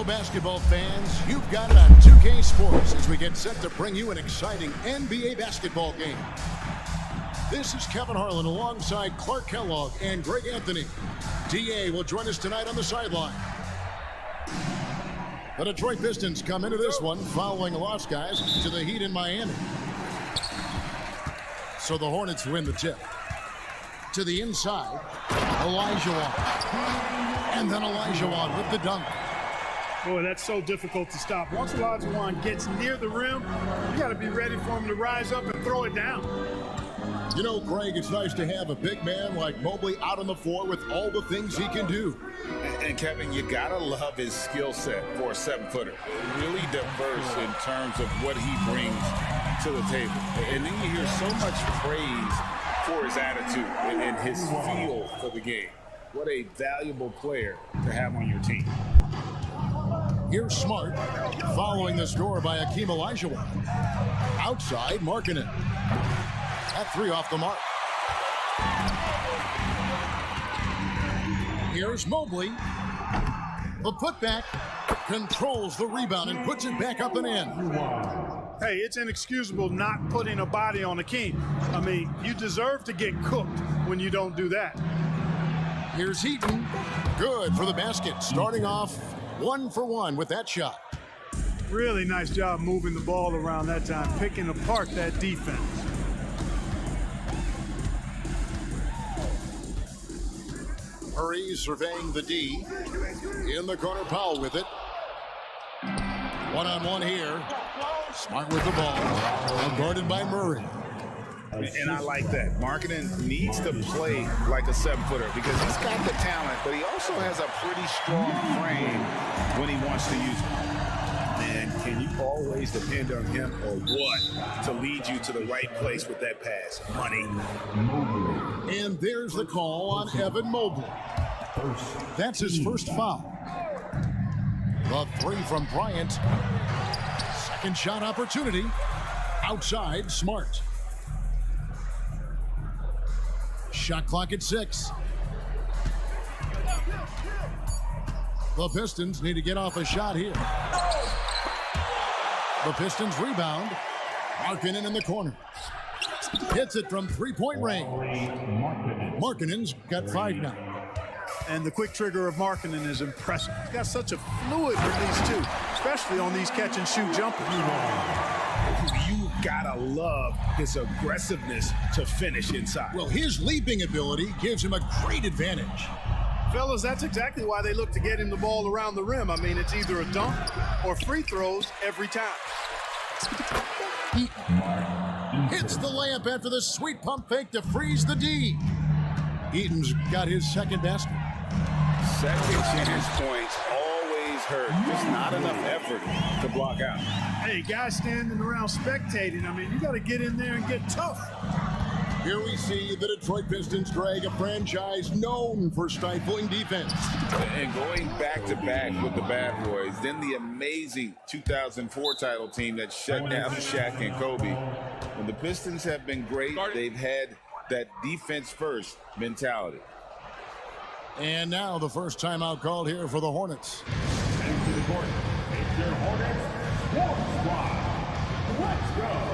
basketball fans, you've got it on 2K Sports as we get set to bring you an exciting NBA basketball game. This is Kevin Harlan alongside Clark Kellogg and Greg Anthony. DA will join us tonight on the sideline. The Detroit Pistons come into this one following a loss, guys, to the Heat in Miami. So the Hornets win the tip. To the inside, Olajuwon. And then Olajuwon with the dunk. Boy, that's so difficult to stop. Once Olajuwon gets near the rim, you got to be ready for him to rise up and throw it down. You know, Greg, it's nice to have a big man like Mobley out on the floor with all the things he can do. And Kevin, you gotta love his skill set for a 7-footer. Really diverse in terms of what he brings to the table. And then you hear so much praise for his attitude and his feel for the game. What a valuable player to have on your team. Here's Smart, following the score by Hakeem Olajuwon. Outside, Markkanen. That three off the mark. Here's Mobley. The putback controls the rebound and puts it back up and in. Hey, it's inexcusable not putting a body on Hakeem. I mean, you deserve to get cooked when you don't do that. Here's Heaton. Good for the basket. Starting off 1 for 1 with that shot. Really nice job moving the ball around that time, picking apart that defense. Murray surveying the D. In the corner, Powell with it. One-on-one here. Smart with the ball. Now guarded by Murray. And I like that. Markkanen needs to play like a 7-footer because he's got the talent, but he also has a pretty strong frame when he wants to use it. Man, can you always depend on him or what to lead you to the right place with that pass? Money. And there's the call on Evan Mobley. That's his first foul. The three from Bryant. Second shot opportunity. Outside, Smart. Shot clock at 6. The Pistons need to get off a shot here. The Pistons rebound. Markkanen in the corner. Hits it from three-point range. Markkanen's got 5 now. And the quick trigger of Markkanen is impressive. He's got such a fluid release, too, especially on these catch-and-shoot jumpers. You gotta love his aggressiveness to finish inside. Well, his leaping ability gives him a great advantage. Fellas, that's exactly why they look to get him the ball around the rim. I mean, it's either a dunk or free throws every time. Hits the layup after the sweet pump fake to freeze the D. Eaton's got his second basket. Second chance points always hurt. Just not enough effort to block out. Hey, guys standing around spectating, I mean, you got to get in there and get tough. Here we see the Detroit Pistons drag a franchise known for stifling defense. And going back-to-back with the Bad Boys, then the amazing 2004 title team that shut down Shaq and Kobe. When the Pistons have been great, they've had that defense-first mentality. And now the first timeout called here for the Hornets. And to the court, it's your Hornets Sports Squad. Let's go.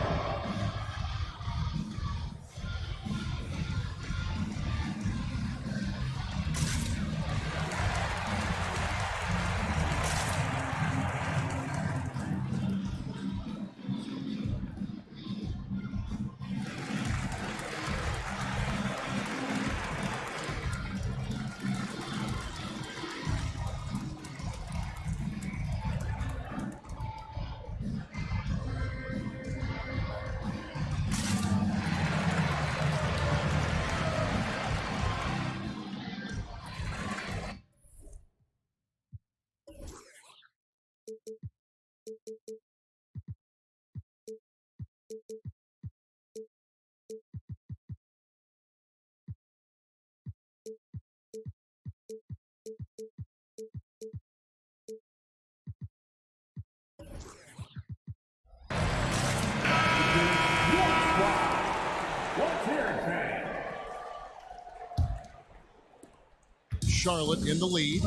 Charlotte in the lead.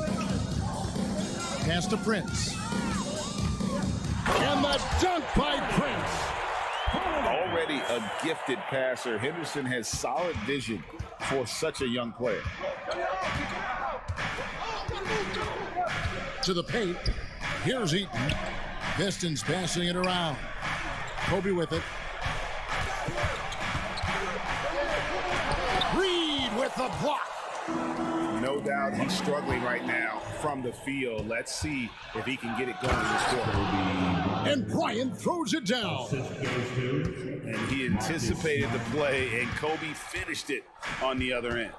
Pass to Prince. And the dunk by Prince. Already a gifted passer, Henderson has solid vision for such a young player. To the paint. Here's Eaton. Pistons passing it around. Kobe with it. Reed with the block. No doubt he's struggling right now from the field. Let's see if he can get it going this quarter. And Bryant throws it down. And he anticipated the play, and Kobe finished it on the other end.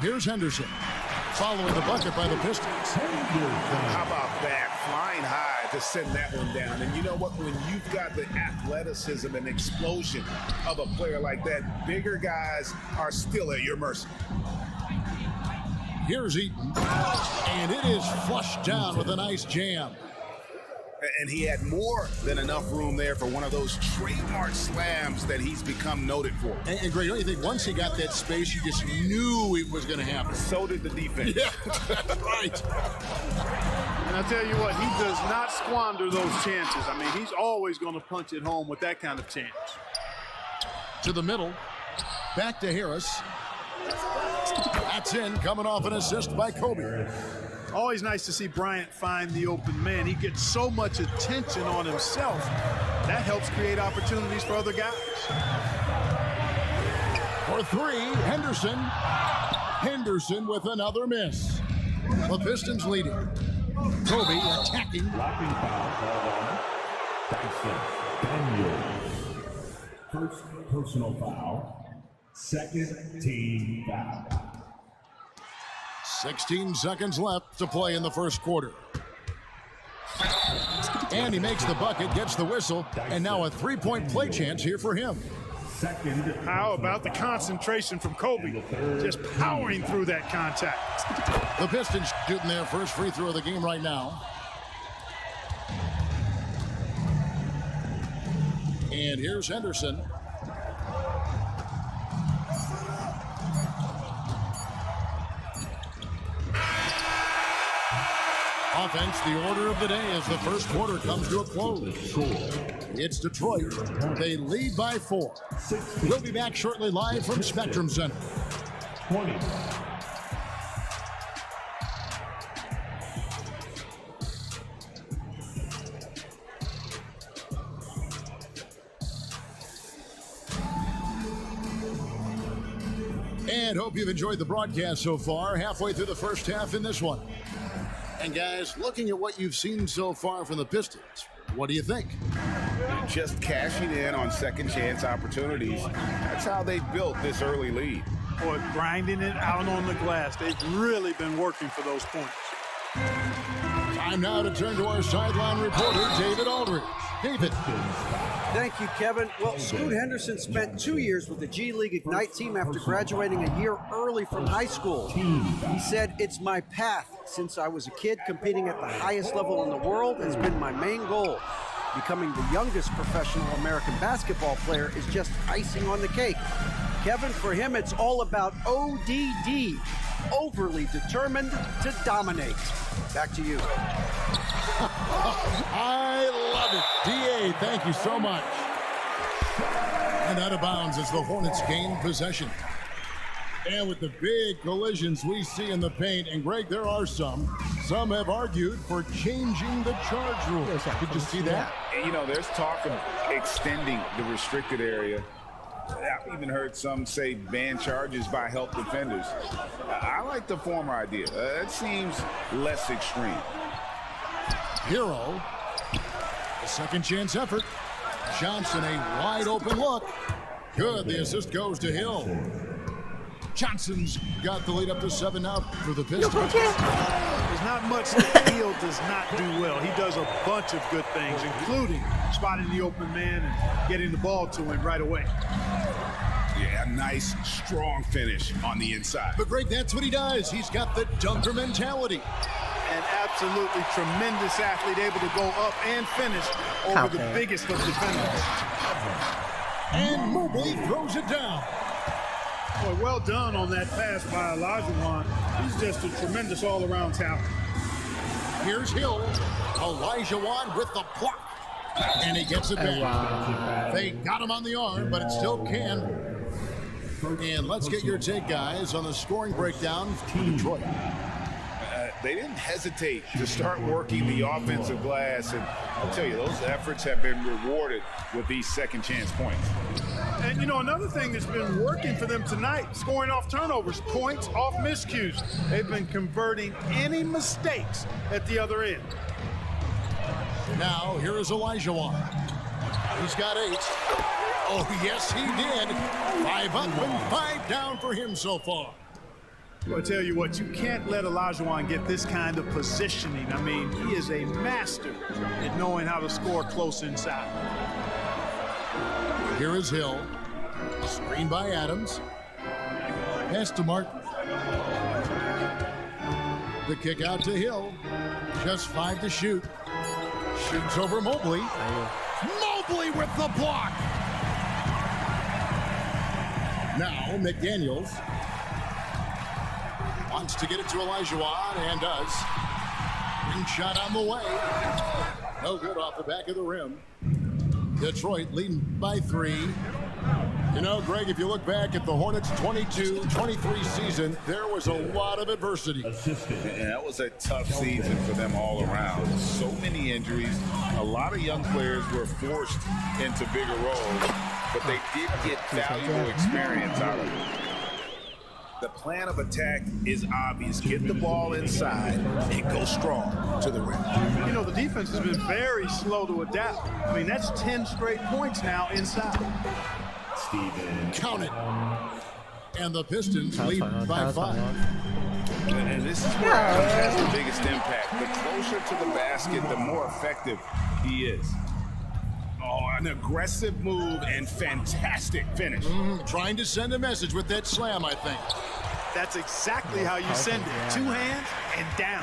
Here's Henderson. Following the bucket by the Pistons. How about that? Flying high to send that one down. And you know what? When you've got the athleticism and explosion of a player like that, bigger guys are still at your mercy. Here's Eaton. And it is flushed down with a nice jam. And he had more than enough room there for one of those trademark slams that he's become noted for. And Greg, don't you think once he got that space, you just knew it was going to happen? So did the defense. Yeah, right. And I tell you what, he does not squander those chances. I mean, he's always going to punch it home with that kind of chance. To the middle. Back to Harris. That's in, coming off an assist by Kobe. Always nice to see Bryant find the open man. He gets so much attention on himself. That helps create opportunities for other guys. For three, Henderson. Henderson with another miss. The Pistons leading. Kobe attacking. Blocking foul called on Dyson Daniels. First personal foul. Second team foul. 16 seconds left to play in the first quarter. And he makes the bucket, gets the whistle, and now a three-point play chance here for him. Second. How about the concentration from Kobe? Just powering through that contact. The Pistons shooting their first free throw of the game right now. And here's Henderson. Offense, the order of the day as the first quarter comes to a close. It's Detroit. They lead by 4. We'll be back shortly live from Spectrum Center. 20. And hope you've enjoyed the broadcast so far. Halfway through the first half in this one. And guys, looking at what you've seen so far from the Pistons, what do you think? Just cashing in on second chance opportunities. That's how they built this early lead. Boy, grinding it out on the glass. They've really been working for those points. Time now to turn to our sideline reporter, David Aldridge. David. Thank you, Kevin. Well, Scoot Henderson spent 2 years with the G League Ignite team after graduating a year early from high school. He said, "It's my path. Since I was a kid, competing at the highest level in the world has been my main goal. Becoming the youngest professional American basketball player is just icing on the cake." Kevin, for him, it's all about ODD, overly determined to dominate. Back to you. I love it. DA, thank you so much. And out of bounds as the Hornets gain possession. And with the big collisions we see in the paint, and Greg, there are some. Some have argued for changing the charge rule. Did you see that? You know, there's talk of extending the restricted area. I've even heard some say ban charges by help defenders. I like the former idea. It seems less extreme. Hero, a second chance effort. Johnson, a wide open look. Good, the assist goes to Hill. Johnson's got the lead up to 7 now for the Pistons. There's not much that Hill does not do well. He does a bunch of good things, including spotting the open man and getting the ball to him right away. Yeah, nice, strong finish on the inside. But Greg, that's what he does. He's got the dunker mentality. An absolutely tremendous athlete, able to go up and finish over the biggest of defenders. And Mobley throws it down. Boy, well done on that pass by Olajuwon. He's just a tremendous all-around talent. Here's Hill. Olajuwon with the block. And he gets it back. They got him on the arm, but it still can. And let's get your take, guys, on the scoring breakdown for Detroit. They didn't hesitate to start working the offensive glass, and I'll tell you, those efforts have been rewarded with these second chance points. And, you know, another thing that's been working for them tonight, scoring off turnovers, points off miscues. They've been converting any mistakes at the other end. Now, here is Olajuwon. He's got 8. Oh, yes, he did. 5 up and 5 down for him so far. I'll tell you what, you can't let Olajuwon get this kind of positioning. I mean, he is a master at knowing how to score close inside. Here is Hill. Screen by Adams. Pass to Martin. The kick out to Hill. Just 5 to shoot. Shoots over Mobley. Mobley with the block. Now McDaniels wants to get it to Olajuwon and does. Ring shot on the way. No good off the back of the rim. Detroit leading by 3. You know, Greg, if you look back at the Hornets' 22-23 season, there was a lot of adversity. And that was a tough season for them all around. So many injuries. A lot of young players were forced into bigger roles, but they did get valuable experience out of it. The plan of attack is obvious. Get the ball inside and go strong to the rim. You know, the defense has been very slow to adapt. I mean, that's 10 straight points now inside. Count it. And the Pistons lead by 5. And this is where Adams has the biggest impact. The closer to the basket, the more effective he is. Oh, an aggressive move and fantastic finish. Trying to send a message with that slam, I think. That's exactly how you send it. 2 hands and down.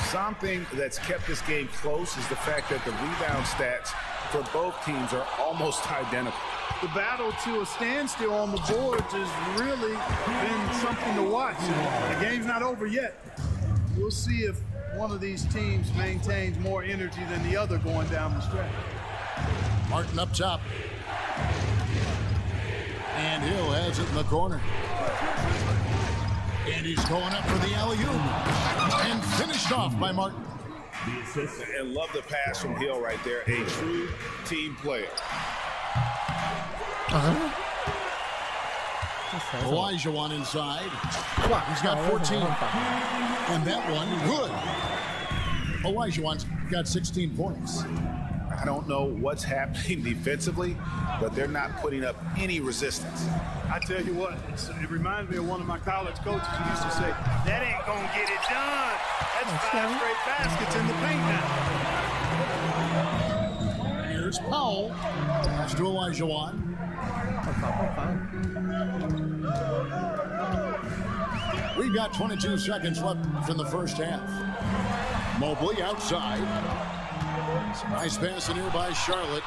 Something that's kept this game close is the fact that the rebound stats for both teams are almost identical. The battle to a standstill on the boards has really been something to watch. The game's not over yet. We'll see if one of these teams maintains more energy than the other going down the stretch. Martin up top. And Hill has it in the corner. And he's going up for the alley-oop. And finished off by Martin. And love the pass from Hill right there. A true team player. Olajuwon inside. He's got 14. And that one, good. Olajuwon's got 16 points. I don't know what's happening defensively, but they're not putting up any resistance. I tell you what, it reminds me of one of my college coaches who used to say, that ain't gonna get it done. That's 5 straight baskets in the paint now. Here's Powell. Pass to Olajuwon. We've got 22 seconds left in the first half. Mobley outside. Nice pass in here by Charlotte.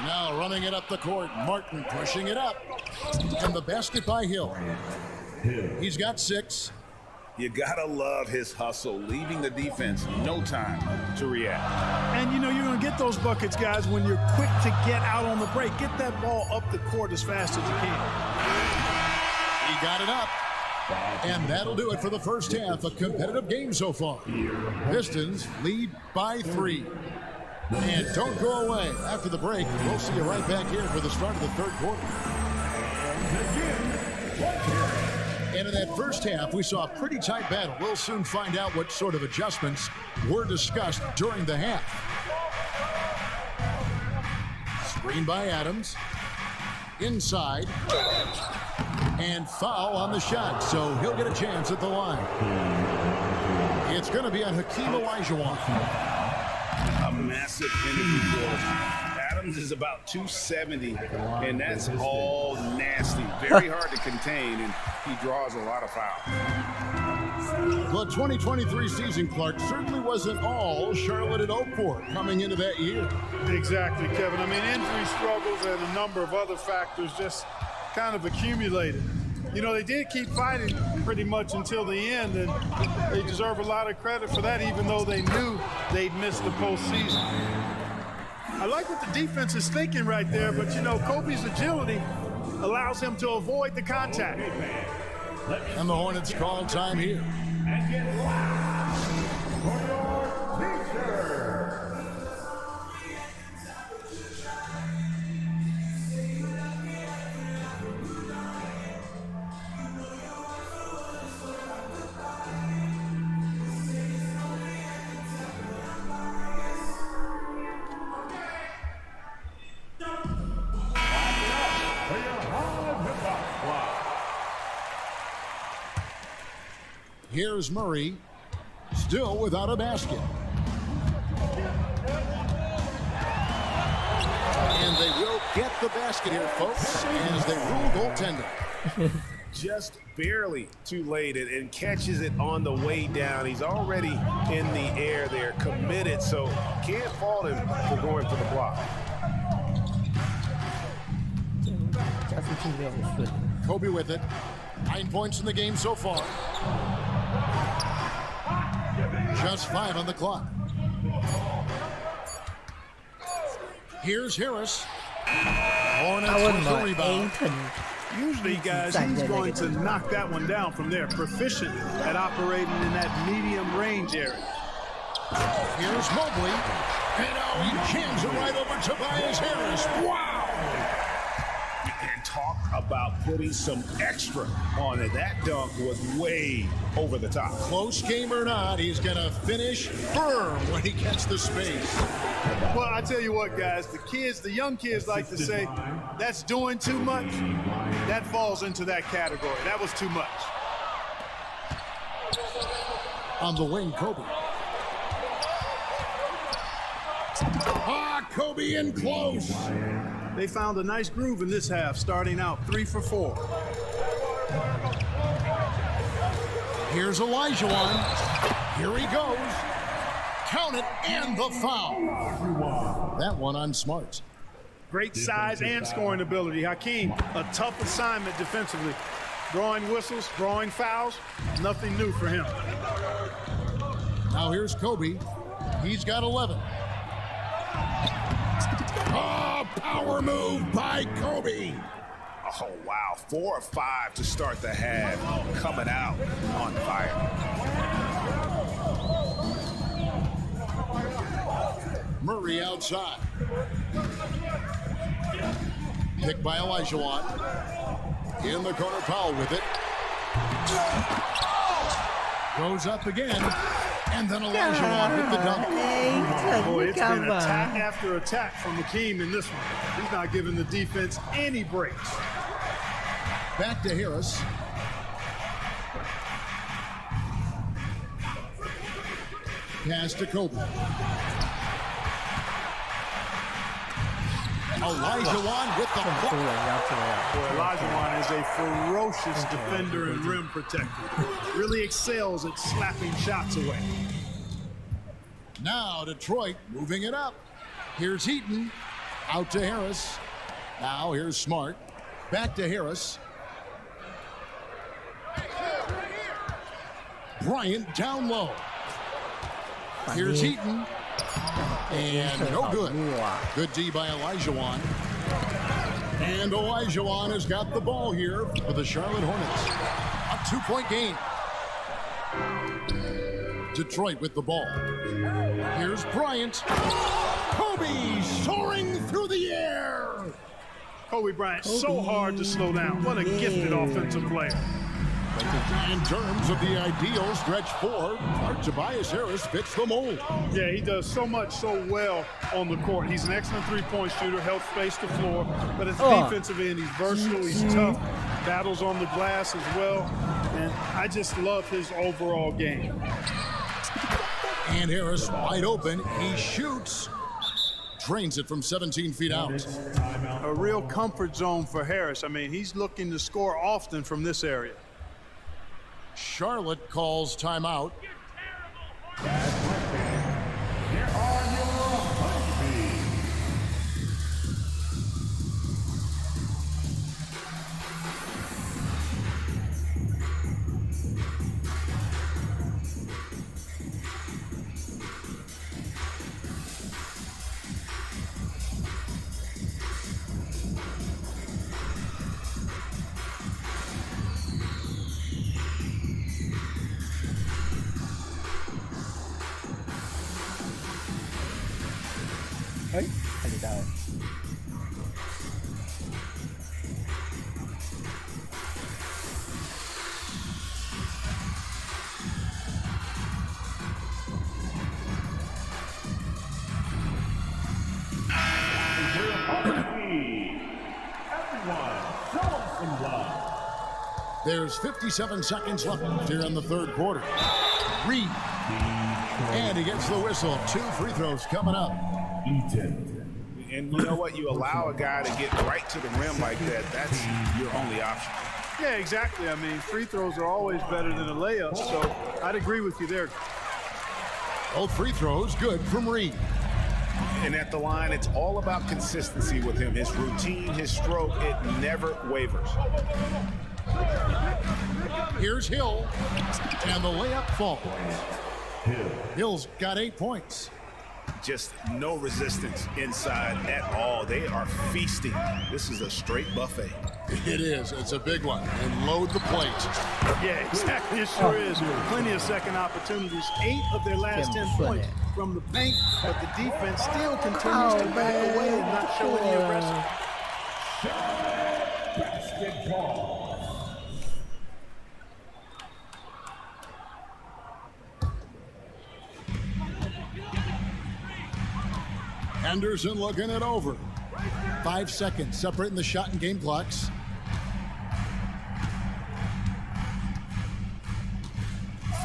Now running it up the court. Martin pushing it up. And the basket by Hill. He's got 6. You gotta love his hustle, leaving the defense no time to react. And you know you're gonna get those buckets, guys, when you're quick to get out on the break. Get that ball up the court as fast as you can. He got it up. And that'll do it for the first half. A competitive game so far. Pistons lead by 3. And don't go away. After the break, we'll see you right back here for the start of the third quarter. And in that first half, we saw a pretty tight battle. We'll soon find out what sort of adjustments were discussed during the half. Screen by Adams. Inside. And foul on the shot, so he'll get a chance at the line. It's going to be on Hakeem Olajuwon. A massive energy force. Adams is about 270, and that's all nasty. Very hard to contain, and he draws a lot of fouls. The 2023 season, Clark, certainly wasn't all Charlotte had hoped for coming into that year. Exactly, Kevin. I mean, injury struggles and a number of other factors just kind of accumulated. You know, they did keep fighting pretty much until the end, and they deserve a lot of credit for that, even though they knew they'd missed the postseason. I like what the defense is thinking right there, but, you know, Kobe's agility allows him to avoid the contact. And the Hornets call time here. And get loud for your teacher. Here's Murray, still without a basket. And they will get the basket here, folks, as they rule goaltender. Just barely too late and catches it on the way down. He's already in the air there, committed, so can't fault him for going for the block. Kobe with it. 9 points in the game so far. Just 5 on the clock. Here's Harris. Hornets with the rebound. Usually, guys, he's going to knock that one down from there. Proficient at operating in that medium range area. Here's Mobley. And now he jams it right over Tobias Harris. Wow! And talk about putting some extra on it. That dunk was way over the top. Close game or not, he's going to finish firm when he gets the space. Well, I tell you what, guys, the young kids like to say, that's doing too much. That falls into that category. That was too much. On the wing, Kobe. Kobe in close. They found a nice groove in this half, starting out 3 for 4. Here's Olajuwon. Here he goes. Count it, and the foul. That one on Smart. Great size and scoring ability. Hakeem, a tough assignment defensively. Drawing whistles, drawing fouls, nothing new for him. Now here's Kobe. He's got 11. Power move by Kobe. Oh, wow. 4 or 5 to start the half. Coming out on fire. Murray outside. Picked by Olajuwon. In the corner, Powell with it. Goes up again. And then Olajuwon with the dunk. Boy, it's been attack after attack from Hakeem in this one. He's not giving the defense any breaks. Back to Harris. Pass to Kobe. Olajuwon with the block. Boy, Olajuwon is a ferocious defender and rim protector. Really excels at slapping shots away. Now Detroit moving it up. Here's Heaton. Out to Harris. Now here's Smart. Back to Harris. Bryant down low. Here's Heaton. And no good. Good D by Olajuwon. And Olajuwon has got the ball here for the Charlotte Hornets. A 2-point game. Detroit with the ball. Here's Bryant. Kobe soaring through the air. Kobe Bryant, so hard to slow down. What a gifted offensive player. In terms of the ideal stretch 4, Tobias Harris fits the mold. Yeah, he does so much so well on the court. He's an excellent three-point shooter, helps space the floor, but at the defensive end, he's versatile, he's tough, battles on the glass as well, and I just love his overall game. And Harris wide open, he shoots, drains it from 17 feet out. A real comfort zone for Harris. I mean, he's looking to score often from this area. Charlotte calls timeout. Here are your honeybees. There's 57 seconds left here in the third quarter. Reed. And he gets the whistle. 2 free throws coming up. And you know what? You allow a guy to get right to the rim like that. That's your only option. Yeah, exactly. I mean, free throws are always better than a layup, so I'd agree with you there. Both free throws good from Reed. And at the line, it's all about consistency with him. His routine, his stroke, it never wavers. Here's Hill, and the layup falls. Hill's got 8 points. Just no resistance inside at all. They are feasting. This is a straight buffet. It is. It's a big one. And load the plate. Yeah, exactly. It sure is. Plenty of second opportunities. 8 of their last 10 points from the paint, but the defense still continues to back away and not show any aggression. Basketball. Henderson looking it over. 5 seconds separating the shot and game clocks.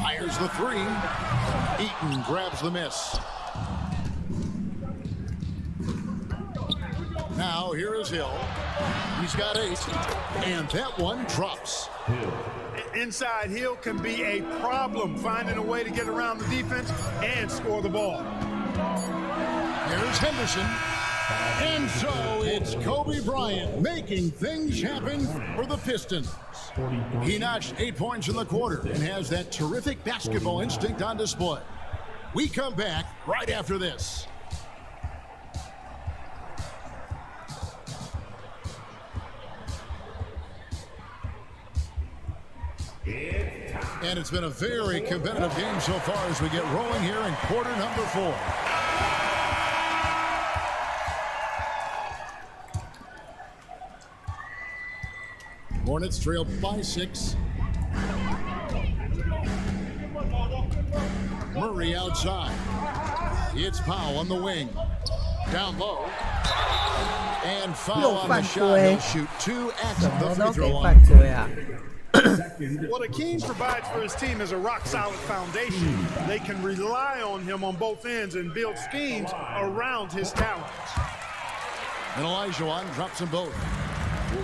Fires the 3. Eaton grabs the miss. Now here is Hill. He's got 8. And that one drops. Inside, Hill can be a problem finding a way to get around the defense and score the ball. Here's Henderson. And so it's Kobe Bryant making things happen for the Pistons. He notched 8 points in the quarter and has that terrific basketball instinct on display. We come back right after this. And it's been a very competitive game so far as we get rolling here in quarter number 4. Hornets trail by 6. Murray outside. It's Powell on the wing. Down low. And foul on the shot. He'll shoot 2 at the free throw line. What Akeem provides for his team is a rock-solid foundation. They can rely on him on both ends and build schemes around his talents. And Olajuwon drops them both.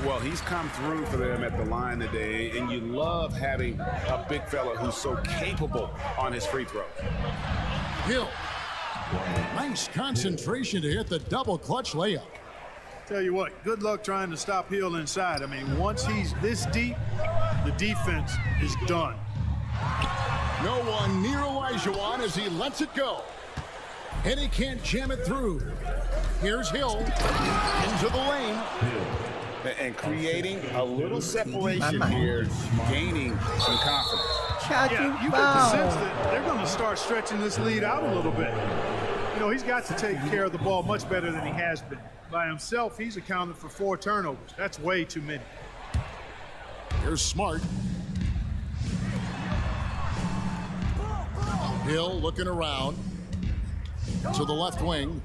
Well, he's come through for them at the line today, and you love having a big fella who's so capable on his free throw. Hill. Nice concentration to hit the double clutch layup. Tell you what, good luck trying to stop Hill inside. I mean, once he's this deep, the defense is done. No one near Olajuwon as he lets it go. And he can't jam it through. Here's Hill into the lane. And creating a little separation here, gaining some confidence. Yeah, you get the sense that they're going to start stretching this lead out a little bit. You know, he's got to take care of the ball much better than he has been. By himself, he's accounted for 4 turnovers. That's way too many. Here's Smart. Hill looking around to the left wing.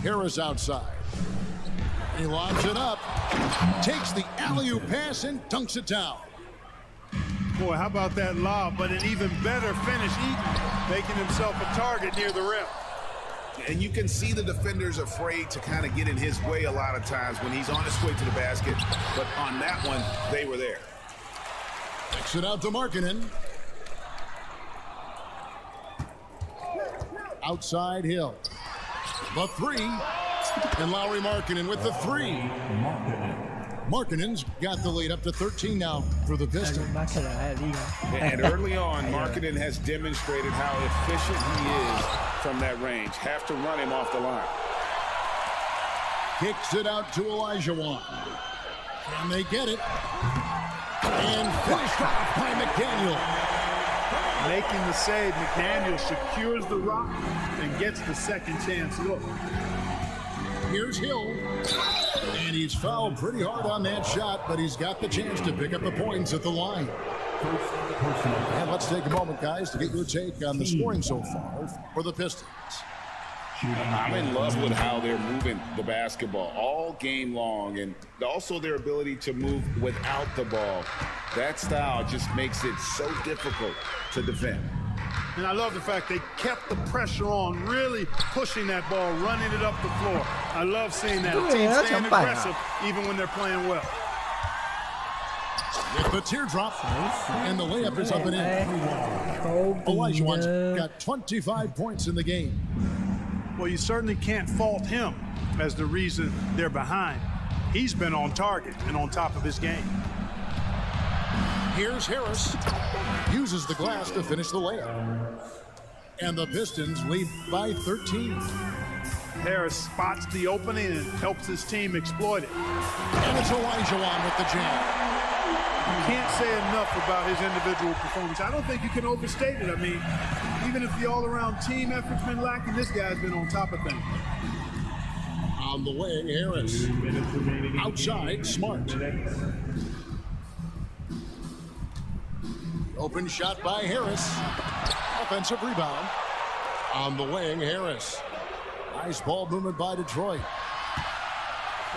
Harris outside. He lobs it up, takes the alley-oop pass and dunks it down. Boy, how about that lob, but an even better finish. Eaton making himself a target near the rim. And you can see the defenders afraid to kind of get in his way a lot of times when he's on his way to the basket. But on that one, they were there. Kicks it out to Markkanen. Outside Hill. The 3. And Lauri Markkanen with the 3. Markkanen's got the lead up to 13 now for the Pistons. And early on, Markkanen has demonstrated how efficient he is from that range. Have to run him off the line. Kicks it out to Olajuwon. Can they get it? And finished off by McDaniel. Making the save, McDaniel secures the rock and gets the second chance look. Here's Hill. And he's fouled pretty hard on that shot, but he's got the chance to pick up the points at the line. And let's take a moment, guys, to get your take on the scoring so far for the Pistons. I'm in love with how they're moving the basketball all game long, and also their ability to move without the ball. That style just makes it so difficult to defend. And I love the fact they kept the pressure on, really pushing that ball, running it up the floor. I love seeing that. A team staying aggressive even when they're playing well. With the teardrop, and the layup is up and in. Olajuwon's got 25 points in the game. Well, you certainly can't fault him as the reason they're behind. He's been on target and on top of his game. Here's Harris. Uses the glass to finish the layup. And the Pistons lead by 13. Harris spots the opening and helps his team exploit it. And it's Olajuwon with the jam. You can't say enough about his individual performance. I don't think you can overstate it. I mean, even if the all-around team effort's been lacking, this guy's been on top of things. On the wing, Harris. Outside, Smart. Open shot by Harris. Offensive rebound. On the wing, Harris. Nice ball movement by Detroit.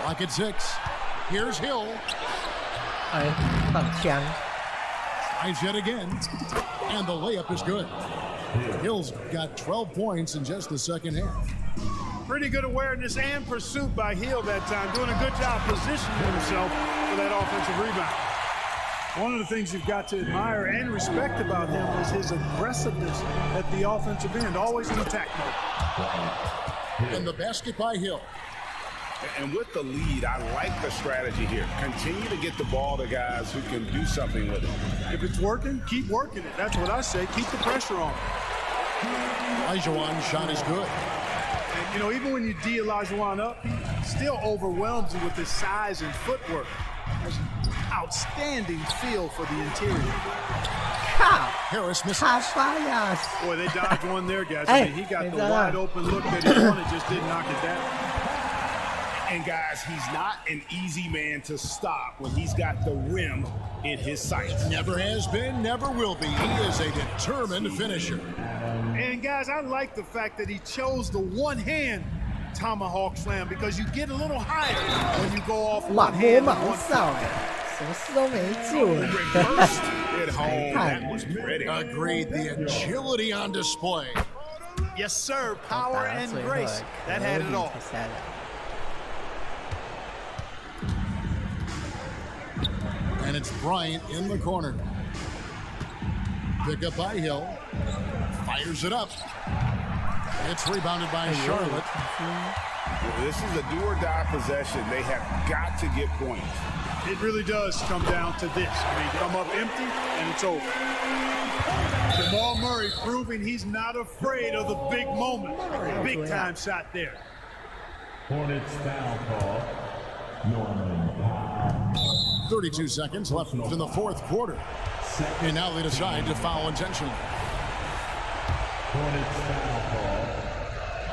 Clock at 6. Here's Hill. 放枪 Tries yet again. And the layup is good. Hill's got 12 points in just the second half. Pretty good awareness and pursuit by Hill that time. Doing a good job positioning himself for that offensive rebound. One of the things you've got to admire and respect about him is his aggressiveness at the offensive end, always in attack mode. And the basket by Hill. And with the lead, I like the strategy here. Continue to get the ball to guys who can do something with it. If it's working, keep working it. That's what I say. Keep the pressure on. Olajuwon's shot is good. And, you know, even when you D Olajuwon up, he still overwhelms you with his size and footwork. There's outstanding feel for the interior. Harris misses. Boy, they dodged one there, guys. I mean, he got the wide open look that he wanted, just didn't knock it down. And guys, he's not an easy man to stop when he's got the rim in his sights. Never has been, never will be. He is a determined finisher. And guys, I like the fact that he chose the one-hand tomahawk slam because you get a little higher when you go off one hand. 什么事都没救了 Reversed at home. That was pretty. Agreed. The agility on display. Yes, sir. Power and grace. That had it all. And it's Bryant in the corner. Pick up by Hill. Fires it up. It's rebounded by Charlotte. Well, this is a do-or-die possession. They have got to get points. It really does come down to this. I mean, come up empty, and it's over. Jamal Murray proving he's not afraid of the big moment. Big-time shot there. Hornets foul call. Norman Powell. 32 seconds left in the fourth quarter. And now they decide to foul intentionally. Hornets foul call.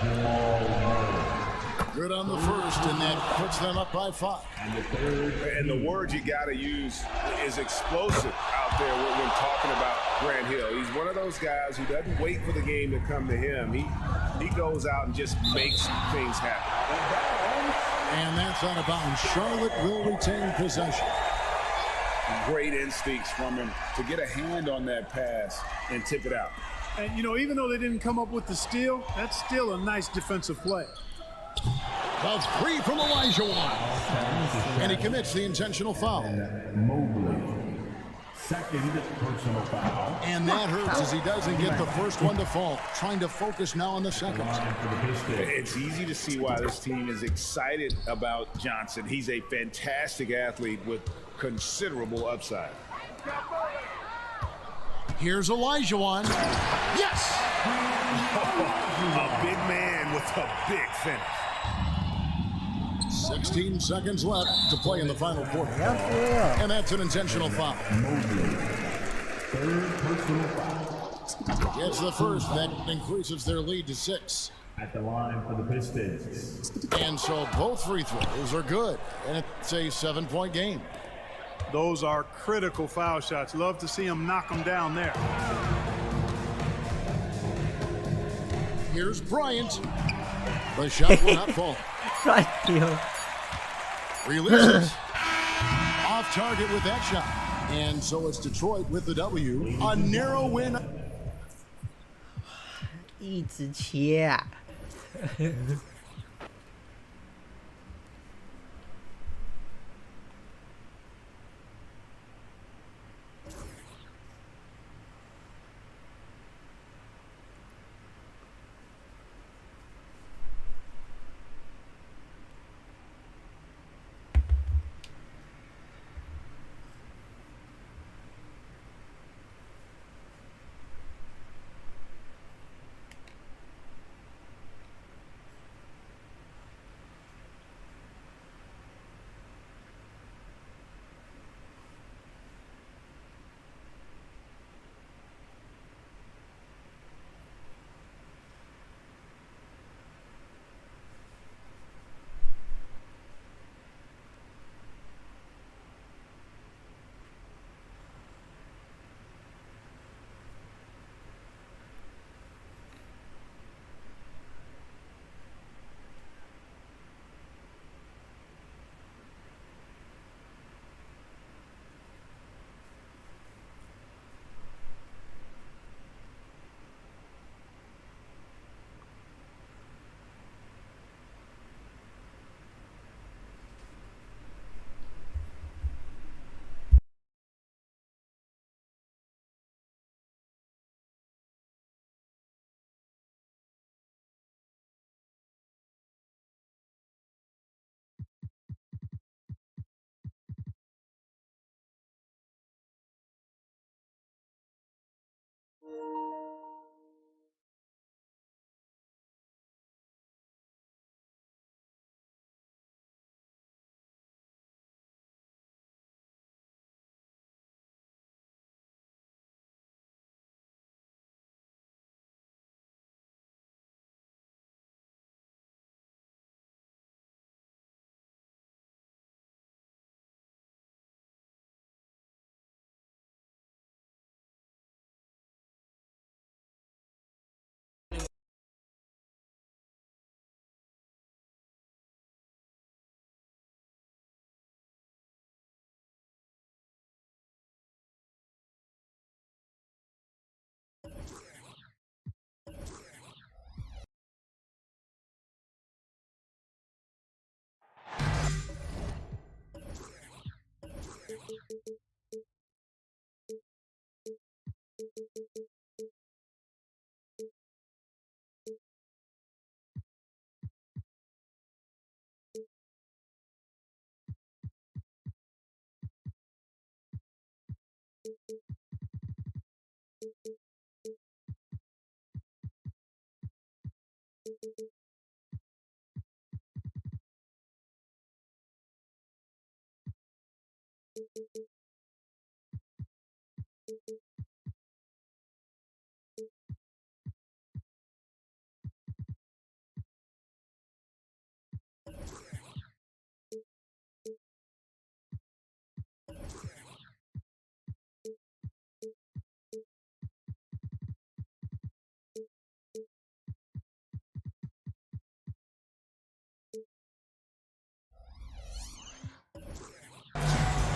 Jamal Murray. Good on the first, and that puts them up by 5. And the word you got to use is explosive out there when talking about Grant Hill. He's one of those guys who doesn't wait for the game to come to him. He goes out and just makes things happen. And that's out of bounds. Charlotte will retain possession. Great instincts from him to get a hand on that pass and tip it out. And, you know, even though they didn't come up with the steal, that's still a nice defensive play. A 3 from Olajuwon. And he commits the intentional foul. Mobley. Second personal foul. And that hurts as he doesn't get the first one to fall. Trying to focus now on the second. It's easy to see why this team is excited about Johnson. He's a fantastic athlete with considerable upside. Here's Olajuwon. Yes! A big man with a big finish. 16 seconds left to play in the final quarter. And that's an intentional foul. Third personal foul. Gets the first. That increases their lead to 6. At the line for the Pistons. And so both free throws are good. And it's a 7-point game. Those are critical foul shots. Love to see him knock them down there. Here's Bryant. The shot will not fall. 乱丢。 Releases. Off target with that shot. And so it's Detroit with the W. A narrow win. 一直切啊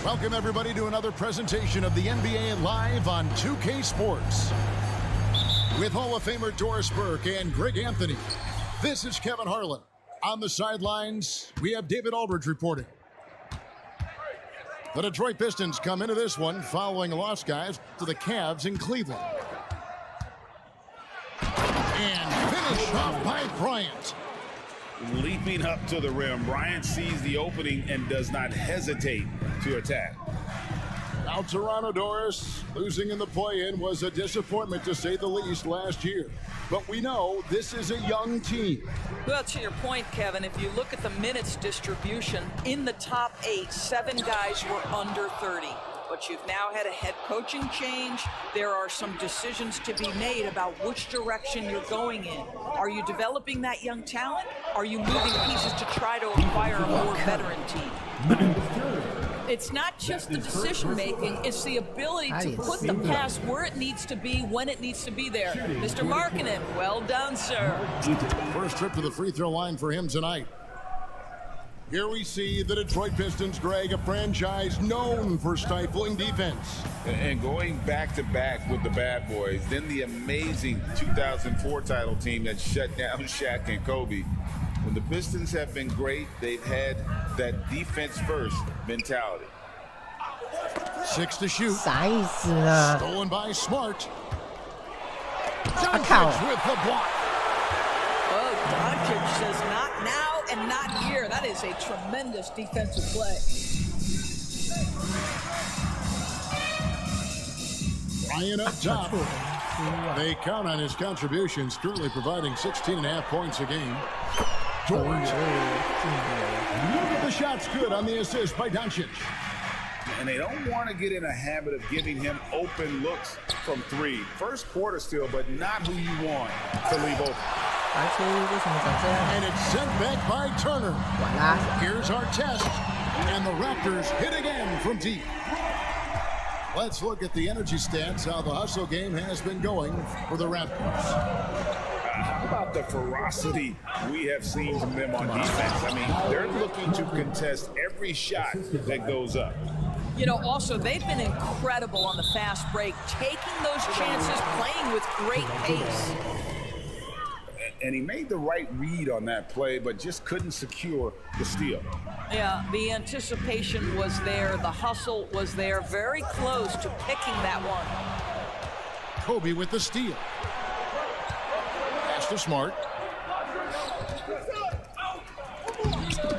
！Welcome, everybody, to another presentation of the NBA Live on 2K Sports. With Hall of Famer Doris Burke and Greg Anthony, this is Kevin Harlan. On the sidelines, we have David Aldridge reporting. The Detroit Pistons come into this one following a loss, guys, to the Cavs in Cleveland. And finished off by Bryant. Leaping up to the rim, Bryant sees the opening and does not hesitate to attack. Now Toronto, Doris, losing in the play-in was a disappointment to say the least last year. But we know this is a young team. Well, to your point, Kevin, if you look at the minutes distribution, in the top 8, 7 guys were under 30. But you've now had a head coaching change. There are some decisions to be made about which direction you're going in. Are you developing that young talent? Are you moving pieces to try to acquire a more veteran team? It's not just the decision making, it's the ability to put the pass where it needs to be, when it needs to be there. Mr. Markkanen, well done, sir. First trip to the free throw line for him tonight. Here we see the Detroit Pistons, Greg, a franchise known for stifling defense. And going back-to-back with the bad boys, then the amazing 2004 title team that shut down Shaq and Kobe. When the Pistons have been great, they've had that defense-first mentality. 6 to shoot. 啥意思呢？ Stolen by Smart. 靠 Doncic with the block. Oh, Doncic says not now and not here. That is a tremendous defensive play. Ryan up top. They count on his contributions, currently providing 16.5 points a game. George. The shot's good on the assist by Doncic. And they don't want to get in a habit of giving him open looks from three. First quarter still, but not who you want to leave open. 罚球为什么长这样？ And it's sent back by Turner. 完啦！ Here's our test. And the Raptors hit again from deep. Let's look at the energy stats, how the hustle game has been going for the Raptors. How about the ferocity we have seen from them on defense? I mean, they're looking to contest every shot that goes up. You know, also, they've been incredible on the fast break, taking those chances, playing with great pace. And he made the right read on that play, but just couldn't secure the steal. Yeah, the anticipation was there, the hustle was there, very close to picking that one. Kobe with the steal. Pass to Smart.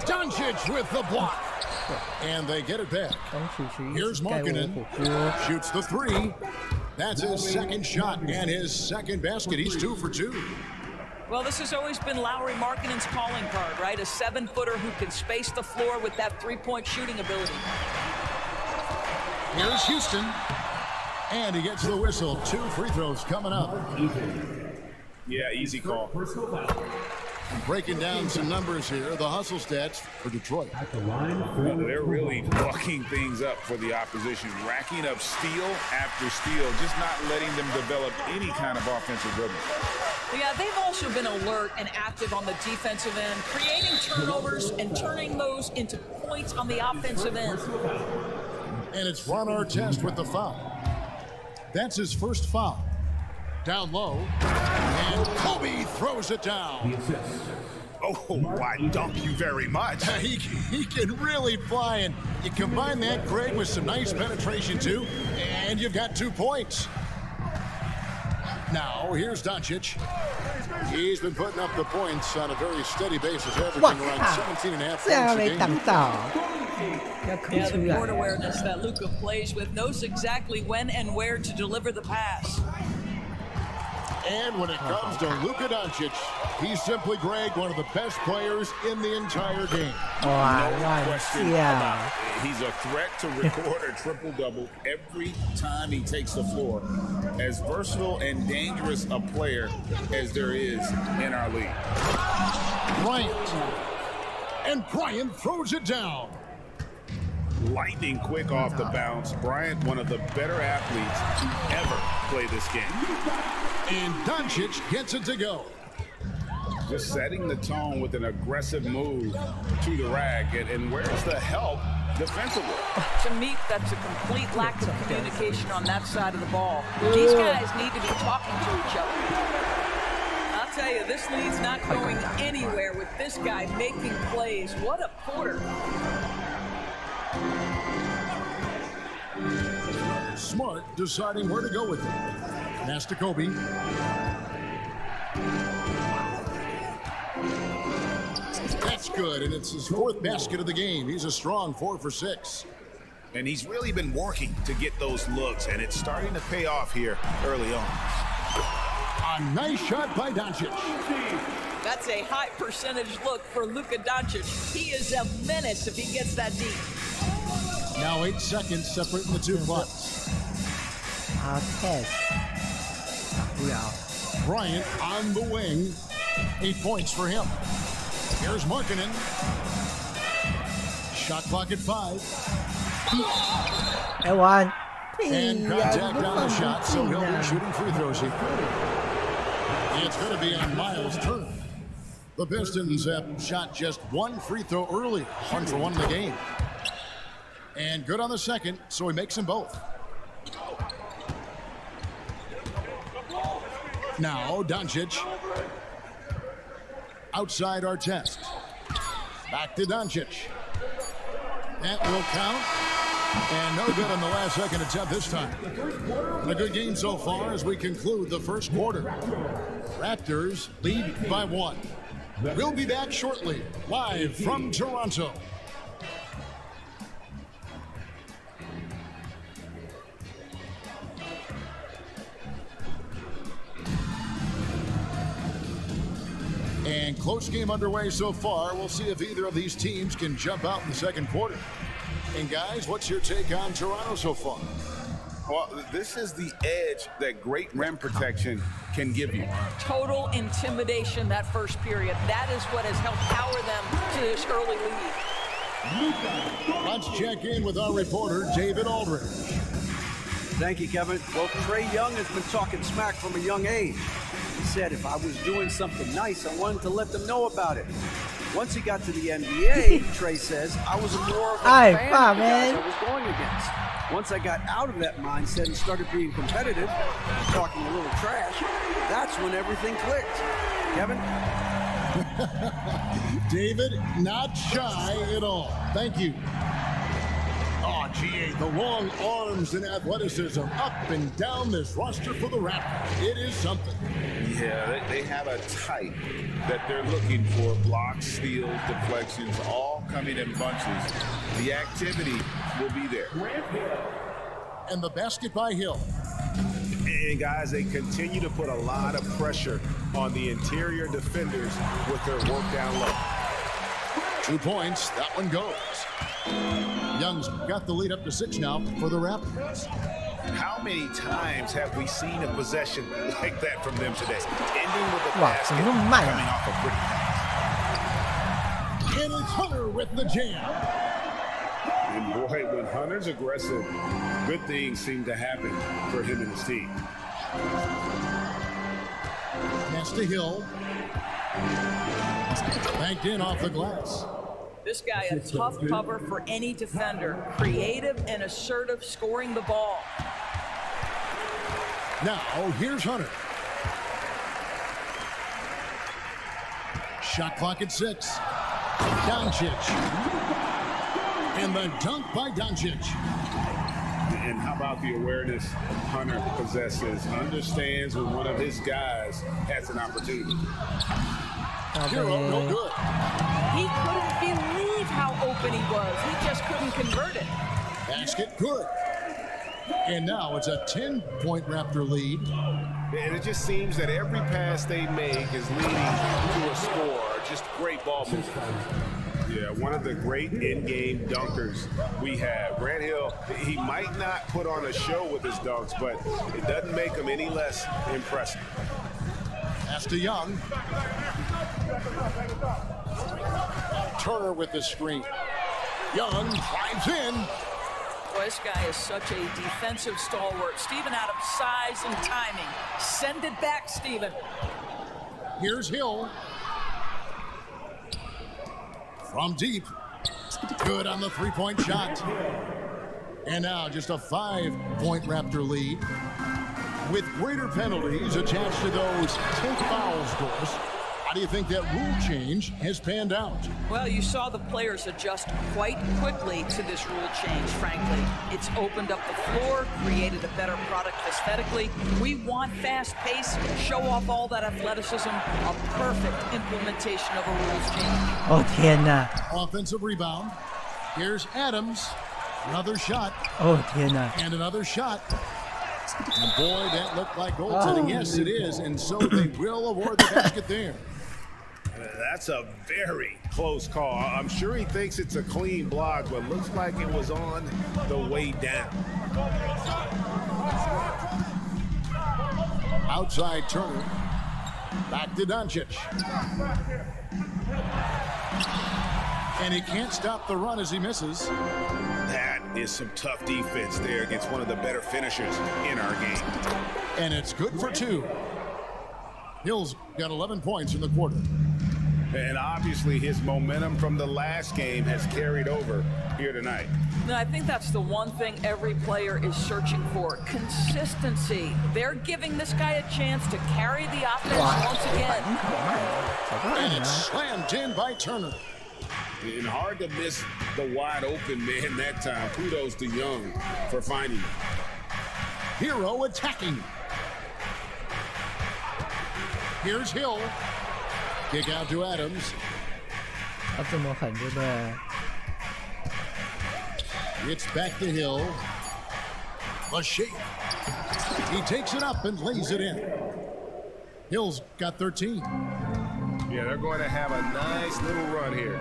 Doncic with the block. And they get it back. 东区区 Here's 盖我 Markkanen. 火锅。 Shoots the three. That's his second shot and his second basket. He's 2 for 2. Well, this has always been Lauri Markkanen's calling card, right? A 7-footer who can space the floor with that three-point shooting ability. Here's Houston. And he gets the whistle. 2 free throws coming up. Yeah, easy call. Breaking down some numbers here, the hustle stats for Detroit. They're really bucking things up for the opposition, racking up steal after steal, just not letting them develop any kind of offensive rhythm. Yeah, they've also been alert and active on the defensive end, creating turnovers and turning those into points on the offensive end. And it's Ron Artest with the foul. That's his first foul. Down low, and Kobe throws it down. Oh, why, thank you very much. He can really fly, and you combine that, Greg, with some nice penetration, too, and you've got 2 points. Now, here's Doncic. He's been putting up the points on a very steady basis, averaging 哇 around 靠！ 17.5 这样 points a 没 game. 挡到，要哭 Yeah, 出 the court 来。 awareness that Luka plays with, knows exactly when and where to deliver the pass. And when it comes to Luka Doncic, he's simply, Greg, one of the best players in the entire game. 哇， No 乱 question 笑 about。it. He's a threat to record a triple-double every time he takes the floor. As versatile and dangerous a player as there is in our league. Bryant. And Bryant throws it down. Lightning quick off the bounce. Bryant, one of the better athletes to ever play this game. And Doncic gets it to go. Just setting the tone with an aggressive move to the rack. And where's the help defensively? To me, that's a complete lack of communication on that side of the ball. These guys need to be talking to each other. I'll tell you, this lead's not going anywhere with this guy making plays. What a quarter. Smart deciding where to go with it. Pass to Kobe. That's good, and it's his 4th basket of the game. He's a strong 4 for 6. And he's really been working to get those looks, and it's starting to pay off here early on. A nice shot by Doncic. That's a high percentage look for Luka Doncic. He is a menace if he gets that deep. Now 8 seconds separating the 2 clocks. 好 test， 打不了。 Bryant on the wing. 8 points for him. Here's Markkanen. Shot clock at 5. ไอ้วันพี่ And อย่า contact ดู on ควา the ม shot, จริ so ง he'll นะ be shooting free throws here. It's going to be on Miles' turn. The Pistons have shot just one free throw early, 1 for 1 in the game. And good on the second, so he makes them both. Now, Doncic. Outside our test. Back to Doncic. That will count. And no good on the last second attempt this time. A good game so far as we conclude the first quarter. Raptors lead by 1. We'll be back shortly, live from Toronto. And close game underway so far. We'll see if either of these teams can jump out in the second quarter. And guys, what's your take on Toronto so far? Well, this is the edge that great rim protection can give you. Total intimidation that first period. That is what has helped power them to this early lead. Let's check in with our reporter, David Aldridge. Thank you, Kevin. Well, Trae Young has been talking smack from a young age. He said if I was doing something nice, I wanted to let them know about it. Once he got to the NBA, Trae says, I was more of a fan of the guys I was going against. Once I got out of that mindset and started being competitive, talking a little trash, that's when everything clicked. Kevin? David, not shy at all. Thank you. Oh, GA, the long arms and athleticism up and down this roster for the Raptors. It is something. Yeah, they have a type that they're looking for. Blocks, steals, deflections, all coming in bunches. The activity will be there. And the basket by Hill. And guys, they continue to put a lot of pressure on the interior defenders with their work down low. 2 points, that one goes. Young's got the lead up to 6 now for the Raptors. How many times have we seen a possession like that from them today? Ending with a 哇， basket 怎么那么慢 coming 啊？ off a pretty pass. And it's Hunter with the jam. And boy, when Hunter's aggressive, good things seem to happen for him and his team. Pass to Hill. Banked in off the glass. This guy, a tough cover for any defender. Creative and assertive, scoring the ball. Now, here's Hunter. Shot clock at 6. Doncic. And the dunk by Doncic. And how about the awareness Hunter possesses? Understands when one of his guys has an opportunity. Hero, no good. He couldn't believe how open he was. He just couldn't convert it. Basket good. And now it's a 10-point Raptor lead. And it just seems that every pass they make is leading to a score. Just great ball movement. Yeah, one of the great in-game dunkers we have. Grant Hill, he might not put on a show with his dunks, but it doesn't make him any less impressive. Pass to Young. Turner with the screen. Young drives in. Boy, this guy is such a defensive stalwart. Steven Adams, size and timing. Send it back, Steven. Here's Hill. From deep. Good on the 3-point shot. And now just a 5-point Raptor lead. With greater penalties attached to those 10 fouls, of course. How do you think that rule change has panned out? Well, you saw the players adjust quite quickly to this rule change, frankly. It's opened up the floor, created a better product aesthetically. We want fast pace, show off all that athleticism, a perfect implementation of a rules change. 哦天哪！ Offensive rebound. Here's Adams. Another shot. 哦天哪！ And another shot. And boy, that looked like goaltending. Yes, it is. And so they will award the basket there. That's a very close call. I'm sure he thinks it's a clean block, but looks like it was on the way down. Outside Turner. Back to Doncic. And he can't stop the run as he misses. That is some tough defense there against one of the better finishers in our game. And it's good for 2. Hill's got 11 points in the quarter. And obviously his momentum from the last game has carried over here tonight. And I think that's the one thing every player is searching for, consistency. They're giving this guy a chance to carry the offense once again. And it's slammed in by Turner. And hard to miss the wide open man that time. Kudos to Young for finding him. Hero attacking. Here's Hill. Kick out to Adams. 他这么狠，对不对？ It's back to Hill. A shake. He takes it up and lays it in. Hill's got 13. Yeah, they're going to have a nice little run here.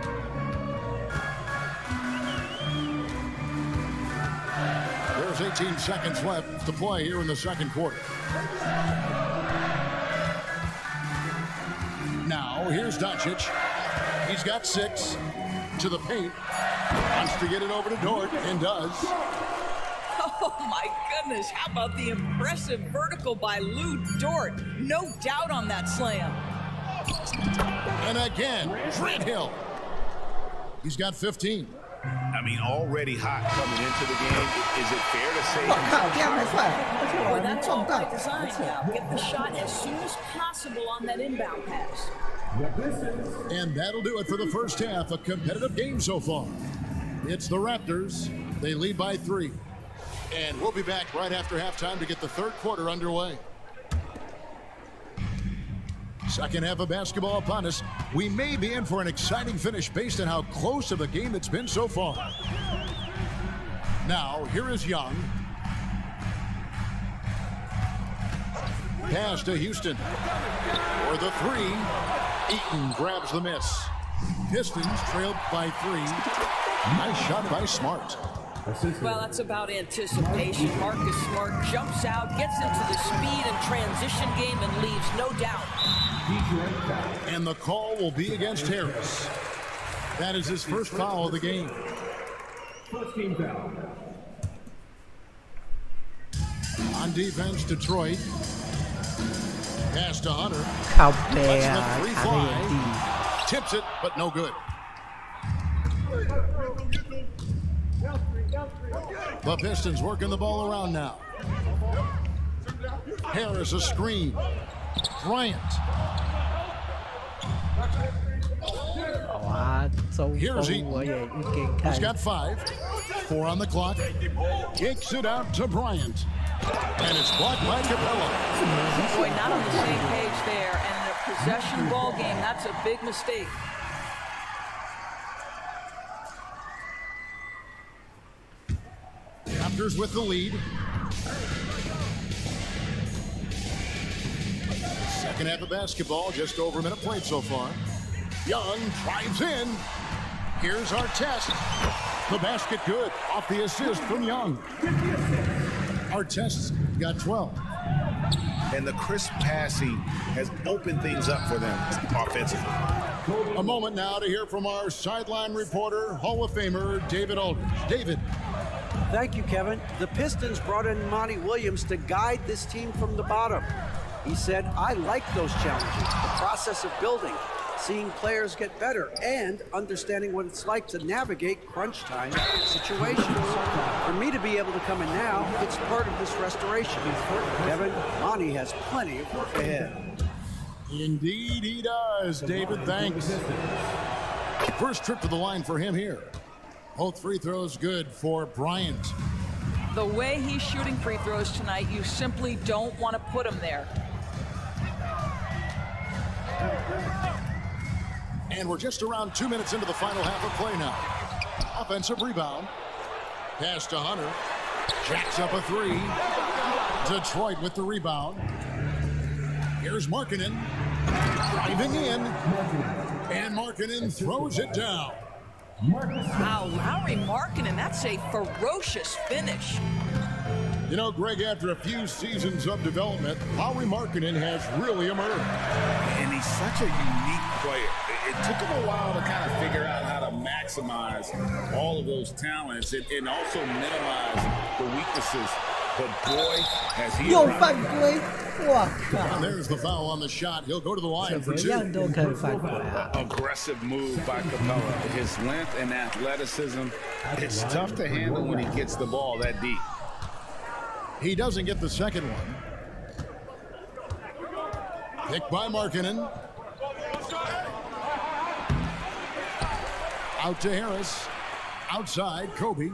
There's 18 seconds left to play here in the second quarter. Now, here's Doncic. He's got 6 to the paint. Wants to get it over to Dort and does. Oh my goodness, how about the impressive vertical by Lou Dort? No doubt on that slam. And again, Grant Hill. He's got 15. I mean, already hot coming into the game. Is it fair to say? 我靠，这样还算，而且我 Boy, 还能 that's 撞 all 到， by design now. Get the shot as soon as possible on that inbound pass. And that'll do it for the first half. A competitive game so far. It's the Raptors. They lead by 3. And we'll be back right after halftime to get the third quarter underway. Second half of basketball upon us. We may be in for an exciting finish based on how close of a game it's been so far. Now, here is Young. Pass to Houston. For the 3. Eaton grabs the miss. Pistons trailed by 3. Nice shot by Smart. Well, that's about anticipation. Marcus Smart jumps out, gets into the speed and transition game, and leaves no doubt. And the call will be against Harris. That is his first foul of the game. First team foul. On defense, Detroit. Pass to Hunter. 靠背 Lets 啊， the 3 卡在原 fly. 地。 Tips it, but no good. The Pistons working the ball around now. Harris a screen. Bryant. 好啊，中 Here's 锋 he. 我也预给看 He's。got 5. 4 on the clock. Kicks it out to Bryant. And it's blocked by Capella. Boy, not on the same page there. And in a possession ball game, that's a big mistake. Raptors with the lead. Second half of basketball, just over a minute played so far. Young drives in. Here's our test. The basket good. Off the assist from Young. Our test's got 12. And the crisp passing has opened things up for them offensively. A moment now to hear from our sideline reporter, Hall of Famer David Aldridge. David. Thank you, Kevin. The Pistons brought in Monty Williams to guide this team from the bottom. He said, I like those challenges, the process of building, seeing players get better, and understanding what it's like to navigate crunch time situations. For me to be able to come in now, it's part of this restoration. Kevin, Monty has plenty of work ahead. Indeed he does, David. Thanks. First trip to the line for him here. Both free throws good for Bryant. The way he's shooting free throws tonight, you simply don't want to put him there. And we're just around 2 minutes into the final half of play now. Offensive rebound. Pass to Hunter. Jacks up a 3. Detroit with the rebound. Here's Markkanen. Driving in. And Markkanen throws it down. Wow, Lauri Markkanen, that's a ferocious finish. You know, Greg, after a few seasons of development, Lauri Markkanen has really emerged. And he's such a unique player. It took him a while to kind of figure out how to match maximize all of those talents and also minimize the weaknesses. But boy, has he 又 arrived. 犯规！我靠， And there's the foul on the shot. He'll go to the 怎 line for 么 two. 样都可以犯规啊！ Aggressive move by Capella. His length and athleticism, it's tough to handle when he gets the ball that deep. He doesn't get the second one. Picked by Markkanen. Out to Harris. Outside, Kobe.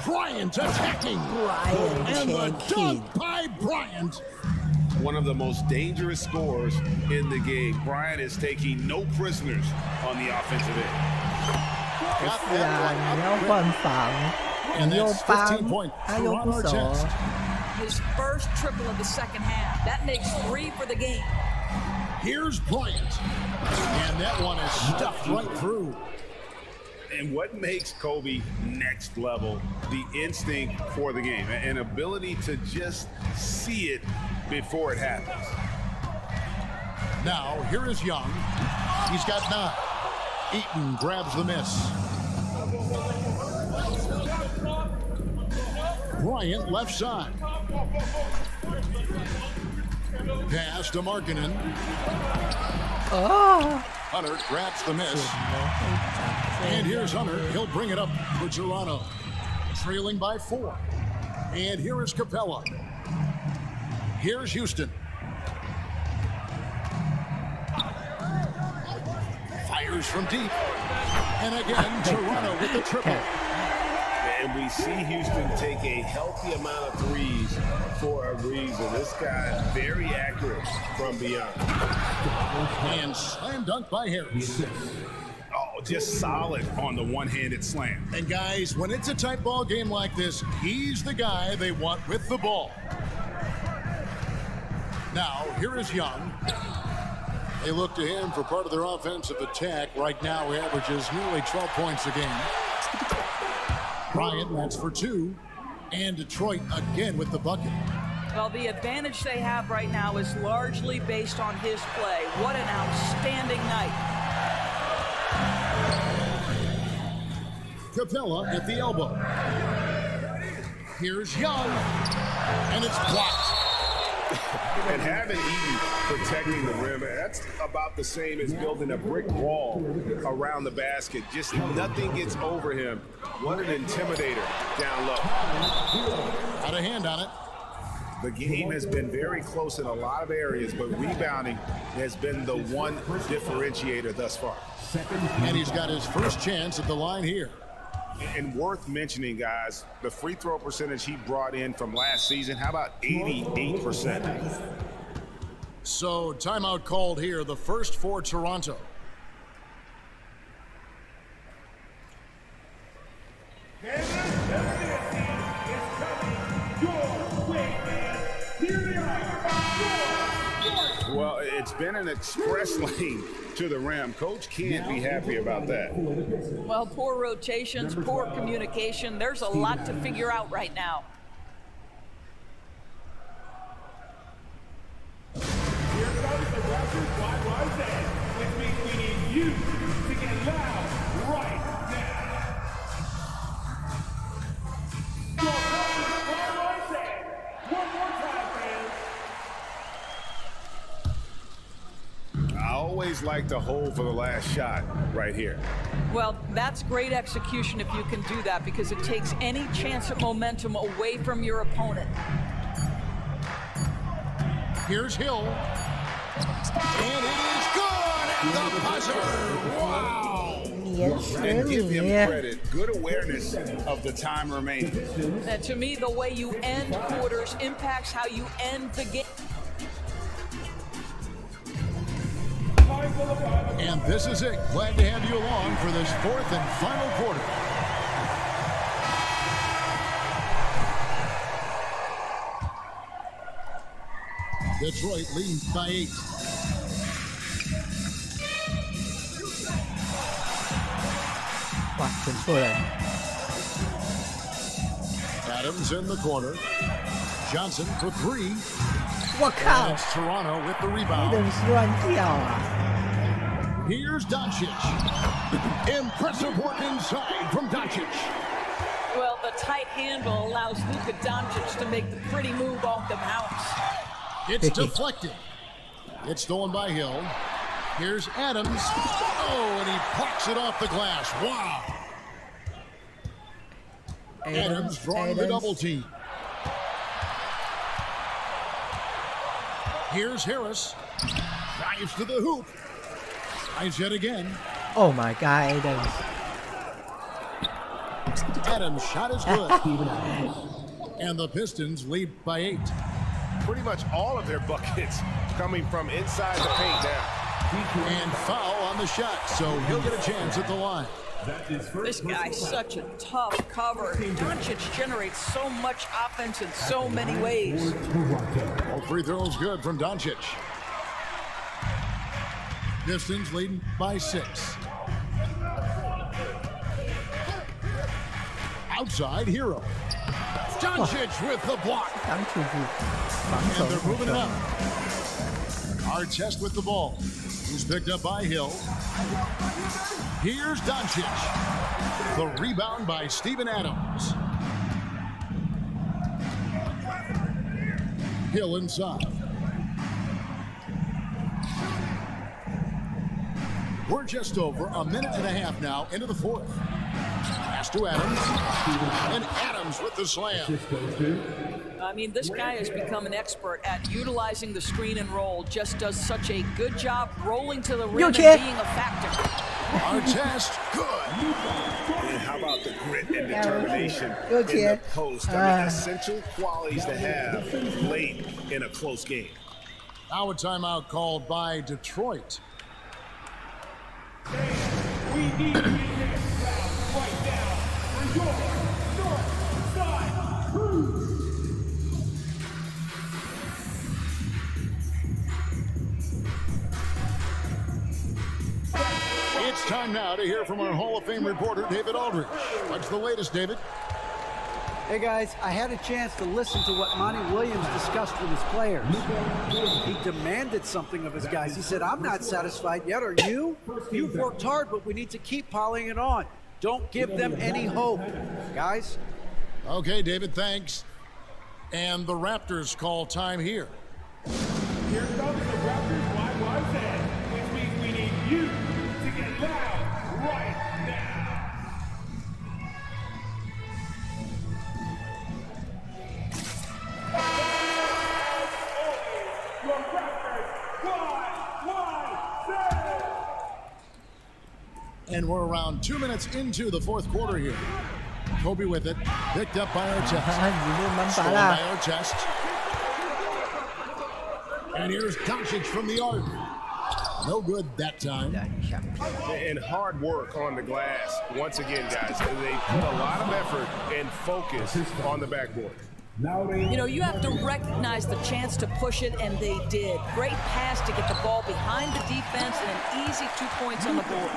Bryant attacking. Bryant And the checking. dunk by Bryant. One of the most dangerous scorers in the game. Bryant is taking no prisoners on the offensive end. Got 是啊， that 你 one 要 up 换防， And 你又 that's 帮 15 point 他又不 Toronto 守， test. His first triple of the second half. That makes 3 for the game. Here's Bryant. And that one is stuffed right through. And what makes Kobe next level? The instinct for the game, an ability to just see it before it happens. Now, here is Young. He's got 9. Eaton grabs the miss. Bryant left side. Pass to Markkanen. 哦， Hunter grabs the miss. And here's Hunter. He'll bring it up for Toronto. Trailing by 4. And here is Capella. Here's Houston. Fires from deep. And again, Toronto with the triple. And we see Houston take a healthy amount of threes for a reason. This guy very accurate from beyond. And slam dunk by Harris. Oh, just solid on the one-handed slam. And guys, when it's a tight ball game like this, he's the guy they want with the ball. Now, here is Young. They look to him for part of their offensive attack. Right now, he averages nearly 12 points a game. Bryant, that's for 2. And Detroit again with the bucket. Well, the advantage they have right now is largely based on his play. What an outstanding night. Capella at the elbow. Here's Young. And it's blocked. And having Eaton protecting the rim, that's about the same as building a brick wall around the basket. Just nothing gets over him. What an intimidator down low. Out of hand on it. The game has been very close in a lot of areas, but rebounding has been the one differentiator thus far. And he's got his first chance at the line here. And worth mentioning, guys, the free throw percentage he brought in from last season, how about 88%? So timeout called here, the first for Toronto. Well, it's been an express lane to the rim. Coach can't be happy about that. Well, poor rotations, poor communication. There's a lot to figure out right now. Here comes the Raptors YYZ, which means we need you to get loud right now. Your Raptors YYZ. One more time, fans. I always like to hold for the last shot right here. Well, that's great execution if you can do that, because it takes any chance at momentum away from your opponent. Here's Hill. And it is good at the buzzer. Wow. And give him 也 credit. Good awareness of the time remaining. And to me, the way you end quarters impacts how you end the game. And this is it. Glad to have you along for this fourth and final quarter. Detroit leads by 8.哇，选错人， Adams in the corner. Johnson for 3. 我靠 And，it's Toronto with the 你 rebound. 怎么是乱跳啊？ Here's Doncic. Impressive work inside from Doncic. Well, the tight handle allows Luka Doncic to make the pretty move off the bounce. It's deflected. It's stolen by Hill. Here's Adams. Oh, and he plucks it off the glass. Wow. Adams drawing the double team. Here's Harris. Drives to the hoop. Tries yet again. Oh my God, Adams. Adams' shot is good. And the Pistons lead by 8. Pretty much all of their buckets coming from inside the paint now. And foul on the shot, so he'll get a chance at the line. This guy's such a tough cover. Doncic generates so much offense in so many ways. All free throws good from Doncic. Pistons leading by 6. Outside Hero. Doncic with the block. 当处是防 And 守 they're 不 moving 错 it up. Artest with the ball. Who's picked up by Hill. Here's Doncic. The rebound by Steven Adams. Hill inside. We're just over a minute and a half now into the fourth. Pass to Adams. And Adams with the slam. I mean, this guy has become an expert at utilizing the screen and roll. Just does such a good job rolling to the rim and kid. being a factor. Artest, good. And how about the grit and determination Go in the kid. post? I mean, essential qualities to have late in a close game. Now a timeout called by Detroit. We need to begin right now for your North Side Crew. It's time now to hear from our Hall of Fame reporter, David Aldridge. What's the latest, David? Hey guys, I had a chance to listen to what Monty Williams discussed with his players. He demanded something of his guys. He said, I'm not satisfied yet, are you? You've worked hard, but we need to keep piling it on. Don't give them any hope. Guys? Okay, David, thanks. And the Raptors call time here. Here comes the Raptors wide set, which means we need you to get loud right now. Your Raptors wide set. And we're around 2 minutes into the fourth quarter here. Kobe with it, picked up by our 啊， chest. 你没有门 Stolen 把 by 啦。 our chest. And here's Doncic from the arc. No good that time. And hard work on the glass. Once again, guys, they put a lot of effort and focus on the backboard. You know, you have to recognize the chance to push it, and they did. Great pass to get the ball behind the defense and an easy 2 points on the board.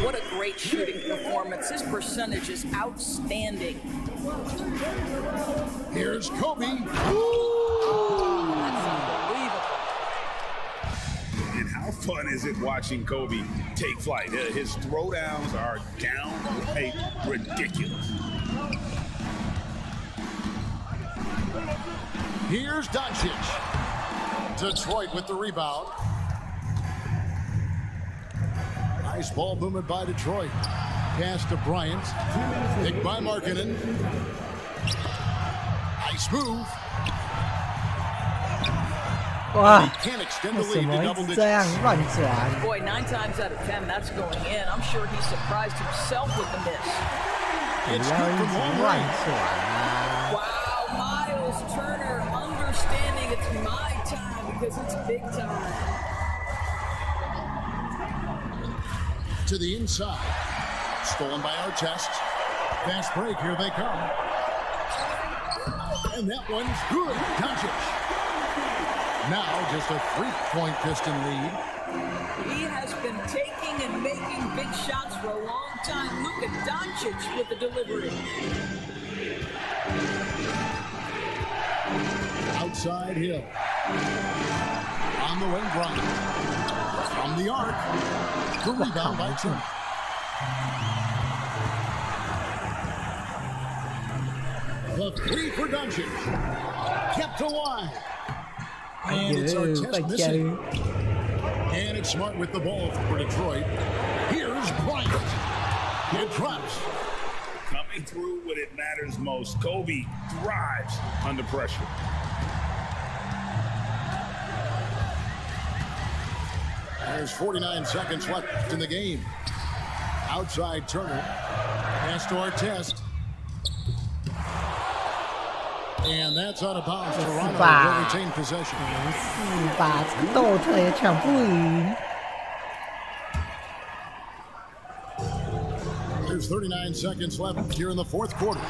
What a great shooting performance. His percentage is outstanding. Here's Kobe. That's unbelievable. And how fun is it watching Kobe take flight? His throwdowns are downright ridiculous. Here's Doncic. Detroit with the rebound. Nice ball movement by Detroit. Pass to Bryant. Picked by Markkanen. Nice move. 哇， Can't extend 为 the 什 lead 么 to 一 double 直这样 digits. 乱转？ Boy, 9 times out of 10, that's going in. I'm sure he surprised himself with the miss. 不 It's 要 good 一 from 直 long 乱 range. 转啊！ Wow, Miles Turner understanding it's my time because it's big time. To the inside. Stolen by our chest. Fast break, here they come. And that one's good. Doncic. Now just a 3-point Piston lead. He has been taking and making big shots for a long time. Luka Doncic with the delivery. Outside Hill. On the wing, Bryant. From From the arc, the rebound by Turner. The three for Doncic. Kept alive. And it's Artest missing. And it's Smart with the ball for Detroit. Here's Bryant. It drops. Coming through when it matters most. Kobe thrives under pressure. There's 49 seconds left in the game. Outside Turner. Pass to Artest. And that's out of bounds. Toronto will retain possession. 4把倒退抢不赢。 There's 39 seconds left here in the fourth quarter.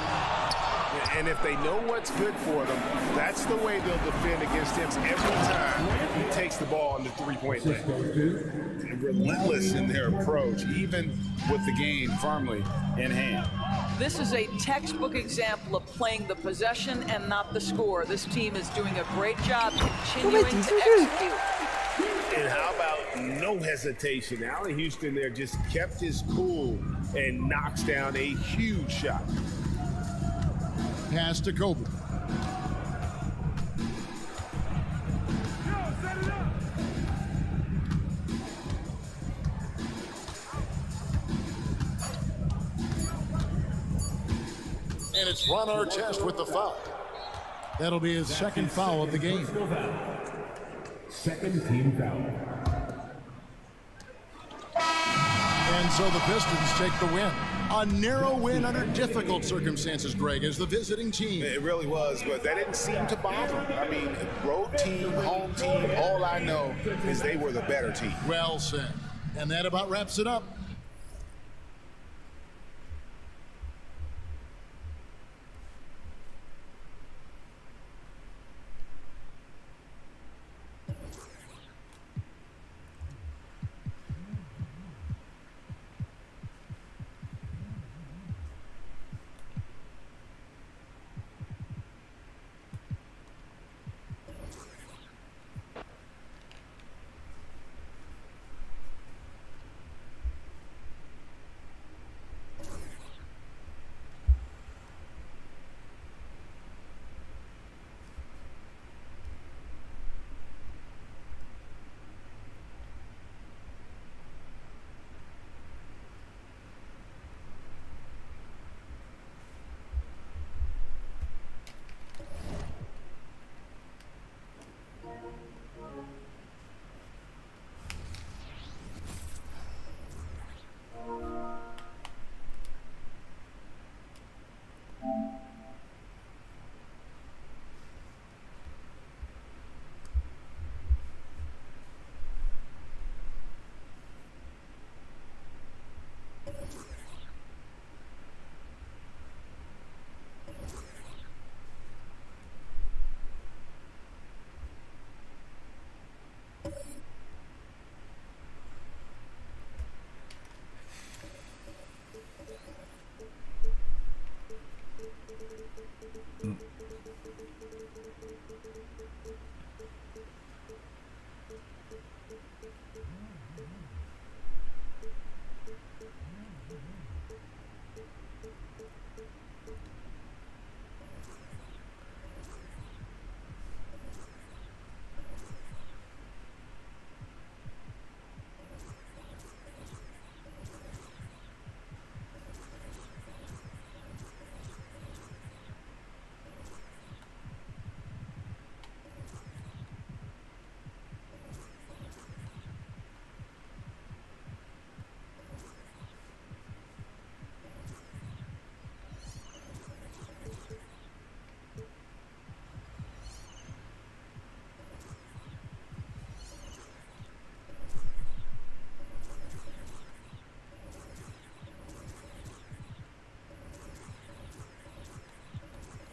And if they know what's good for them, that's the way they'll defend against him every time he takes the ball in the three-point line. And relentless in their approach, even with the game firmly in hand. This is a textbook example of playing the possession and not the score. This team is doing a great job continuing to execute. And how about no hesitation? Allen Houston there just kept his cool and knocks down a huge shot. Pass to Kobe. And it's Ron Artest with the foul. That'll be his second foul of the game. Second team foul. And so the Pistons take the win. A narrow win under difficult circumstances, Greg, as the visiting team. It really was, but that didn't seem to bother them. I mean, road team, home team, all I know is they were the better team. Well said. And that about wraps it up.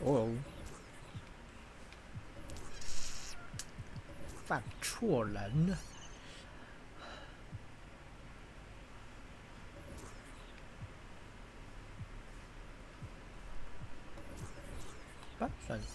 哦，犯错人了。啊，算了。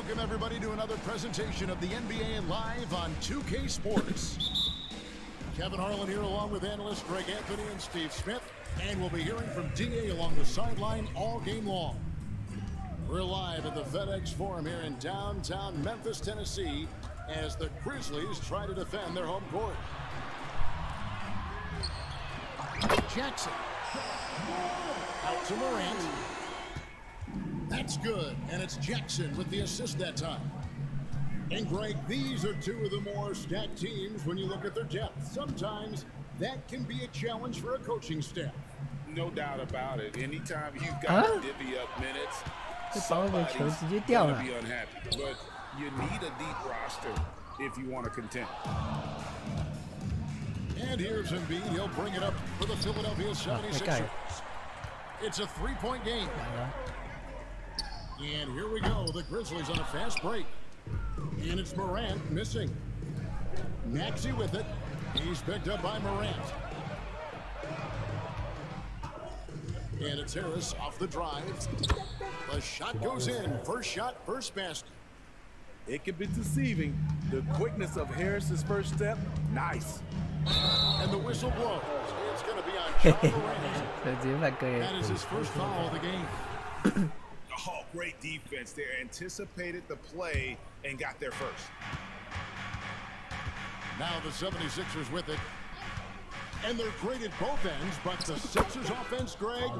Welcome, everybody, to another presentation of the NBA Live on 2K Sports. Kevin Harlan here along with analysts Greg Anthony and Steve Smith. And we'll be hearing from DA along the sideline all game long. We're live at the FedEx Forum here in downtown Memphis, Tennessee, as the Grizzlies try to defend their home court. Jackson. Out to Morant. That's good, and it's Jackson with the assist that time. And Greg, these are two of the more stacked teams when you look at their depth. Sometimes that can be a challenge for a coaching staff. No doubt about it. Anytime you've got to divvy up minutes, 这把我的球直接 somebody's 掉 gonna 了。 be unhappy. But you need a deep roster if you want to contend. And here's Embiid. He'll bring it up for the Philadelphia 76ers. It's a three-point game. And here we go. The Grizzlies on a fast break. And it's Morant missing. Maxey with it. He's picked up by Morant. And it's Harris off the drive. The shot goes in. First shot, first basket. It can be deceiving. The quickness of Harris's first step, nice. And the whistle blows. It's going to be on John Morant. 直接犯规。 That is his first foul of the game. Oh, great defense there. Anticipated the play and got there first. Now the 76ers with it. And they're great at both ends, but the Sixers offense, Greg,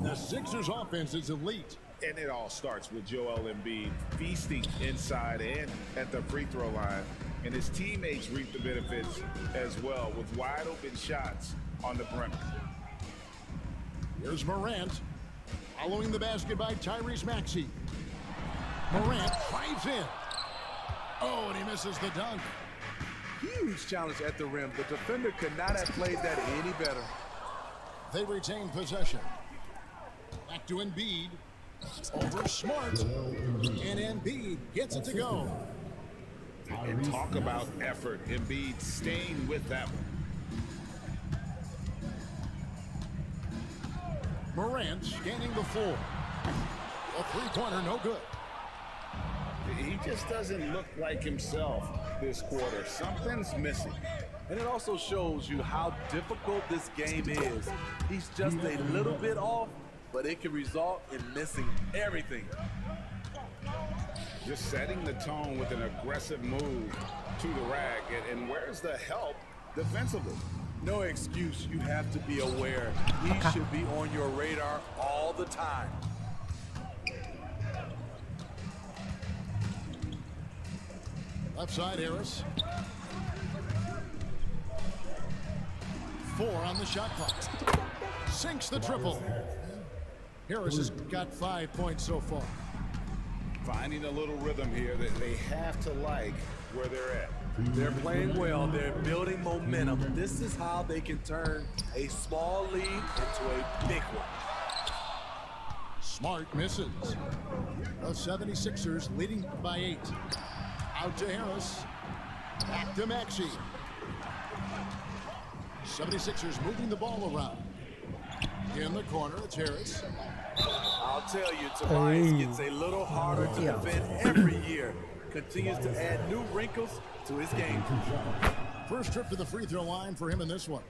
the Sixers offense is elite. And it all starts with Joel Embiid feasting inside and at the free throw line. And his teammates reap the benefits as well with wide open shots on the perimeter. Here's Morant. Following the basket by Tyrese Maxey. Morant drives in. Oh, and he misses the dunk. Huge challenge at the rim. The defender could not have played that any better. They retain possession. Back to Embiid. Over Smart. And Embiid gets it to go. And talk about effort. Embiid staying with that one. Morant scanning the floor. A three-pointer, no good. He just doesn't look like himself this quarter. Something's missing. And it also shows you how difficult this game is. He's just a little bit off, but it can result in missing everything. Just setting the tone with an aggressive move to the rack. And where's the help defensively? No excuse. You have to be aware. He should be on your radar all the time. Left side, Harris. 4 on the shot clock. Sinks the triple. Harris has got 5 points so far. Finding a little rhythm here that they have to like where they're at. They're playing well. They're building momentum. This is how they can turn a small lead into a big one. Smart misses. The 76ers leading by 8. Out to Harris. Back to Maxey. 76ers moving the ball around. In the corner, it's Harris. I'll tell you, Tobias gets a little harder to defend every year. Continues to add new wrinkles to his game. First trip to the free throw line for him in this one.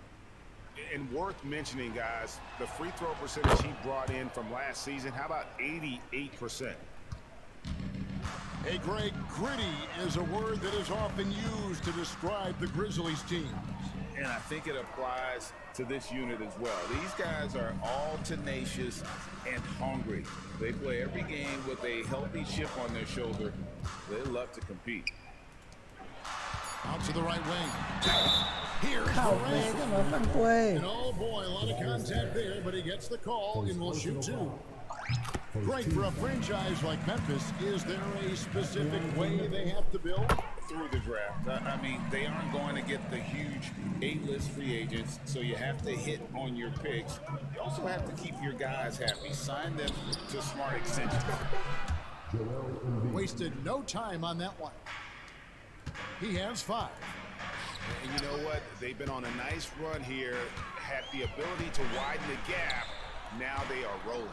And worth mentioning, guys, the free throw percentage he brought in from last season, how about 88%? Hey, Greg, gritty is a word that is often used to describe the Grizzlies team. And I think it applies to this unit as well. These guys are all tenacious and hungry. They play every game with a healthy chip on their shoulder. They love to compete. Out to the right wing. Here's 靠背，干嘛犯规 And？ oh boy, a lot of contact there, but he gets the call and will shoot 2. Great for a franchise like Memphis. Is there a specific way they have to build? Through the draft. I mean, they aren't going to get the huge A-list free agents, so you have to hit on your picks. You also have to keep your guys happy. Sign them to smart extensions. Wasted no time on that one. He has 5. And you know what? They've been on a nice run here, had the ability to widen the gap. Now they are rolling.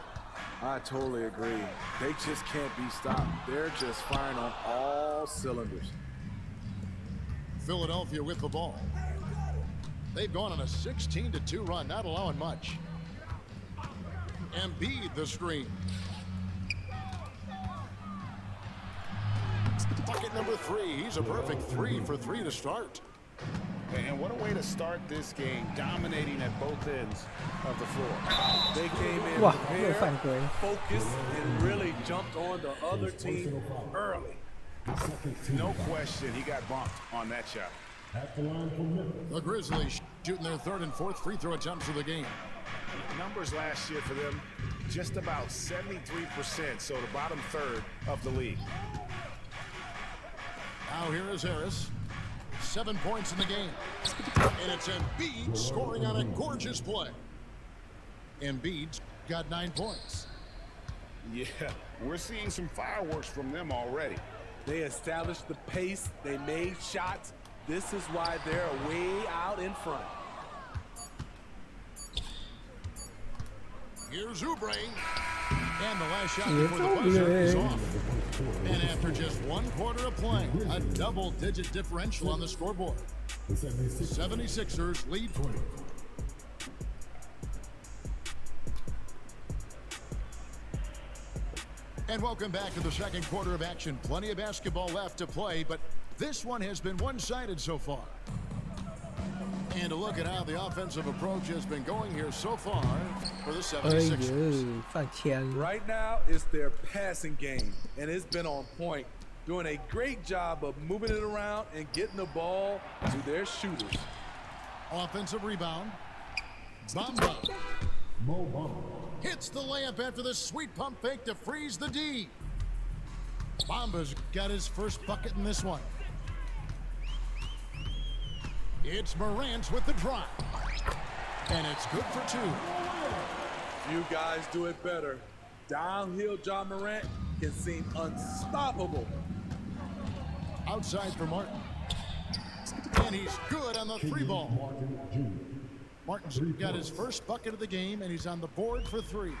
I totally agree. They just can't be stopped. They're just firing on all cylinders. Philadelphia with the ball. They've gone on a 16-2 run, not allowing much. Embiid the screen. Bucket number 3. He's a perfect 3 for 3 to start. And what a way to start this game, dominating at both ends of the floor. They came in 哇，又 prepared, 犯规。 focused, and really jumped on the other team early. No question, he got bumped on that shot. The Grizzlies shooting their 3rd and 4th free throw attempts of the game. Numbers last year for them, just about 73%, so the bottom third of the league. Now here is Harris. 7 points in the game. And it's Embiid scoring on a gorgeous play. Embiid's got 9 points. Yeah, we're seeing some fireworks from them already. They established the pace. They made shots. This is why they're way out in front. Here's Oubre. And the last shot before the buzzer is off. And after just 1 quarter of play, a double-digit differential on the scoreboard. 76ers lead. And welcome back to the second quarter of action. Plenty of basketball left to play, but this one has been one-sided so far. And a look at how the offensive approach has been going here so far for the 76ers. 哎呦，放枪！ Right now, it's their passing game, and it's been on point. Doing a great job of moving it around and getting the ball to their shooters. Offensive rebound. Bamba. Hits the layup after the sweet pump fake to freeze the D. Bamba's got his first bucket in this one. It's Morant with the drop. And it's good for 2. You guys do it better. Downhill John Morant can seem unstoppable. Outside for Martin. And he's good on the 3 ball. Martin's got his first bucket of the game, and he's on the board for 3.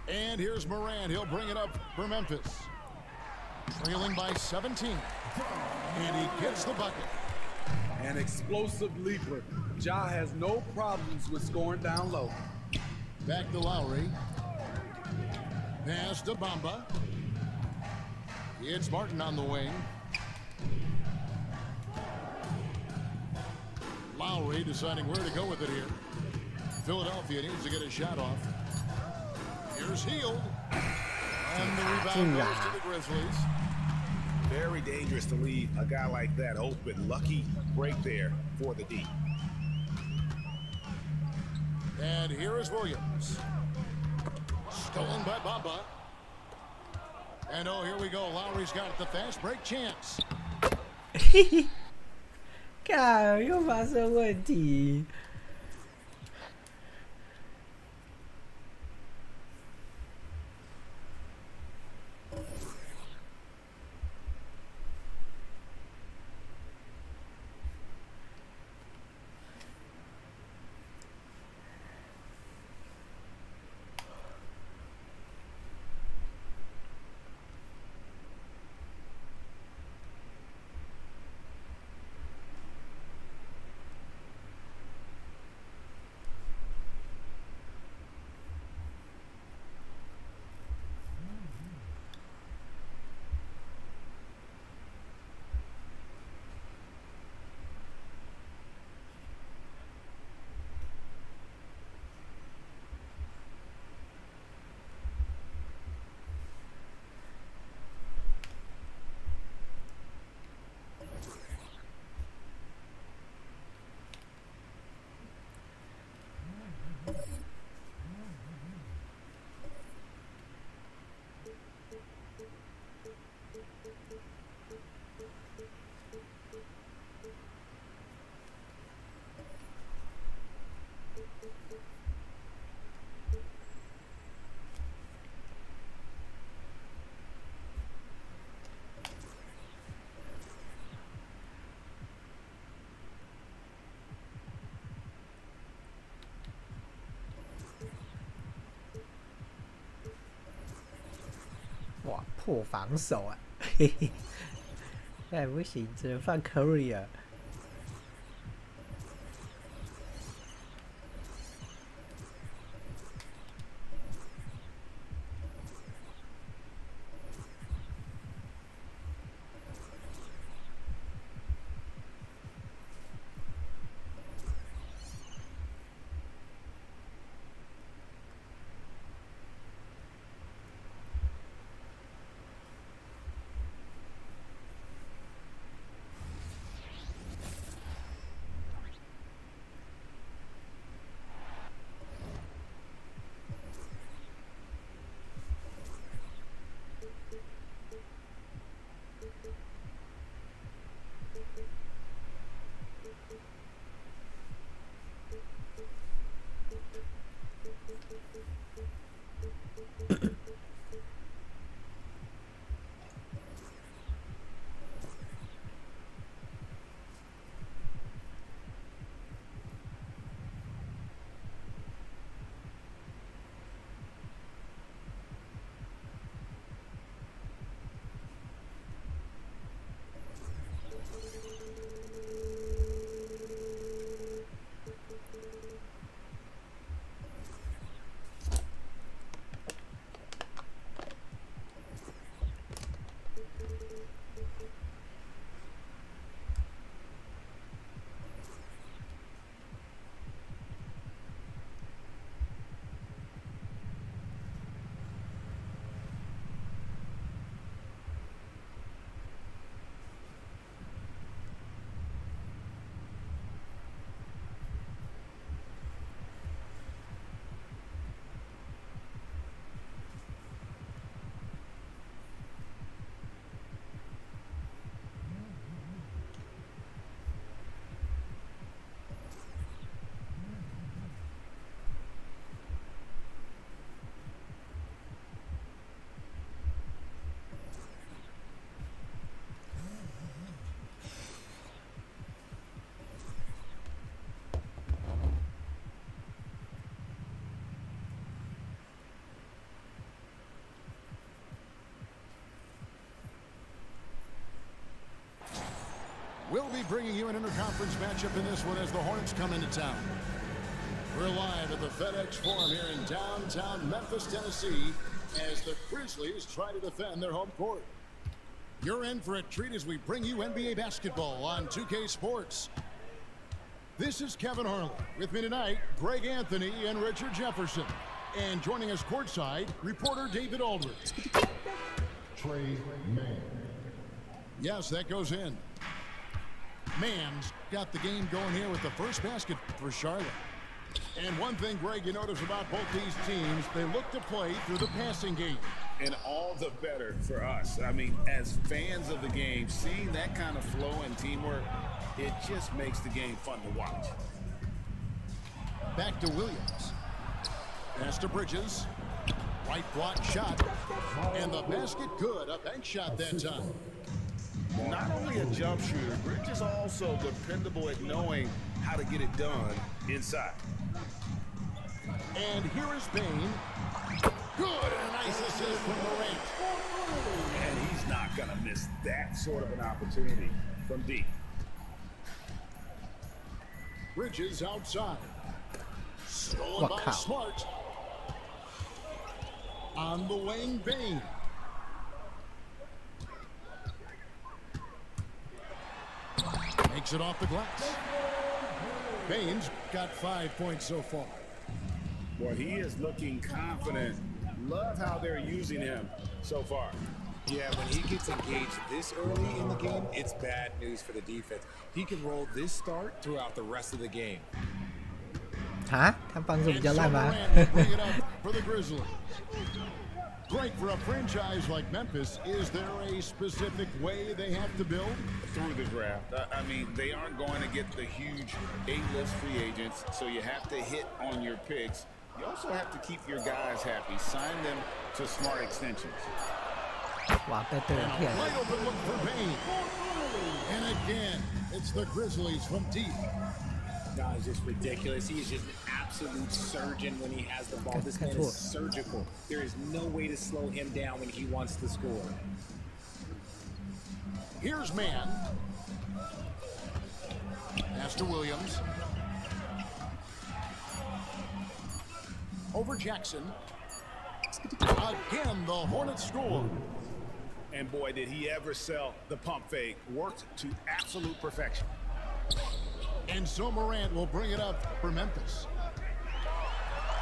And here's Morant. He'll bring it up for Memphis. Trailing by 17. And he gets the bucket. An explosive leaper. Ja has no problems with scoring down low. Back to Lowry. Pass to Bamba. It's Martin on the wing. Lowry deciding where to go with it here. Philadelphia needs to get a shot off. Here's Hield. And the rebound goes to the Grizzlies. Very dangerous to leave a guy like that open. Lucky break there for the D. And here is Williams. Stolen by Bamba. And oh, here we go. Lowry's got the fast break chance. 看，又发生问题。破防守啊，嘿嘿，那不行，只能放 Curry 啊。We'll be bringing you an interconference matchup in this one as the Hornets come into town. We're live at the FedEx Forum here in downtown Memphis, Tennessee, as the Grizzlies try to defend their home court. You're in for a treat as we bring you NBA basketball on 2K Sports. This is Kevin Harlan. With me tonight, Greg Anthony and Richard Jefferson. And joining us courtside, reporter David Aldridge. Trey Mann. Yes, that goes in. Mann's got the game going here with the first basket for Charlotte. And one thing, Greg, you notice about both these teams, they look to play through the passing game. And all the better for us. I mean, as fans of the game, seeing that kind of flow and teamwork, it just makes the game fun to watch. Back to Williams. Pass to Bridges. Right block shot. And the basket good. A bank shot that time. Not only a jump shooter, Bridges is also dependable at knowing how to get it done inside. And here is Payne. Good, and a nice assist from Durant. And he's not going to miss that sort of an opportunity from deep. Bridges outside. Stolen by Smart. On the wing, Payne. Makes it off the glass. Payne's got 5 points so far. Well, he is looking confident. Love how they're using him so far. Yeah, when he gets engaged this early in the game, it's bad news for the defense. He can roll this start throughout the rest of the game. 哈，他帮助比较烂吗？ Bring it up for the Grizzlies. Great for a franchise like Memphis. Is there a specific way they have to build? Through the draft. I mean, they aren't going to get the huge A-list free agents, so you have to hit on your picks. You also have to keep your guys happy. Sign them to smart extensions. 哇，被对人骗 Wide 了。 open look for Payne. And again, it's the Grizzlies from deep. style is just ridiculous. He is just an absolute surgeon when he has the ball. This man is surgical. There is no way to slow him down when he wants to score. Here's man. Pass to Williams. Over Jackson. Again, the Hornets score. And boy, did he ever sell the pump fake. Worked to absolute perfection. And so Morant will bring it up for Memphis.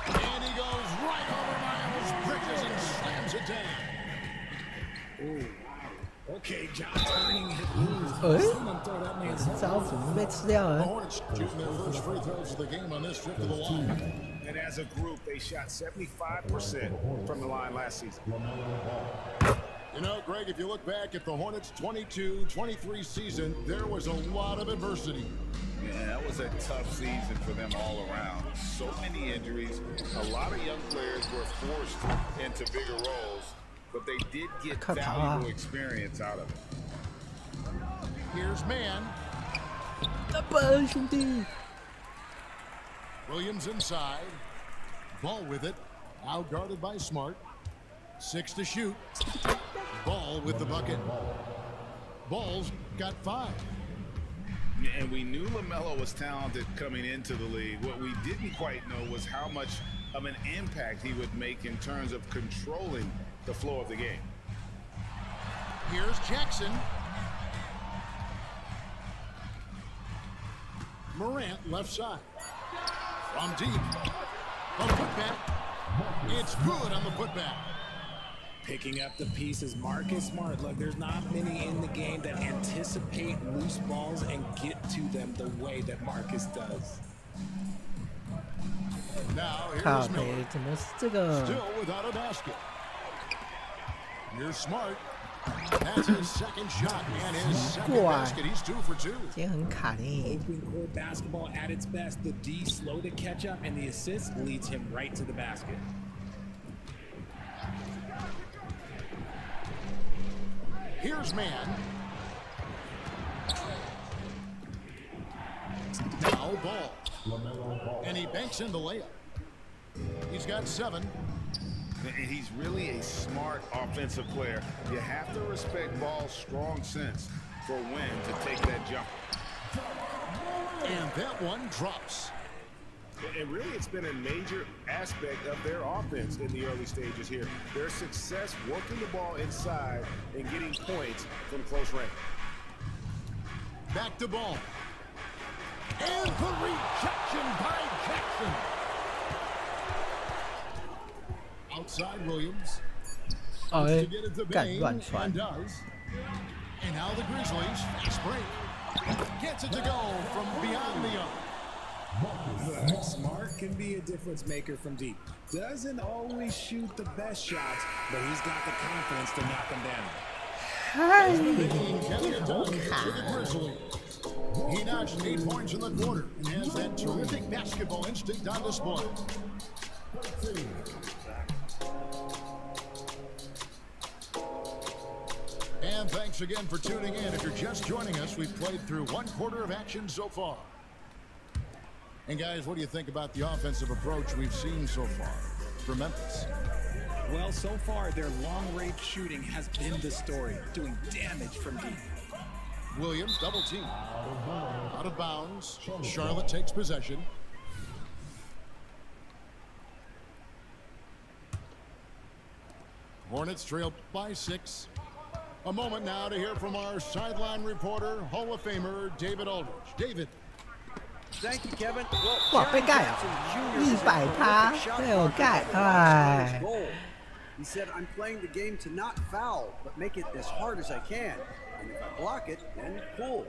And he goes right over Miles Bridges and slams it down. Ooh. Okay, John turning his moves. Someone throw that man 招怎么被吃掉 The 了？ Hornets shooting their first free throws of the game on this trip to the line. And as a group, they shot 75% from the line last season. You know, Greg, if you look back at the Hornets' 22-23 season, there was a lot of adversity. Yeah, that was a tough season for them all around. So many injuries. A lot of young players were forced into bigger roles, but they did get valuable experience out of it. Here's man. 笨兄弟， Williams inside. Ball with it. Out guarded by Smart. 6 to shoot. Ball with the bucket. Ball's got 5. And we knew LaMelo was talented coming into the league. What we didn't quite know was how much of an impact he would make in terms of controlling the flow of the game. Here's Jackson. Morant left side. From deep. A putback. It's good on the putback. Picking up the pieces, Marcus Smart. Look, there's not many in the game that anticipate loose balls and get to them the way that Marcus does. Now 靠 here's 北 Miller. 怎么是这个？ Still without a basket. Here's Smart. That's his second shot and his second basket. He's 2 for 2. 今天很卡呢。 Open court basketball at its best. The D slow to catch up, and the assist leads him right to the basket. Here's man. Now ball. And he banks in the layup. He's got 7. And he's really a smart offensive player. You have to respect Ball's strong sense for when to take that jump. And that one drops. And really, it's been a major aspect of their offense in the early stages here. Their success working the ball inside and getting points from close range. Back to ball. And the rejection by Jackson. Outside Williams. 哦， To get it to 干 Bain 乱传 and。does. And now the Grizzlies fast break. Gets it to go from beyond the arc. Look, Smart can be a difference maker from deep. Doesn't always shoot the best shots, but he's got the confidence to knock them down. 嗨， Gets it done for the Grizzlies. He notched 8 points in the quarter and has that terrific basketball instinct on display. And thanks again for tuning in. If you're just joining us, we've played through 1 quarter of action so far. And guys, what do you think about the offensive approach we've seen so far for Memphis? Well, so far, their long-range shooting has been the story, doing damage from deep. Williams double team. Out of bounds. Charlotte takes possession. Hornets trail by 6. A moment now to hear from our sideline reporter, Hall of Famer David Aldridge. David. Thank you, Kevin. 哇，被盖啊！100趴被我盖，哎。 He said, I'm playing the game to not foul, but make it as hard as I can. And if I block it, then cool.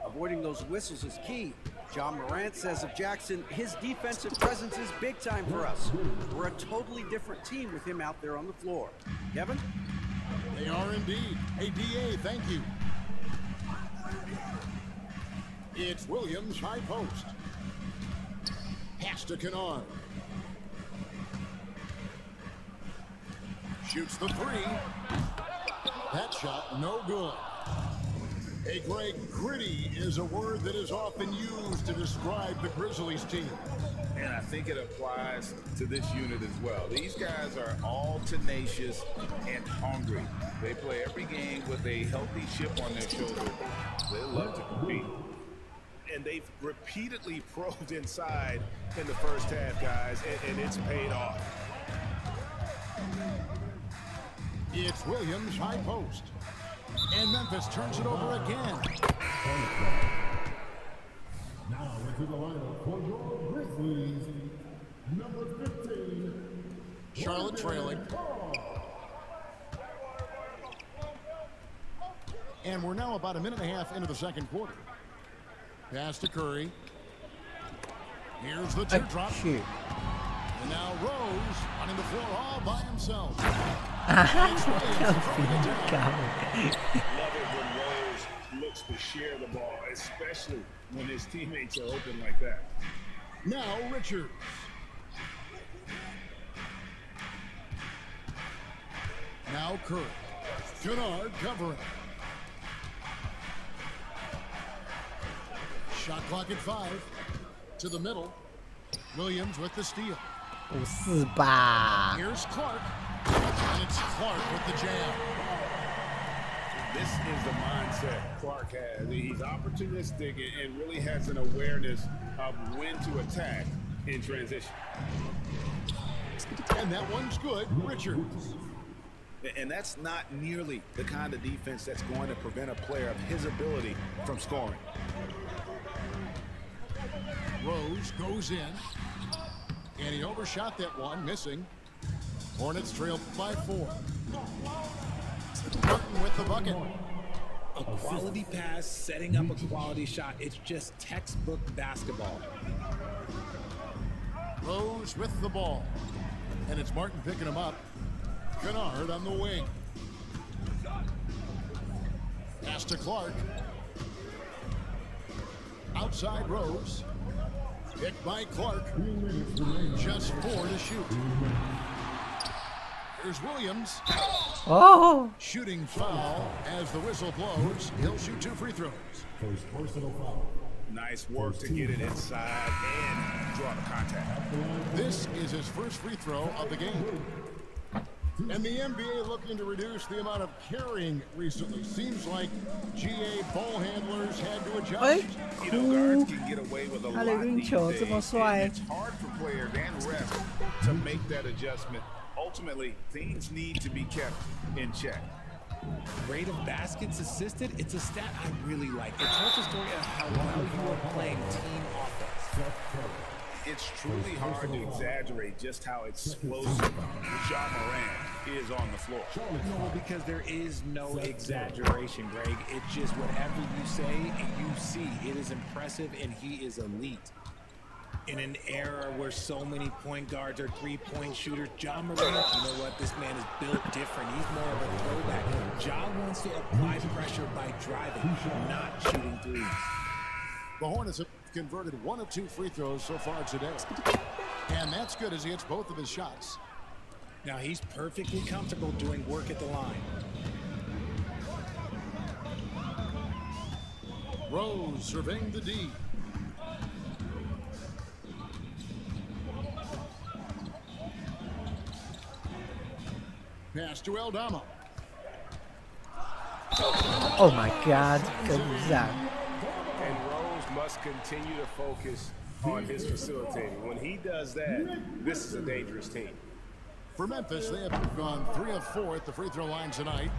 Avoiding those whistles is key. John Morant says of Jackson, his defensive presence is big time for us. We're a totally different team with him out there on the floor. Kevin? They are indeed. Hey, DA, thank you. It's Williams, high post. Pass to Kennard. Shoots the 3. That shot, no good. Hey, Greg, gritty is a word that is often used to describe the Grizzlies team. And I think it applies to this unit as well. These guys are all tenacious and hungry. They play every game with a healthy chip on their shoulder. They love to compete. And they've repeatedly probed inside in the first half, guys, and it's paid off. It's Williams, high post. And Memphis turns it over again. Now into the lineup for your Grizzlies, number 15. Charlotte trailing. And we're now about a minute and a half into the second quarter. Pass to Curry. Here's the teardrop. Shoot. And now Rose running the floor all by himself. Love it when Rose looks to share the ball, especially when his teammates are open like that. Now Richards. Now Curry. Kennard covering. Shot clock at 5. To the middle. Williams with the steal. 不是吧？ Here's Clark. And it's Clark with the jam. This is the mindset Clark has. He's opportunistic and really has an awareness of when to attack in transition. And that one's good. Richards. And that's not nearly the kind of defense that's going to prevent a player of his ability from scoring. Rose goes in. And he overshot that one, missing. Hornets trail by 4. Martin with the bucket. A quality pass, setting up a quality shot. It's just textbook basketball. Rose with the ball. And it's Martin picking him up. Kennard on the wing. Pass to Clark. Outside Rose. Picked by Clark. Just 4 to shoot. Here's Williams. Oh. Shooting foul as the whistle blows. He'll shoot 2 free throws. First personal foul. Nice work to get it inside and draw the contact. This is his first free throw of the game. And the NBA looking to reduce the amount of carrying recently. Seems like GA ball handlers had to adjust. You know, guards can get away with a 他的 lot 运 these 球 days, 这么 and 帅 it's hard for players and refs to make that adjustment. Ultimately, things need to be kept in check. Rate of baskets assisted, it's a stat I really like. It tells the story of how well you are playing team offense. It's truly hard to exaggerate just how explosive Ja Morant is on the floor. No, because there is no exaggeration, Greg. It's just whatever you say and you see. It is impressive and he is elite. In an era where so many point guards are three-point shooters, Ja Morant, you know what? This man is built different. He's more of a throwback. Ja wants to apply pressure by driving, not shooting threes. The Hornets have converted 1 of 2 free throws so far today. And that's good as he hits both of his shots. Now he's perfectly comfortable doing work at the line. Rose surveying the D. Pass to Eldama. Oh my God， 跟不上。 And Rose must continue to focus on his facilitating. When he does that, this is a dangerous team. For Memphis, they have gone 3 of 4 at the free throw line tonight.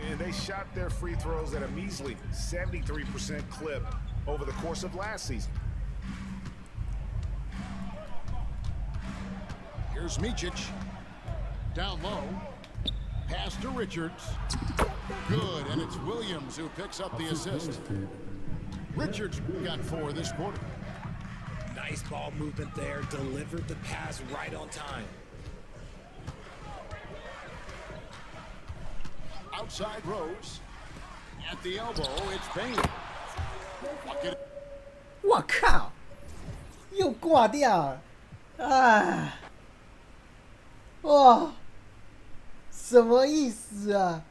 And they shot their free throws at a measly 73% clip over the course of last season. Here's Micic. Down low. Pass to Richards. Good, and it's Williams who picks up the assist. Richards got 4 this quarter. Nice ball movement there. Delivered the pass right on time. Outside Rose. At the elbow, it's Bain. Bucket. 我靠，又挂掉了，啊！哇，什么意思啊？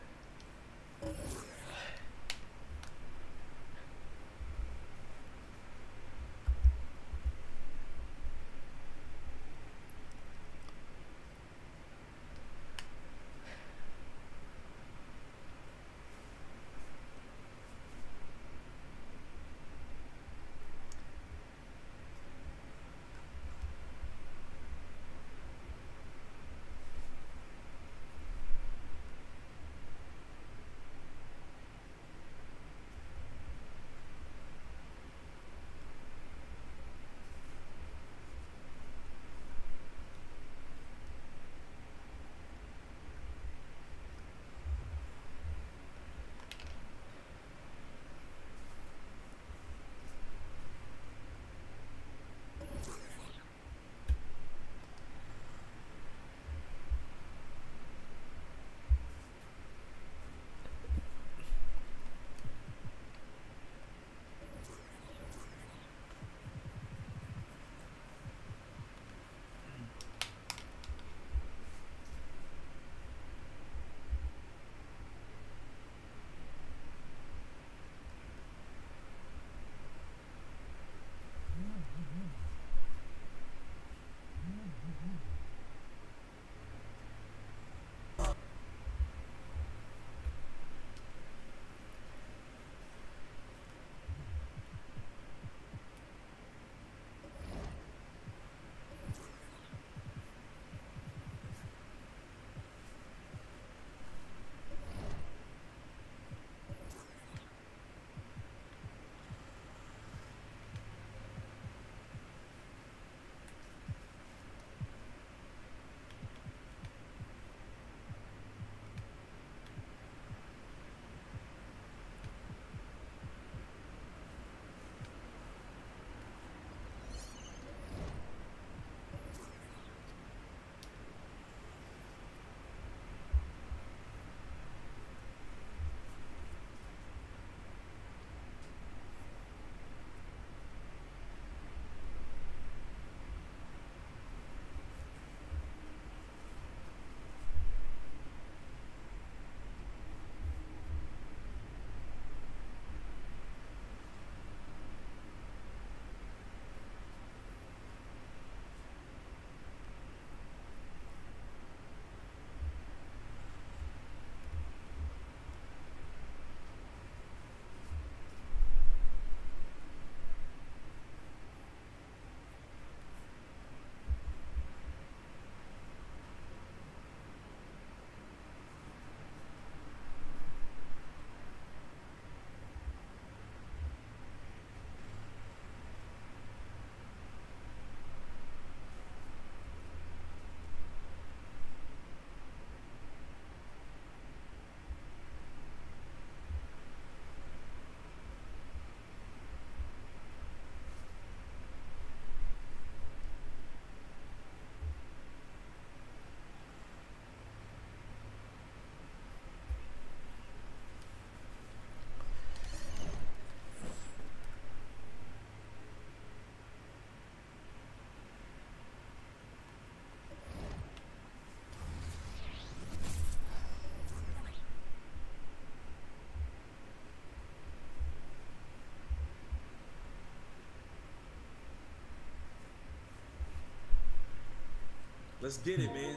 Let's get it, man.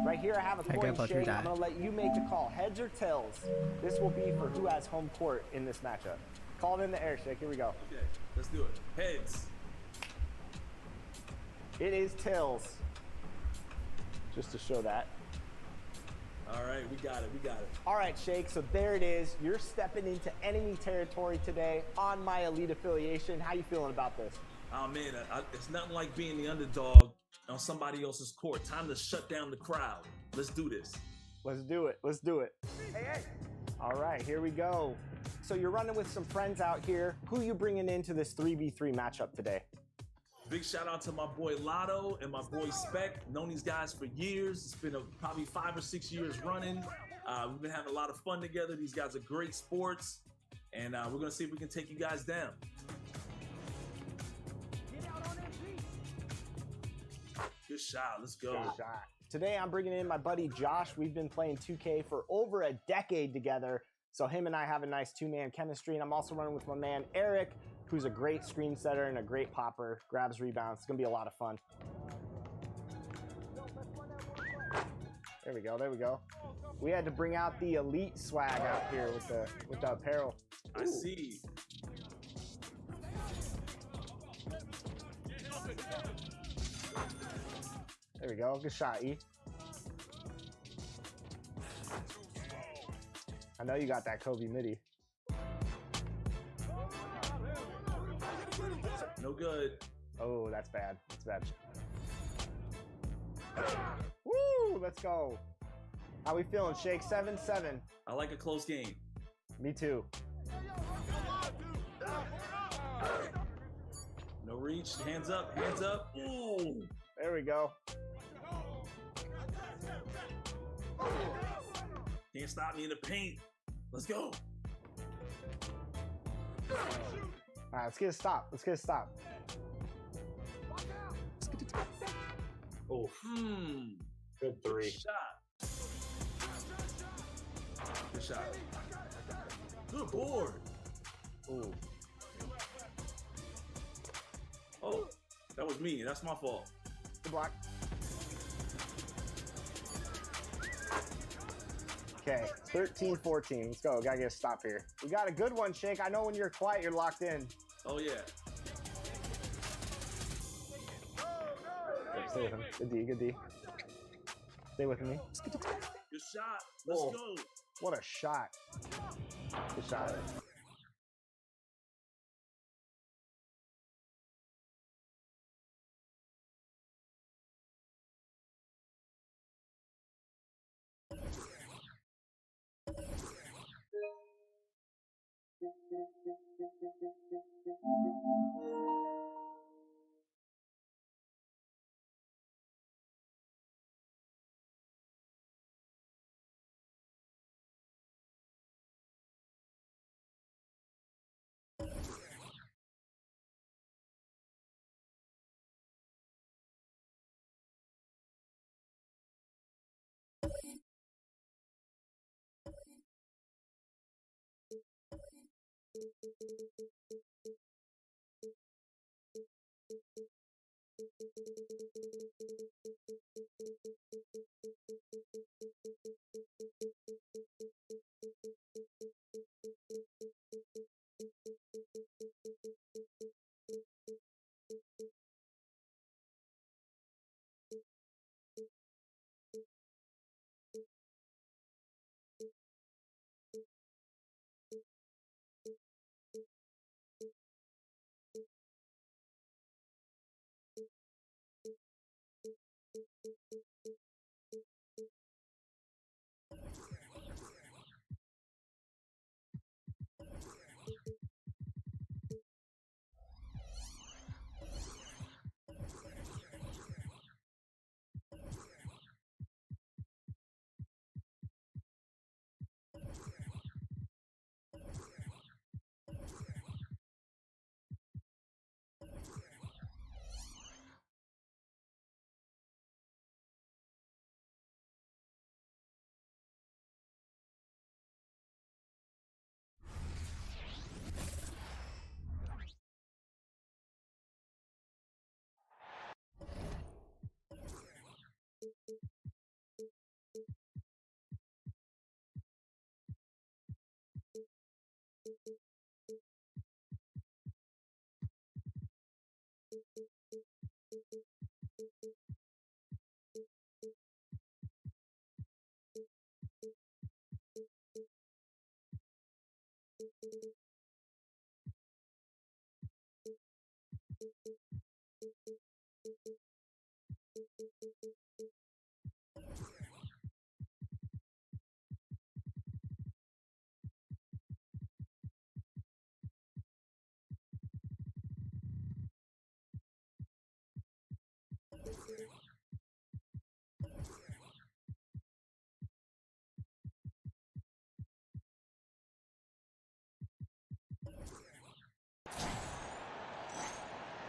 Right here, I have a Take coin up a shake. die. I'm going to let you make the call. Heads or tails? This will be for who has home court in this matchup. Call it in the air, Shake. Here we go. Okay, let's do it. Heads. It is tails. Just to show that. All right, we got it. We got it. All right, Shake. So there it is. You're stepping into enemy territory today on my elite affiliation. How you feeling about this? Oh, man, it's nothing like being the underdog on somebody else's court. Time to shut down the crowd. Let's do this. Let's do it. Let's do it. Hey. All right, here we go. So you're running with some friends out here. Who you bringing into this 3v3 matchup today? Big shout out to my boy Lotto and my boy Spec. Known these guys for years. It's been probably 5 or 6 years running. We've been having a lot of fun together. These guys are great sports. And we're going to see if we can take you guys down. Good shot. Let's go. Good shot. Today, I'm bringing in my buddy Josh. We've been playing 2K for over a decade together. So him and I have a nice two-man chemistry. And I'm also running with my man Eric, who's a great screen setter and a great popper, grabs rebounds. It's going to be a lot of fun. There we go. There we go. We had to bring out the elite swag out here with the apparel. Ooh. I see. There we go. Good shot, E. I know you got that Kobe midi. No good. Oh, that's bad. That's bad. Woo! Let's go. How we feeling, Shake? 7-7. I like a close game. Me too. No reach. Hands up. Hands up. Ooh. There we go. Can't stop me in the paint. Let's go. All right, let's get a stop. Let's get a stop. Oh, Good three. Good shot. Good shot. Good board. Ooh. Oh, that was me. That's my fault. Good block. Okay, 13-14. Let's go. Gotta get a stop here. We got a good one, Shake. I know when you're quiet, you're locked in. Oh, yeah. Stay with him. Good D, good D. Stay with me. Good shot. Let's go. What a shot. Good shot.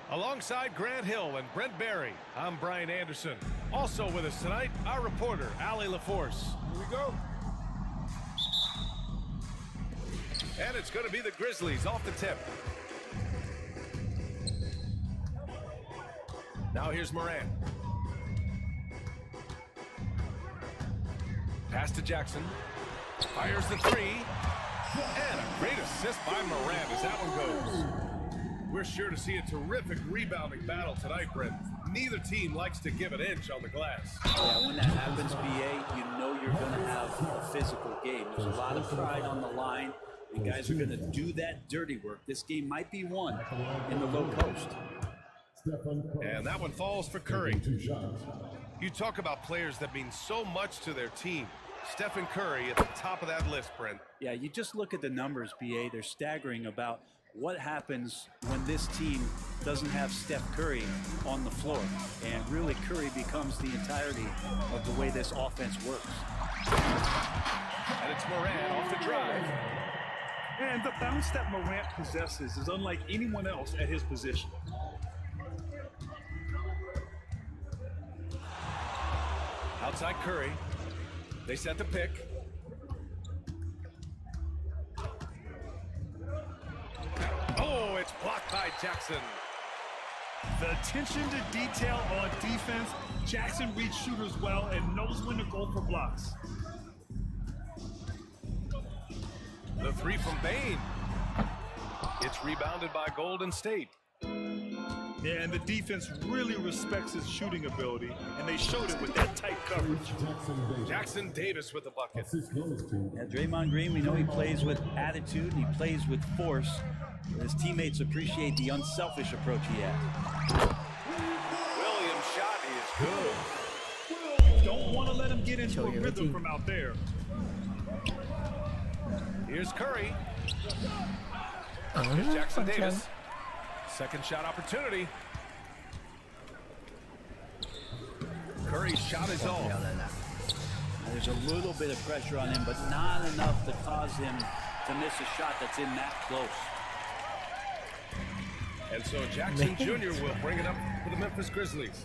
Alongside Grant Hill and Brent Barry, I'm Brian Anderson. Also with us tonight, our reporter, Allie LaForce. Here we go. And it's going to be the Grizzlies off the tip. Now here's Moran. Pass to Jackson. Fires the three. And a great assist by Moran as that one goes. We're sure to see a terrific rebounding battle tonight, Brent. Neither team likes to give an inch on the glass. Yeah, when that happens, BA, you know you're going to have a physical game. There's a lot of pride on the line. You guys are going to do that dirty work. This game might be won in the low post. And that one falls for Curry. You talk about players that mean so much to their team. Stephen Curry at the top of that list, Brent. Yeah, you just look at the numbers, BA. They're staggering about what happens when this team doesn't have Steph Curry on the floor. And really, Curry becomes the entirety of the way this offense works. And it's Morant off the drive. And the bounce that Morant possesses is unlike anyone else at his position. Outside Curry. They set the pick. Oh, it's blocked by Jackson. The attention to detail on defense, Jackson reads shooters well and knows when to go for blocks. The three from Bain. It's rebounded by Golden State. Yeah, and the defense really respects his shooting ability, and they showed it with that tight coverage. Jackson Davis with the bucket. Yeah, Draymond Green, we know he plays with attitude, and he plays with force. His teammates appreciate the unselfish approach he has. Williams' shot is good. You don't want to let him get into a rhythm from out there. Here's Curry. Here's Jackson Davis. Second shot opportunity. Curry's shot is off. There's a little bit of pressure on him, but not enough to cause him to miss a shot that's in that close. And so Jackson Jr. will bring it up for the Memphis Grizzlies.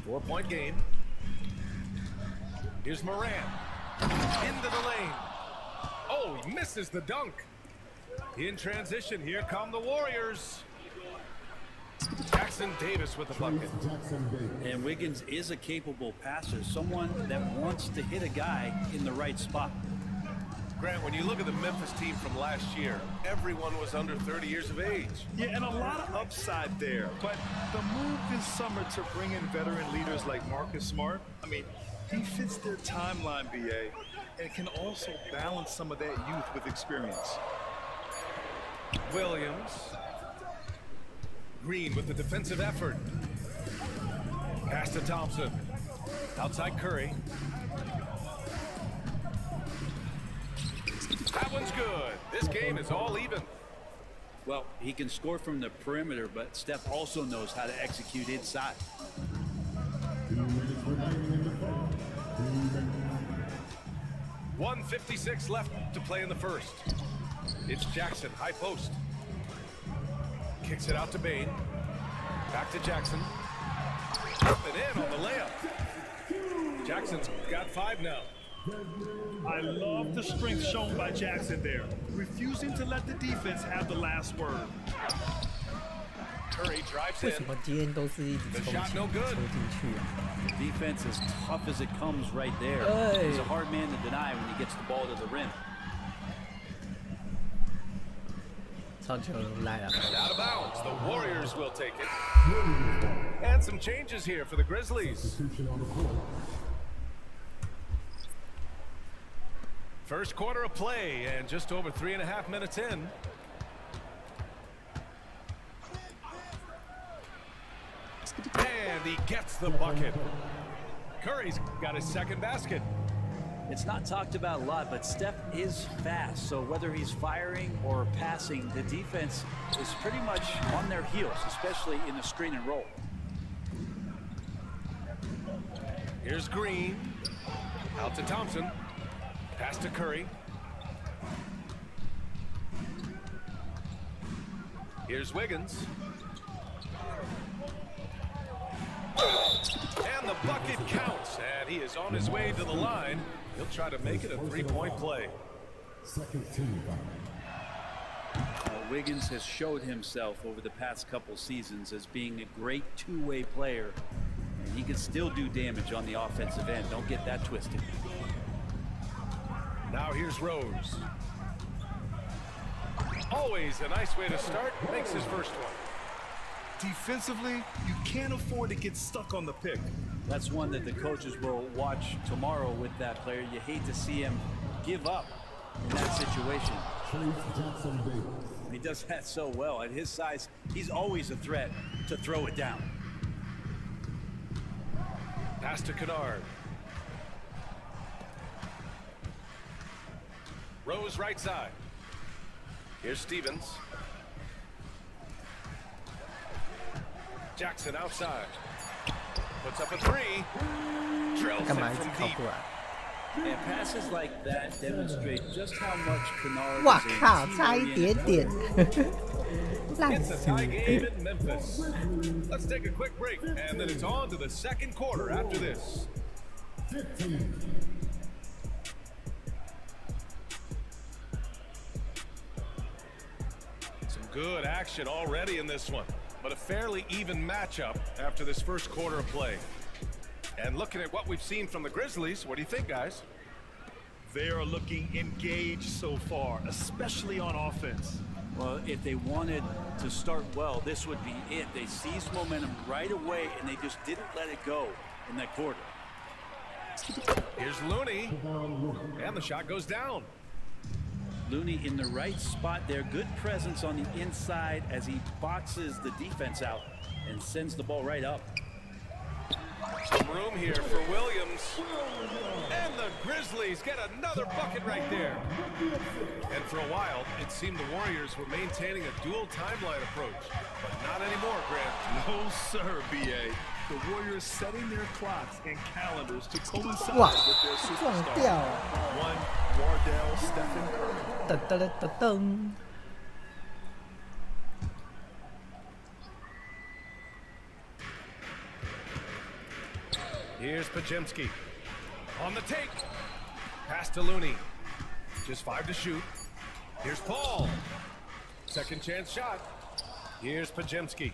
4-point game. Here's Moran. Into the lane. Oh, he misses the dunk. In transition, here come the Warriors. Jackson Davis with the bucket. And Wiggins is a capable passer, someone that wants to hit a guy in the right spot. Grant, when you look at the Memphis team from last year, everyone was under 30 years of age. Yeah, and a lot of upside there. But the move this summer to bring in veteran leaders like Marcus Smart, I mean, he fits their timeline, BA, and can also balance some of that youth with experience. Williams. Green with the defensive effort. Pass to Thompson. Outside Curry. That one's good. This game is all even. Well, he can score from the perimeter, but Steph also knows how to execute inside. 1:56 left to play in the first. It's Jackson, high post. Kicks it out to Bain. Back to Jackson. Up and in on the layup. Jackson's got 5 now. I love the strength shown by Jackson there, refusing to let the defense have the last word. Curry drives 为什么今天都是一直抽进去啊 Defense as tough as it comes right there. He's a hard man to deny when he gets the ball to the rim. 传球来了 Out of bounds. The Warriors will take it. And some changes here for the Grizzlies. First quarter of play and just over 3.5 minutes in. And he gets the bucket. Curry's got his second basket. It's not talked about a lot, but Steph is fast. So whether he's firing or passing, the defense is pretty much on their heels, especially in the screen and roll. Here's Green. Out to Thompson. Pass to Curry. Here's Wiggins. And the bucket counts. And he is on his way to the line. He'll try to make it a three-point play. Second team foul. Wiggins has showed himself over the past couple seasons as being a great two-way player. And he can still do damage on the offensive end. Don't get that twisted. Now here's Rose. Always a nice way to start. Makes his first one. Defensively, you can't afford to get stuck on the pick. That's one that the coaches will watch tomorrow with that player. You hate to see him give up in that situation. He does that so well. At his size, he's always a threat to throw it down. Pass to Kennard. Rose right side. Here's Stevens. Jackson outside. Puts up a three. Drills it from deep. And passes like that demonstrate just how much Kennard 哇 is a 靠， team 差一点点，烂 It's a 死 tie game in Memphis. Let's take a quick break, and then it's on to the second quarter after this. 15. Some good action already in this one, but a fairly even matchup after this first quarter of play. And looking at what we've seen from the Grizzlies, what do you think, guys? They are looking engaged so far, especially on offense. Well, if they wanted to start well, this would be it. They seized momentum right away, and they just didn't let it go in that quarter. Here's Looney, and the shot goes down. Looney in the right spot there. Good presence on the inside as he boxes the defense out and sends the ball right up. Some room here for Williams. And the Grizzlies get another bucket right there. And for a while, it seemed the Warriors were maintaining a dual timeline approach. But not anymore, Grant. No, sir, B.A. The Warriors setting their clocks and calendars to coincide 哇 with their 撞 superstar. 掉了， One, Wardell Stephen Curry. 噔噔噔噔噔。 Here's Pajemski. On the take. Pass to Looney. Just 5 to shoot. Here's Paul. Second chance shot. Here's Pajemski.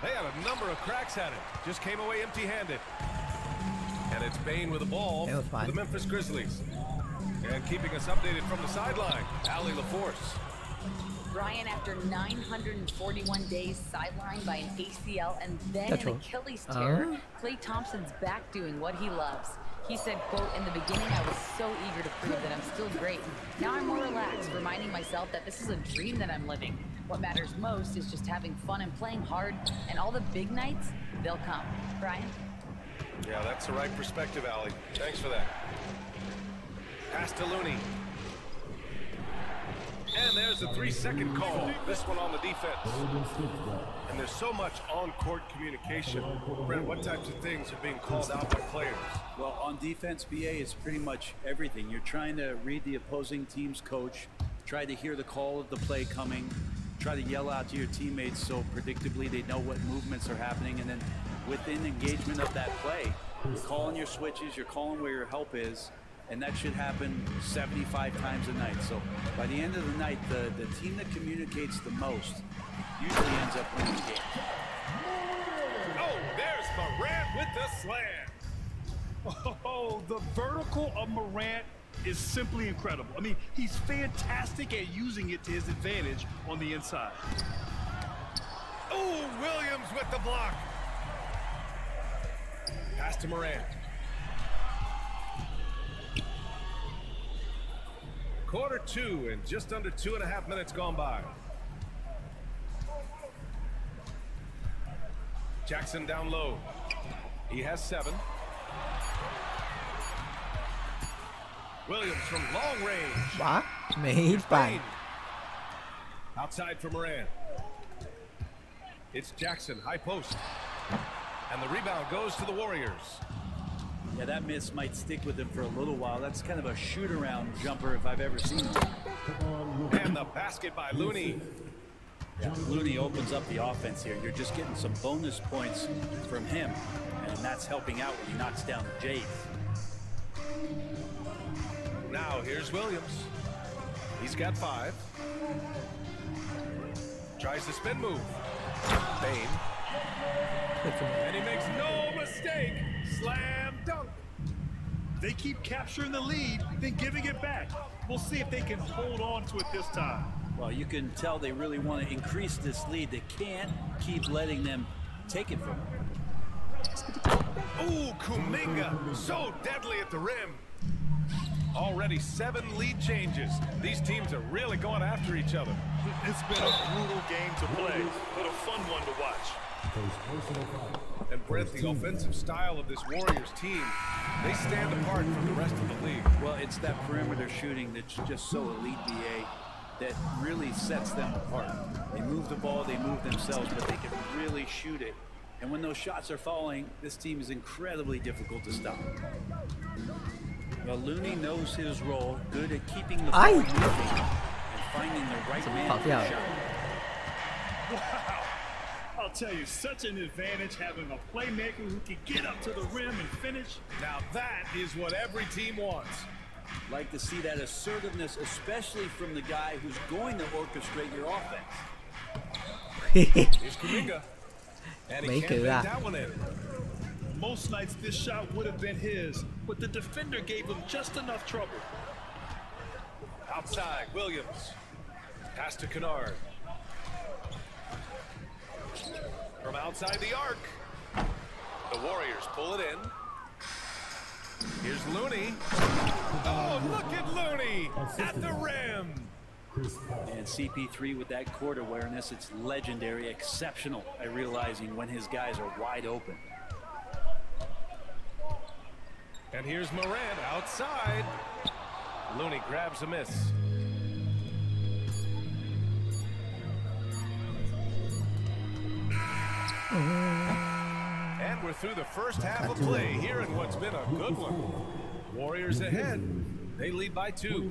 They had a number of cracks at it. Just came away empty-handed. And it's Bane with the ball for the Memphis Grizzlies. And keeping us updated from the sideline, Allie LaForce. Brian, after 941 days sidelined by an ACL and then an Achilles tear, Klay Thompson's back doing what he loves. He said, quote, "In the beginning, I was so eager to prove that I'm still great. Now I'm more relaxed, reminding myself that this is a dream that I'm living. What matters most is just having fun and playing hard, and all the big nights, they'll come." Brian? Yeah, that's the right perspective, Allie. Thanks for that. Pass to Looney. And there's a 3-second call. This one on the defense. And there's so much on-court communication. Brent, what types of things are being called out by players? Well, on defense, BA, it's pretty much everything. You're trying to read the opposing team's coach, try to hear the call of the play coming, try to yell out to your teammates so predictably they know what movements are happening, and then within engagement of that play, you're calling your switches, you're calling where your help is, and that should happen 75 times a night. So by the end of the night, the team that communicates the most usually ends up winning the game. Oh, there's Morant with the slam. Oh, the vertical of Morant is simply incredible. I mean, he's fantastic at using it to his advantage on the inside. Oh, Williams with the block. Pass to Morant. Quarter 2 and just under 2.5 minutes gone by. Jackson down low. He has 7. Williams from long range. What? Mấy bàn. Outside for Moran. It's Jackson, high post. And the rebound goes to the Warriors. Yeah, that miss might stick with him for a little while. That's kind of a shoot-around jumper if I've ever seen one. And the basket by Looney. Yeah, Looney opens up the offense here. You're just getting some bonus points from him, and that's helping out when he knocks down the Jays. Now here's Williams. He's got 5. Tries the spin move. Bain. And he makes no mistake. Slam dunk. They keep capturing the lead, then giving it back. We'll see if they can hold on to it this time. Well, you can tell they really want to increase this lead. They can't keep letting them take it from them. Ooh, Kuminga, so deadly at the rim. Already 7 lead changes. These teams are really going after each other. It's been a brutal game to play, but a fun one to watch. And Brent, the offensive style of this Warriors team, they stand apart from the rest of the league. Well, it's that perimeter shooting that's just so elite, BA, that really sets them apart. They move the ball, they move themselves, but they can really shoot it. And when those shots are falling, this team is incredibly difficult to stop. Well, Looney knows his role, good at keeping the ball moving and finding the right man for the shot. Wow. I'll tell you, such an advantage having a playmaker who can get up to the rim and finish. Now that is what every team wants. Like to see that assertiveness, especially from the guy who's going to orchestrate your offense. Here's Kuminga. And he can't make that one in. Most nights this shot would have been his, but the defender gave him just enough trouble. Outside, Williams. Pass to Kennard. From outside the arc. The Warriors pull it in. Here's Looney. Oh, look at Looney at the rim. And CP3 with that court awareness, it's legendary, exceptional at realizing when his guys are wide open. And here's Morant outside. Looney grabs a miss. And we're through the first half of play here in what's been a good one. Warriors ahead. They lead by 2.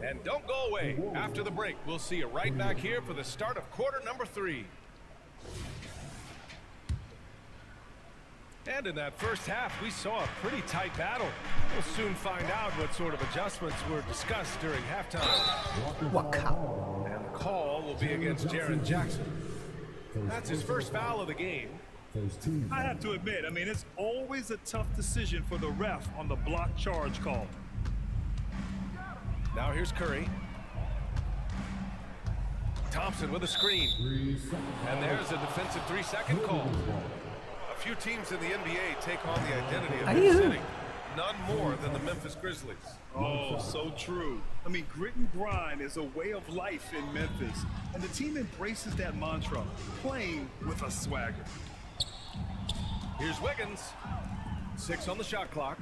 And don't go away. After the break, we'll see you right back here for the start of quarter number 3. And in that first half, we saw a pretty tight battle. We'll soon find out what sort of adjustments were discussed during halftime. And the call will be against Jaren Jackson. That's his first foul of the game. I have to admit, I mean, it's always a tough decision for the ref on the block charge call. Now here's Curry. Thompson with a screen. And there's a defensive 3-second call. A few teams in the NBA take on the identity of their city. None more than the Memphis Grizzlies. Oh, so true. I mean, grit and grind is a way of life in Memphis. And the team embraces that mantra, playing with a swagger. Here's Wiggins. 6 on the shot clock.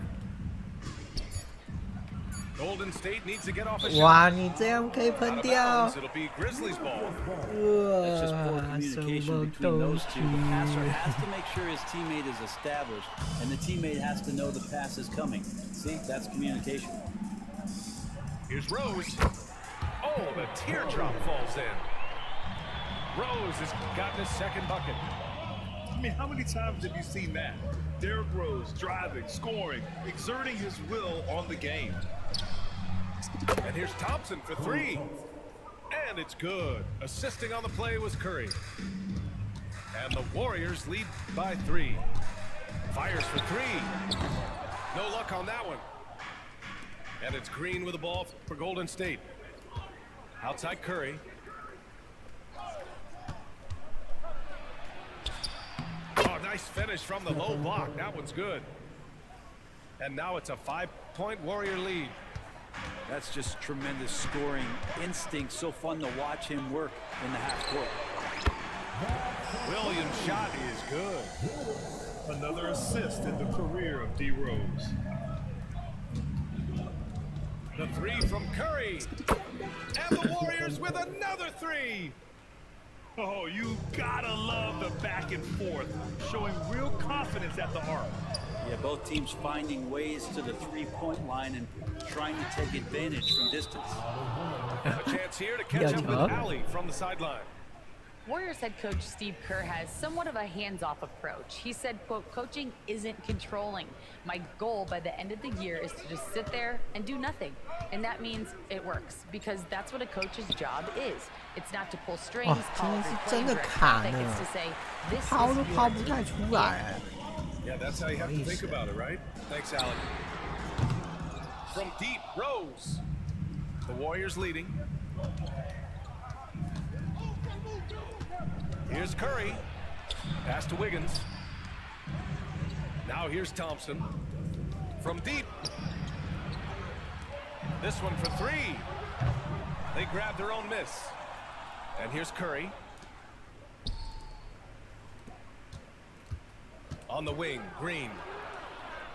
Golden State needs to get off a shot. 哇，你这样可以喷掉。 It'll be Grizzlies ball. That's just poor communication between those two. The passer has to make sure his teammate is established, and the teammate has to know the pass is coming. See, that's communication. Here's Rose. Oh, the teardrop falls in. Rose has gotten his second bucket. I mean, how many times have you seen that? Derrick Rose driving, scoring, exerting his will on the game. And here's Thompson for 3. And it's good. Assisting on the play was Curry. And the Warriors lead by 3. Fires for 3. No luck on that one. And it's Green with the ball for Golden State. Outside Curry. Oh, nice finish from the low block. That one's good. And now it's a 5-point Warrior lead. That's just tremendous scoring instinct. So fun to watch him work in the half court. Williams' shot is good. Another assist in the career of D. Rose. The three from Curry. And the Warriors with another three. Oh, you gotta love the back and forth, showing real confidence at the arc. Yeah, both teams finding ways to the three-point line and trying to take advantage from distance. A chance here to catch up with Allie from the sideline. Warriors head coach Steve Kerr has somewhat of a hands-off approach. He said, quote, coaching isn't controlling. My goal by the end of the year is to just sit there and do nothing. And that means it works, because that's what a coach's job is. It's not to pull strings, call every play direct traffic. It's to say, this is your Yeah, that's how you have to think about it, right? Thanks, Allie. From deep, Rose. The Warriors leading. Here's Curry. Pass to Wiggins. Now here's Thompson. From deep. This one for three. They grab their own miss. And here's Curry. On the wing, Green.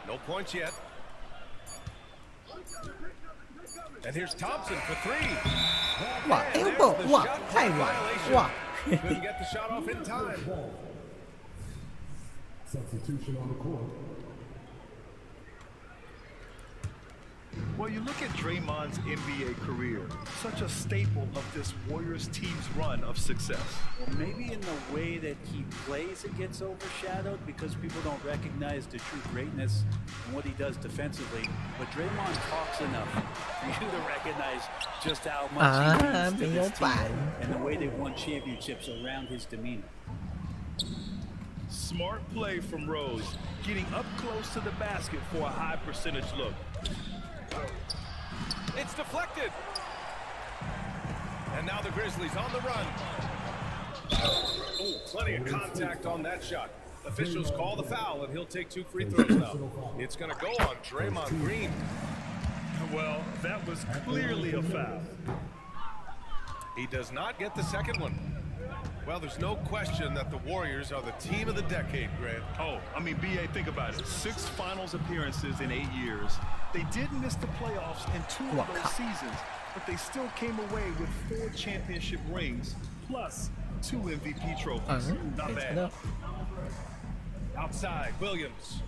No points yet. And here's Thompson for three. Couldn't get the shot off in time. Substitution on the court. Well, you look at Draymond's NBA career, such a staple of this Warriors team's run of success. Well, maybe in the way that he plays it gets overshadowed because people don't recognize the true greatness and what he does defensively. But Draymond talks enough for you to recognize just how much he means to this team and the way they've won championships around his demeanor. Smart play from Rose, getting up close to the basket for a high percentage look. It's deflected. And now the Grizzlies on the run. Oh, plenty of contact on that shot. Officials call the foul, and he'll take 2 free throws now. It's going to go on Draymond Green. Well, that was clearly a foul. He does not get the second one. Well, there's no question that the Warriors are the team of the decade, Grant. Oh, I mean, B.A., think about it. 6 finals appearances in 8 years. They did miss the playoffs in 2 of those seasons, but they still came away with 4 championship rings, plus 2 MVP trophies. Not bad. Outside, Williams.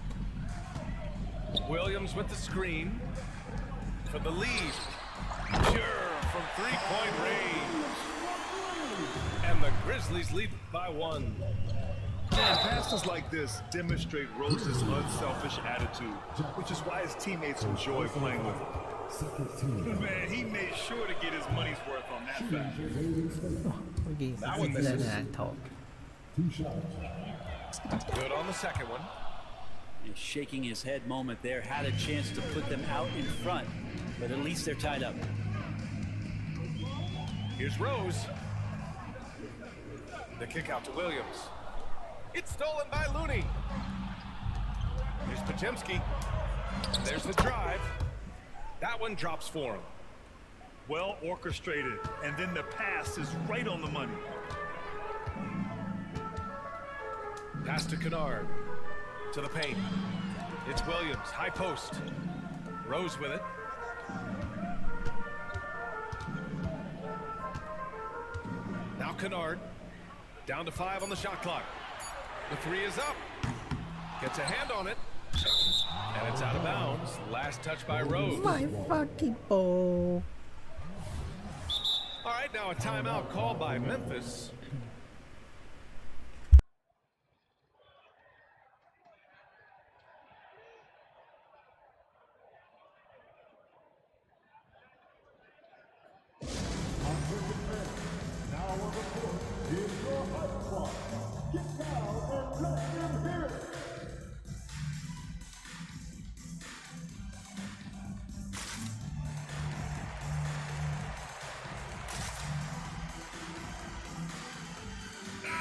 Williams with the screen for the lead. Sure, from 3-point range. And the Grizzlies lead by 1. Passes like this demonstrate Rose's unselfish attitude, which is why his teammates enjoy playing with him. Man, he made sure to get his money's worth on that fact. That one misses. Good on the second one. And shaking his head moment there, had a chance to put them out in front, but at least they're tied up. Here's Rose. The kick out to Williams. It's stolen by Looney. Here's Podziemski. There's the drive. That one drops for him. Well orchestrated, and then the pass is right on the money. Pass to Kennard. To the paint. It's Williams, high post. Rose with it. Now Kennard. Down to 5 on the shot clock. The 3 is up. Gets a hand on it. And it's out of bounds. Last touch by Rose. My fucking ball. All right, now a timeout called by Memphis.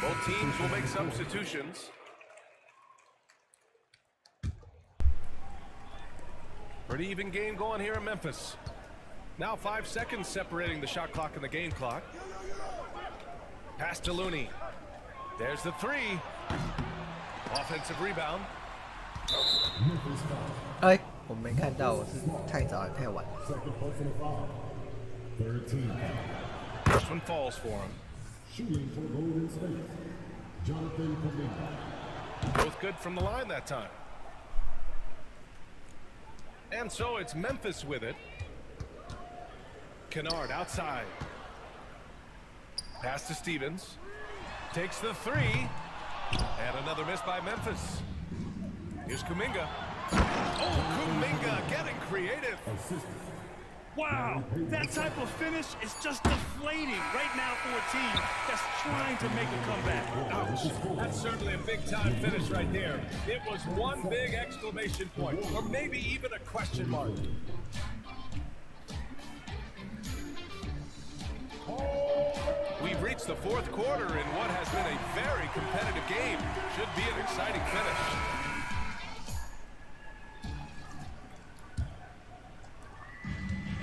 Both teams will make substitutions. Pretty even game going here in Memphis. Now 5 seconds separating the shot clock and the game clock. Pass to Looney. There's the three. Offensive rebound. 哎，我没看到，我是太早还太晚。 First one falls for him. Shooting for Golden State, Jonathan Kuminga. Both good from the line that time. And so it's Memphis with it. Kennard outside. Pass to Stevens. Takes the three. And another miss by Memphis. Here's Kuminga. Oh, Kuminga getting creative. Wow, that type of finish is just deflating right now for a team that's trying to make a comeback. Ouch. That's certainly a big-time finish right there. It was one big exclamation point, or maybe even a question mark. We've reached the fourth quarter in what has been a very competitive game. Should be an exciting finish.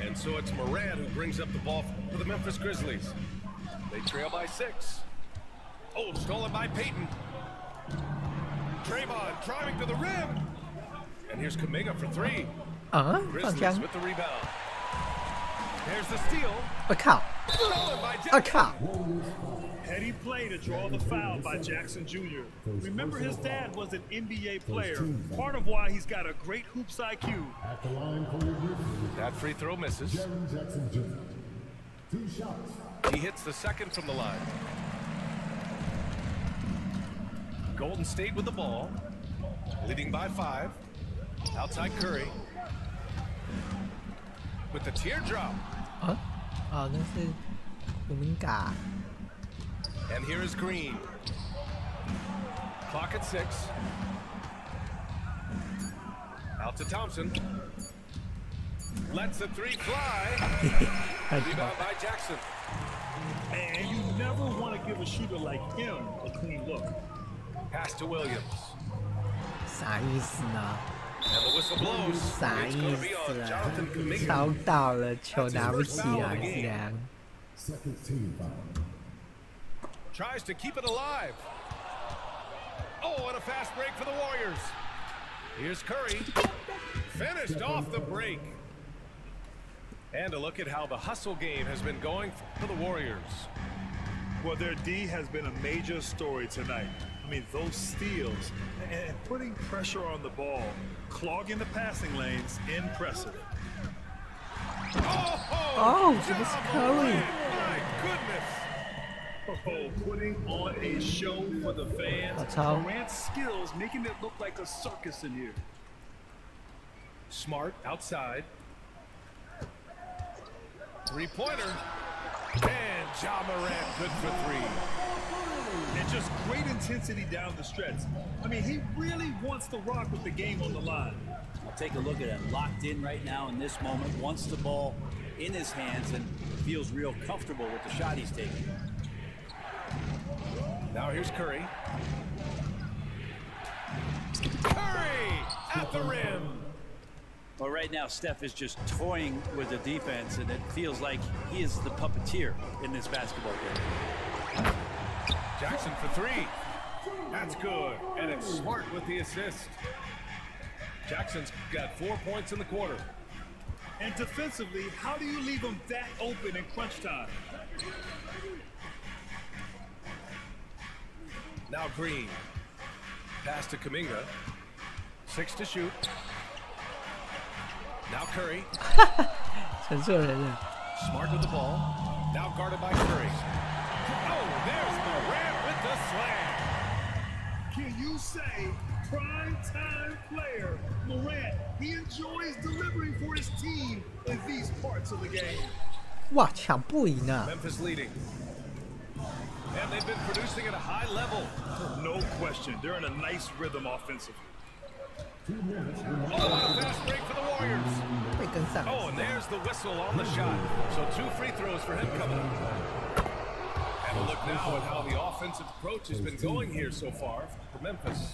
And so it's Moran who brings up the ball for the Memphis Grizzlies. They trail by 6. Oh, stolen by Payton. Draymond driving to the rim. And here's Kuminga for 3. Grizzlies with the rebound. There's the steal. 我靠！ Stolen by 我靠！ Heady play to draw the foul by Jackson Jr. Remember, his dad was an NBA player, part of why he's got a great hoops IQ. At the line for your Grizzlies, That free throw misses. Jaren Jackson Jr. 2 shots. He hits the second from the line. Golden State with the ball, leading by 5. Outside Curry with the teardrop. 哦，那是古明嘎。 And here is Green. Clock at 6. Out to Thompson. Lets the three fly. Rebound by Jackson. And you never want to give a shooter like him a clean look. Pass to Williams. 啥意思呢？ And the whistle blows. 啥 It's 意 going to be 思 on 啊 Jonathan？ Kuminga. 超到了，球拿不起来，这样。 Second team foul. Tries to keep it alive. Oh, and a fast break for the Warriors. Here's Curry. Finished off the break. And a look at how the hustle game has been going for the Warriors. Well, their D has been a major story tonight. I mean, those steals and putting pressure on the ball, clogging the passing lanes, impressive. Oh, so this Curry. My goodness. Oh, putting on a show for the fans. That's how. Durant's skills making it look like a circus in here. Smart outside. Three-pointer. And Ja Morant good for 3. And just great intensity down the stretch. I mean, he really wants to rock with the game on the line. Take a look at it. Locked in right now in this moment. Wants the ball in his hands and feels real comfortable with the shot he's taking. Now here's Curry. Curry at the rim. Well, right now, Steph is just toying with the defense, and it feels like he is the puppeteer in this basketball game. Jackson for 3. That's good. And it's Smart with the assist. Jackson's got 4 points in the quarter. And defensively, how do you leave them that open in crunch time? Now Green. Pass to Kuminga. 6 to shoot. Now Curry. 陈硕人了。 Smart with the ball. Now guarded by Curry. Oh, there's Morant with the slam. Can you say prime time player Morant? He enjoys delivering for his team in these parts of the game. 哇，抢不赢啊！ Memphis leading. And they've been producing at a high level. No question. They're in a nice rhythm offensively. Oh, a fast break for the Warriors. 被跟上。 Oh, and there's the whistle on the shot. So 2 free throws for him coming up. And a look now with how the offensive approach has been going here so far for Memphis.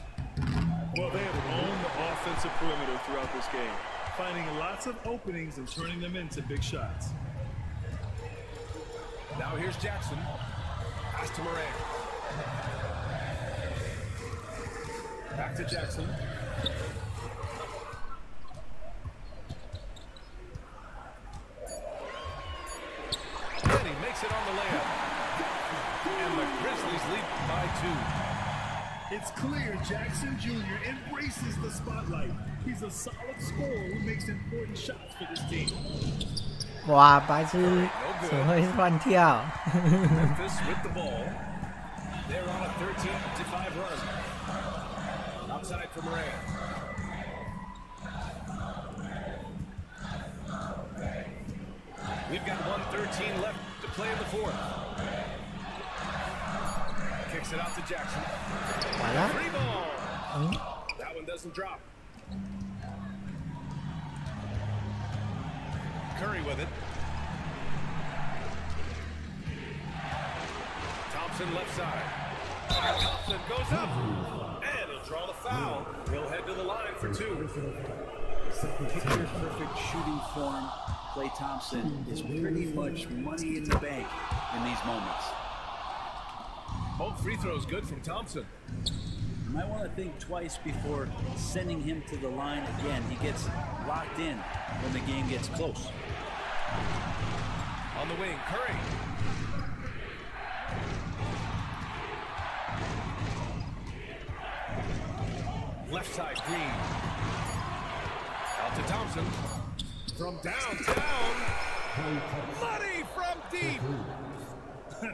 Well, they have owned the offensive perimeter throughout this game, finding lots of openings and turning them into big shots. Now here's Jackson. Pass to Moran. Back to Jackson. And he makes it on the layup. And the Grizzlies lead by 2. It's clear Jackson Jr. embraces the spotlight. He's a solid scorer who makes important shots for this team. 哇，白痴，怎么会乱跳？ Memphis with the ball. They're on a 13-5 run. Outside for Moran. We've got 1:13 left to play in the fourth. Kicks it out to Jackson. Free ball. That one doesn't drop. Curry with it. Thompson left side. Thompson goes up. And he'll draw the foul. He'll head to the line for 2. Picture perfect shooting form. Klay Thompson is pretty much money in the bank in these moments. Both free throws good from Thompson. You might want to think twice before sending him to the line again. He gets locked in when the game gets close. On the wing, Curry. Left side, Green. Out to Thompson. From downtown. Money from deep.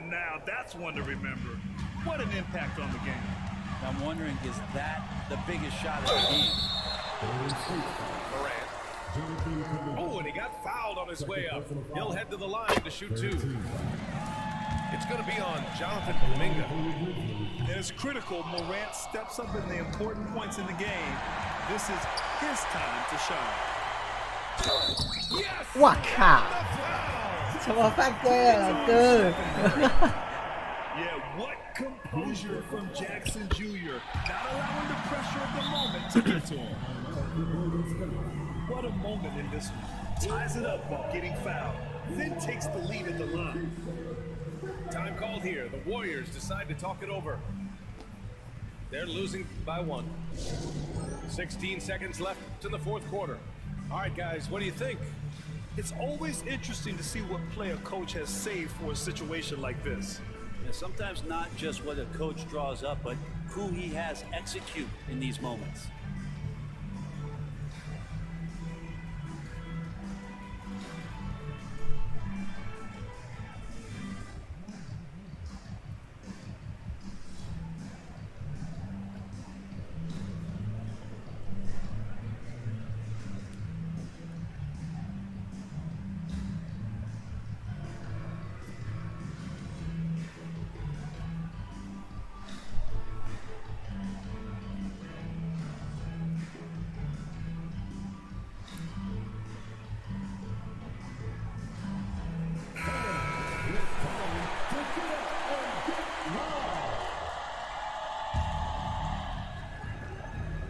Now that's one to remember. What an impact on the game. I'm wondering, is that the biggest shot of the game? Morant. Oh, and he got fouled on his way up. He'll head to the line to shoot 2. It's going to be on Jonathan Kuminga. And it's critical Morant steps up in the important points in the game. This is his time to shine. Yes! 哇靠！怎么犯规了，老哥？ Yeah, what composure from Jackson Jr. Not allowing the pressure of the moment to get to him. What a moment in this one. Ties it up while getting fouled. Then takes the lead at the line. Time called here. The Warriors decide to talk it over. They're losing by 1. 16 seconds left to the fourth quarter. All right, guys, what do you think? It's always interesting to see what play a coach has saved for a situation like this. Yeah, sometimes not just what a coach draws up, but who he has execute in these moments.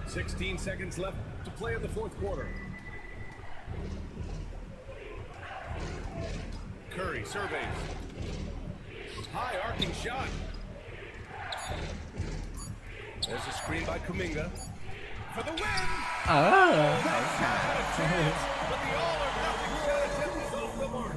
Sixteen seconds left to play in the fourth quarter. Curry surveys. High arcing shot. There's a screen by Kuminga for the win. Oh, But the all or nothing shot attempt is off the mark.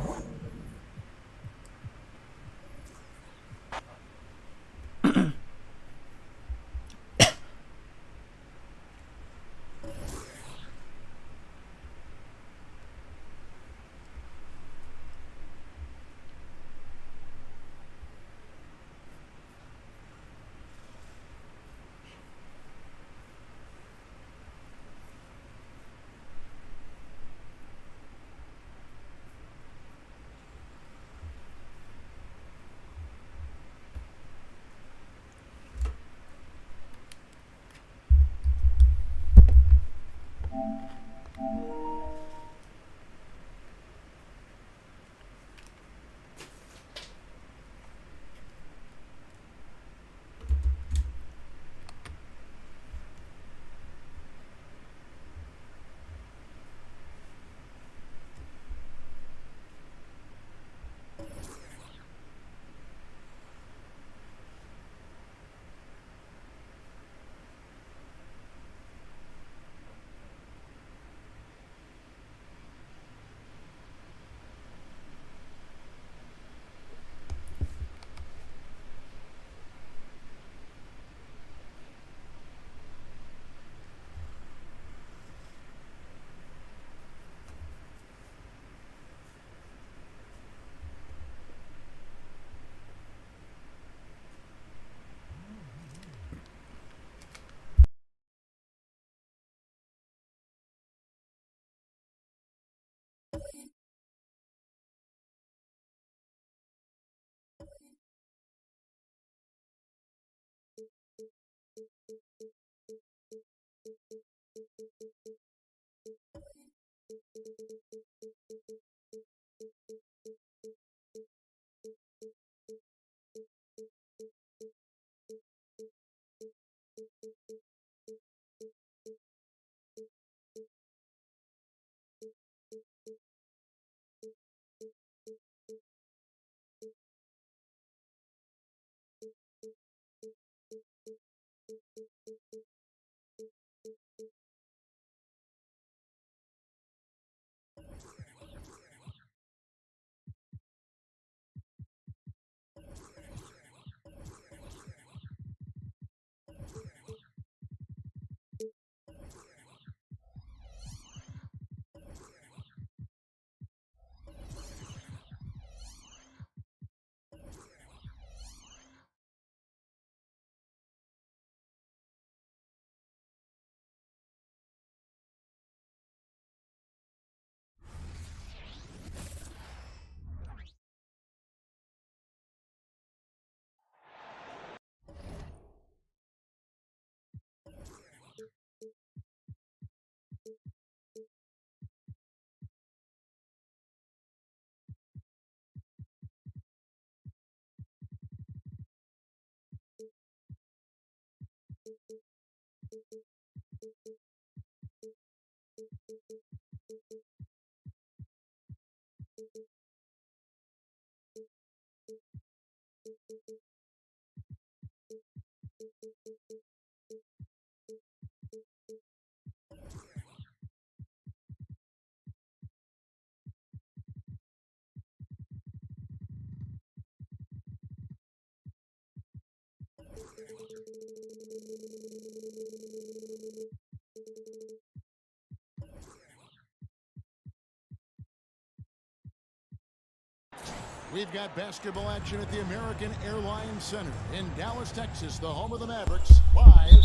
We've got basketball action at the American Airlines Center in Dallas, Texas, the home of the Mavericks, live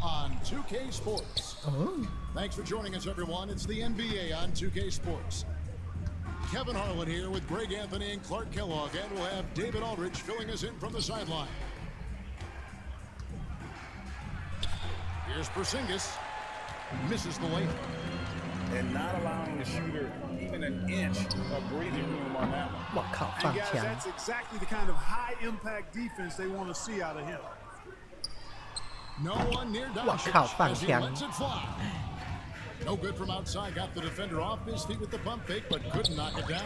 on 2K Sports. Oh. Thanks for joining us, everyone. It's the NBA on 2K Sports. Kevin Harlan here with Greg Anthony and Clark Kellogg, and we'll have David Aldridge filling us in from the sideline. Here's Porzingis. Misses the layup. And not allowing the shooter even an inch of breathing room on that one. And guys, that's exactly the kind of high-impact defense they want to see out of him. No one near Doncic as he lets it fly. No good from outside. Got the defender off his feet with the pump fake, but couldn't knock it down.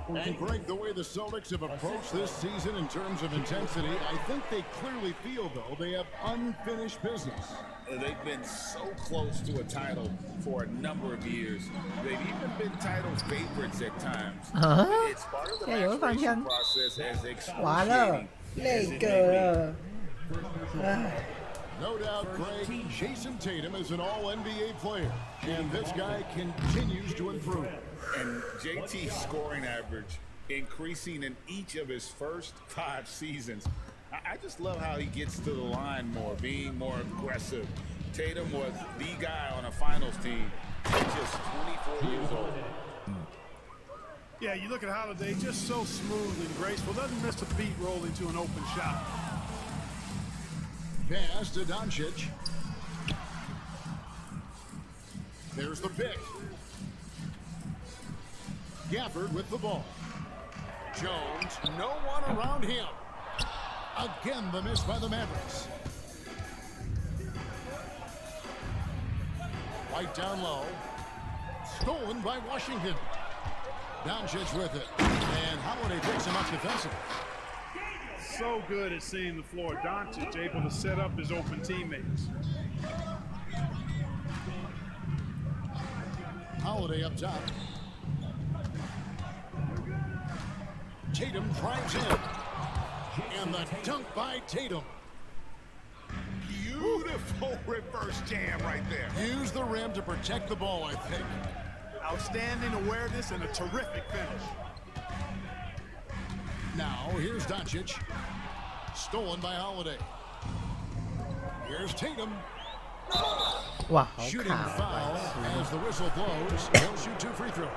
And Greg, the way the Celtics have approached this season in terms of intensity, I think they clearly feel, though, they have unfinished business. They've been so close to a title for a number of years. They've even been title favorites at times. It's part of the maturation process as excruciating as it may be. No doubt, Greg, Jason Tatum is an all-NBA player, and this guy continues to improve. And JT's scoring average increasing in each of his first 5 seasons. I just love how he gets to the line more, being more aggressive. Tatum was the guy on a finals team at just 24 years old. Yeah, you look at Holiday, just so smooth and graceful. Doesn't miss a beat rolling to an open shot. Pass to Doncic. There's the pick. Gafford with the ball. Jones, no one around him. Again, the miss by the Mavericks. White down low. Stolen by Washington. Doncic with it. And Holiday picks him up defensively. So good at seeing the floor. Doncic able to set up his open teammates. Holiday up top. Tatum drives in. And the dunk by Tatum. Beautiful reverse jam right there. Use the rim to protect the ball, I think. Outstanding awareness and a terrific finish. Now, here's Doncic. Stolen by Holiday. Here's Tatum. Wow, shooting foul as the whistle blows. He'll shoot 2 free throws.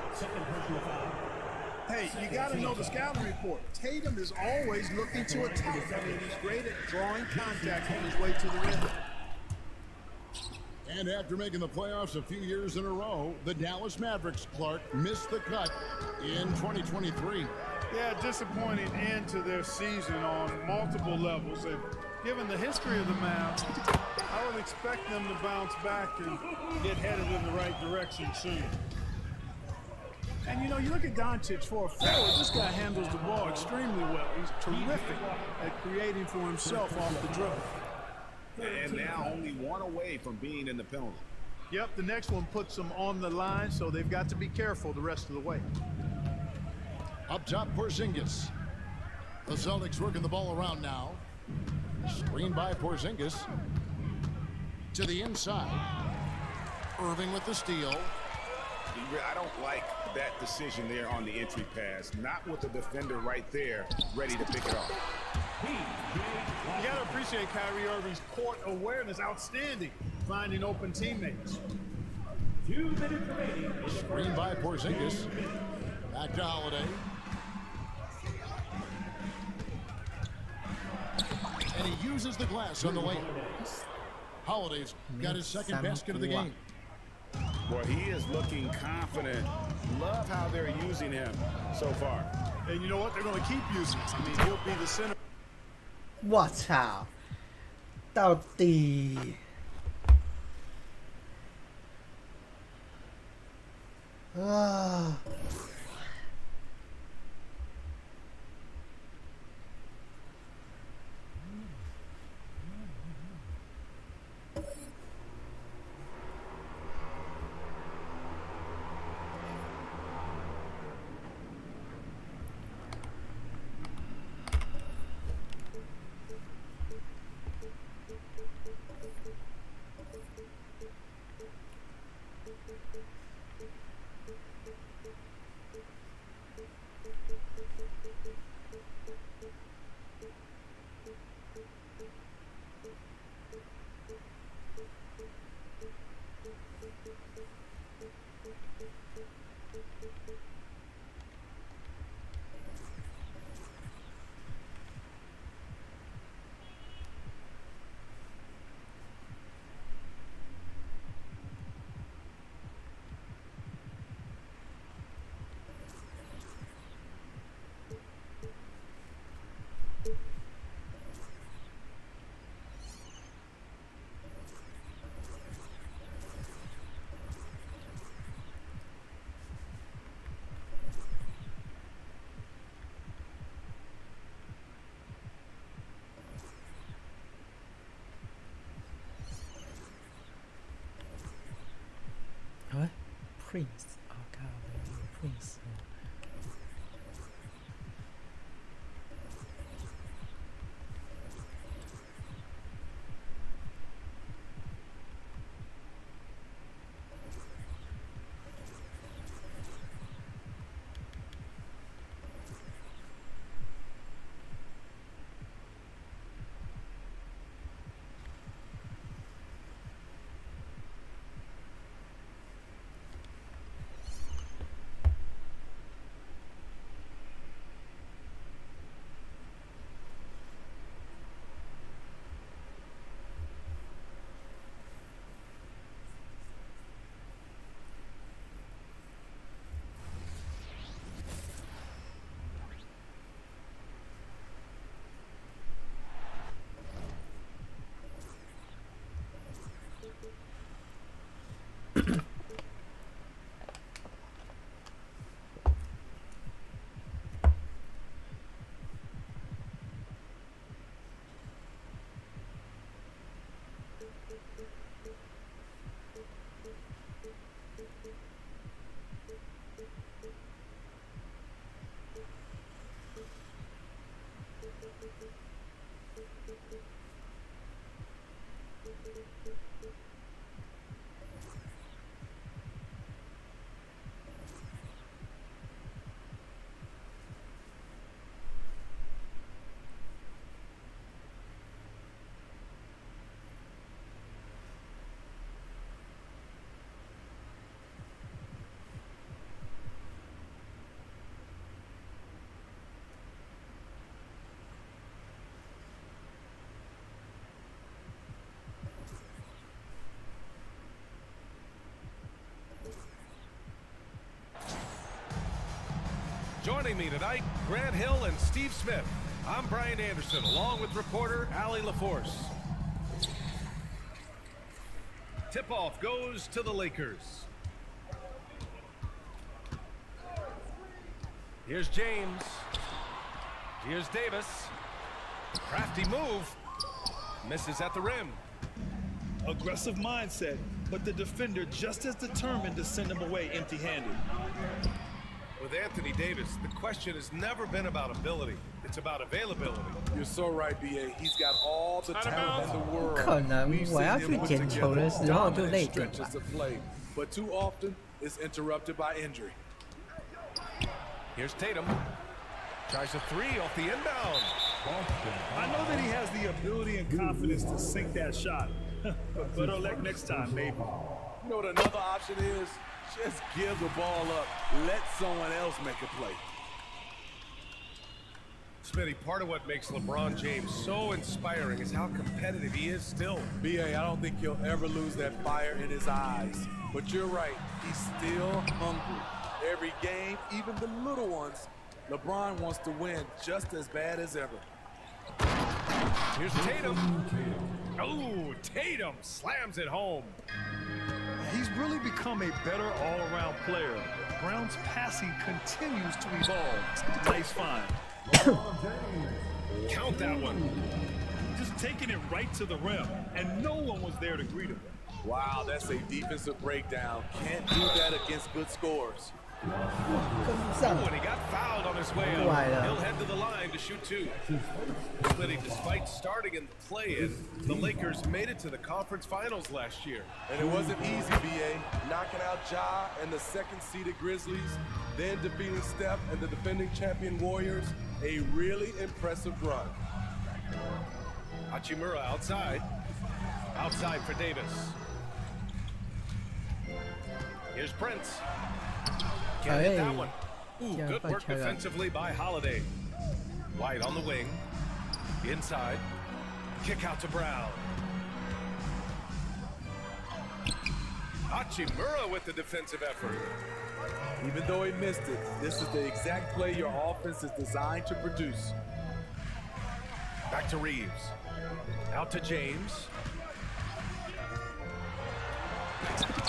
Hey, you got to know the scouting report. Tatum is always looking to attack. I mean, he's great at drawing contact on his way to the rim. And after making the playoffs a few years in a row, the Dallas Mavericks, Clark, missed the cut in 2023. Yeah, disappointing end to their season on multiple levels. And given the history of the Mavs, I would expect them to bounce back and get headed in the right direction soon. And, you know, you look at Doncic for a forward, this guy handles the ball extremely well. He's terrific at creating for himself off the dribble. And now only one away from being in the penalty. Yep, the next one puts them on the line, so they've got to be careful the rest of the way. Up top, Porzingis. The Celtics working the ball around now. Screen by Porzingis. To the inside. Irving with the steal. I don't like that decision there on the entry pass. Not with the defender right there, ready to pick it up. You got to appreciate Kyrie Irving's court awareness. Outstanding. Finding open teammates. 2 minutes remaining. Screen by Porzingis. Back to Holiday. And he uses the glass on the lane. Holiday's got his second basket of the game. Well, he is looking confident. Love how they're using him so far. And you know what? They're going to keep using him. I mean, he'll be the center. 我操！到底啊！哎 ，Prince， 哦靠，这个 Prince。Joining me tonight, Grant Hill and Steve Smith. I'm Brian Anderson, along with reporter Allie LaForce. Tip-off goes to the Lakers. Here's James. Here's Davis. Crafty move. Misses at the rim. Aggressive mindset, but the defender just as determined to send him away empty-handed. With Anthony Davis, the question has never been about ability. It's about availability. You're so right, BA. He's got all the talent in the world. 可能我要去捡球的时候就累点吧。 But too often, it's interrupted by injury. Here's Tatum. Tries a three off the inbound. I know that he has the ability and confidence to sink that shot. But better luck next time, maybe. You know what another option is? Just give the ball up. Let someone else make a play. Smitty, part of what makes LeBron James so inspiring is how competitive he is still. BA, I don't think he'll ever lose that fire in his eyes. But you're right, he's still hungry. Every game, even the little ones, LeBron wants to win just as bad as ever. Here's Tatum. Oh, Tatum slams it home. He's really become a better all-around player. Brown's passing continues to evolve. Nice find. Count that one. Just taking it right to the rim, and no one was there to greet him. Wow, that's a defensive breakdown. Can't do that against good scores. Oh, and he got fouled on his way up. He'll head to the line to shoot two. Smitty, despite starting in the play-in, the Lakers made it to the conference finals last year. And it wasn't easy, BA. Knocking out Ja and the second-seeded Grizzlies, then defeating Steph and the defending champion Warriors. A really impressive run. Hachimura outside. Outside for Davis. Here's Prince. Can't hit that one. Ooh, good work defensively by Holiday. White on the wing. Inside. Kick out to Brown. Hachimura with the defensive effort. Even though he missed it, this is the exact play your offense is designed to produce. Back to Reeves. Out to James.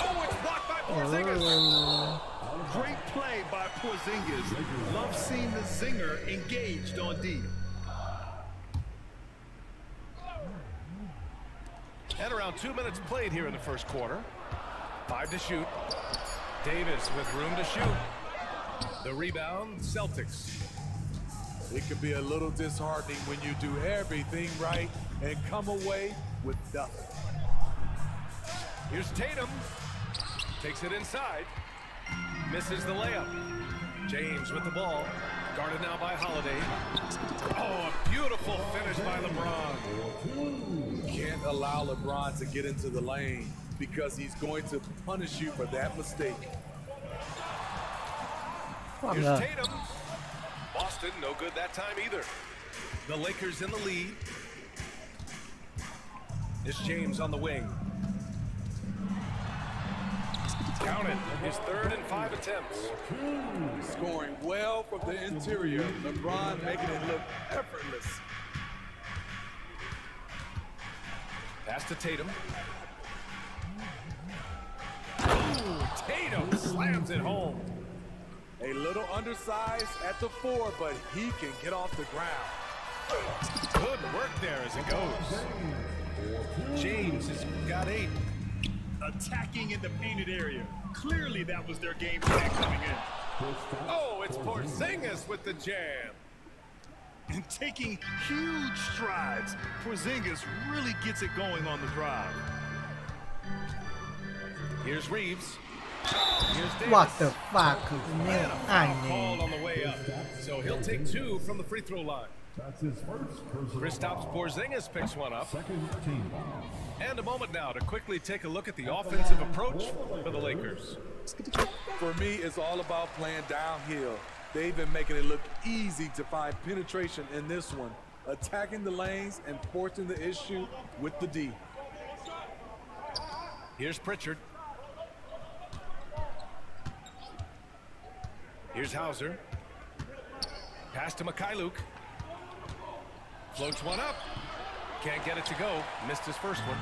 Oh, it's blocked by Porzingis. Great play by Porzingis. Love seeing the zinger engaged on D. And around 2 minutes played here in the first quarter. 5 to shoot. Davis with room to shoot. The rebound, Celtics. It can be a little disheartening when you do everything right and come away with nothing. Here's Tatum. Takes it inside. Misses the layup. James with the ball. Guarded now by Holiday. Oh, a beautiful finish by LeBron. Can't allow LeBron to get into the lane because he's going to punish you for that mistake. Here's Tatum. Boston, no good that time either. The Lakers in the lead. It's James on the wing. Count it. His 3rd and 5 attempts. Scoring well from the interior. LeBron making it look effortless. Pass to Tatum. Ooh, Tatum slams it home. A little undersized at the 4, but he can get off the ground. Good work there as it goes. James has got 8. Attacking in the painted area. Clearly that was their game plan coming in. Oh, it's Porzingis with the jam. And taking huge strides, Porzingis really gets it going on the drive. Here's Reeves. Here's Davis. What the fuck? Called on the way up. So he'll take 2 from the free throw line. That's his first. Kristaps Porzingis picks one up. Second team. And a moment now to quickly take a look at the offensive approach for the Lakers. For me, it's all about playing downhill. They've been making it look easy to find penetration in this one, attacking the lanes and forcing the issue with the D. Here's Pritchard. Here's Hauser. Pass to Mikhailuk. Floats one up. Can't get it to go. Missed his first one.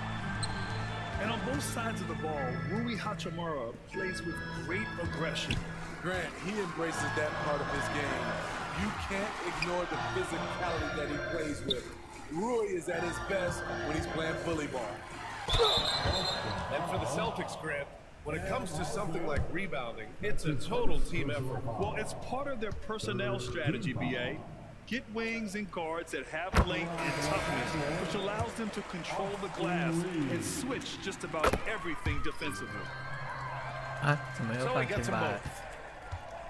And on both sides of the ball, Rui Hachimura plays with great aggression. Grant, he embraces that part of his game. You can't ignore the physicality that he plays with. Rui is at his best when he's playing bully ball. And for the Celtics, Grant, when it comes to something like rebounding, it's a total team effort. Well, it's part of their personnel strategy, BA. Get wings and guards that have length and toughness, which allows them to control the glass and switch just about everything defensively. 啊，怎么又 So 放 he 前 gets them 八 both.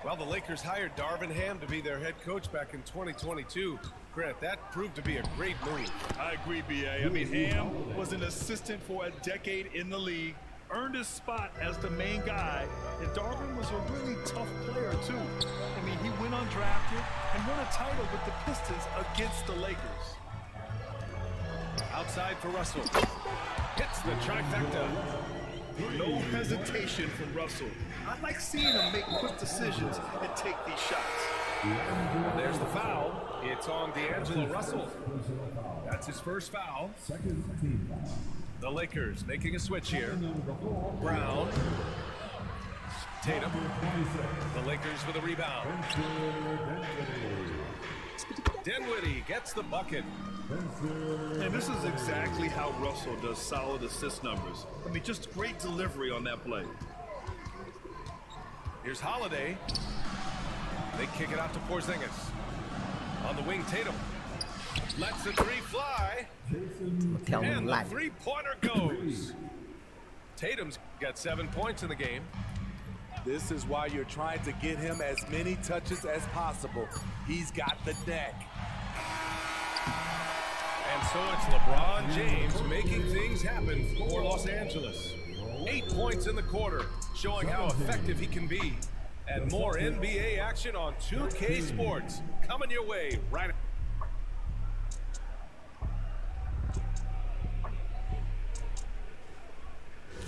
Well, the Lakers hired Darvin Ham to be their head coach back in 2022. Grant, that proved to be a great move. I agree, BA. I mean, Ham was an assistant for a decade in the league, earned his spot as the main guy, and Darvin was a really tough player, too. I mean, he went undrafted and won a title with the Pistons against the Lakers. Outside for Russell. Hits the trifecta. No hesitation from Russell. I like seeing him make quick decisions and take these shots. And there's the foul. It's on D'Angelo Russell. That's his first foul. The Lakers making a switch here. Brown. Tatum. The Lakers with a rebound. Dinwiddie gets the bucket. And this is exactly how Russell does solid assist numbers. I mean, just great delivery on that play. Here's Holiday. They kick it out to Porzingis. On the wing, Tatum. Lets the three fly. And the three-pointer goes. Tatum's got 7 points in the game. This is why you're trying to get him as many touches as possible. He's got the neck. And so it's LeBron James making things happen for Los Angeles. 8 points in the quarter, showing how effective he can be. And more NBA action on 2K Sports coming your way right.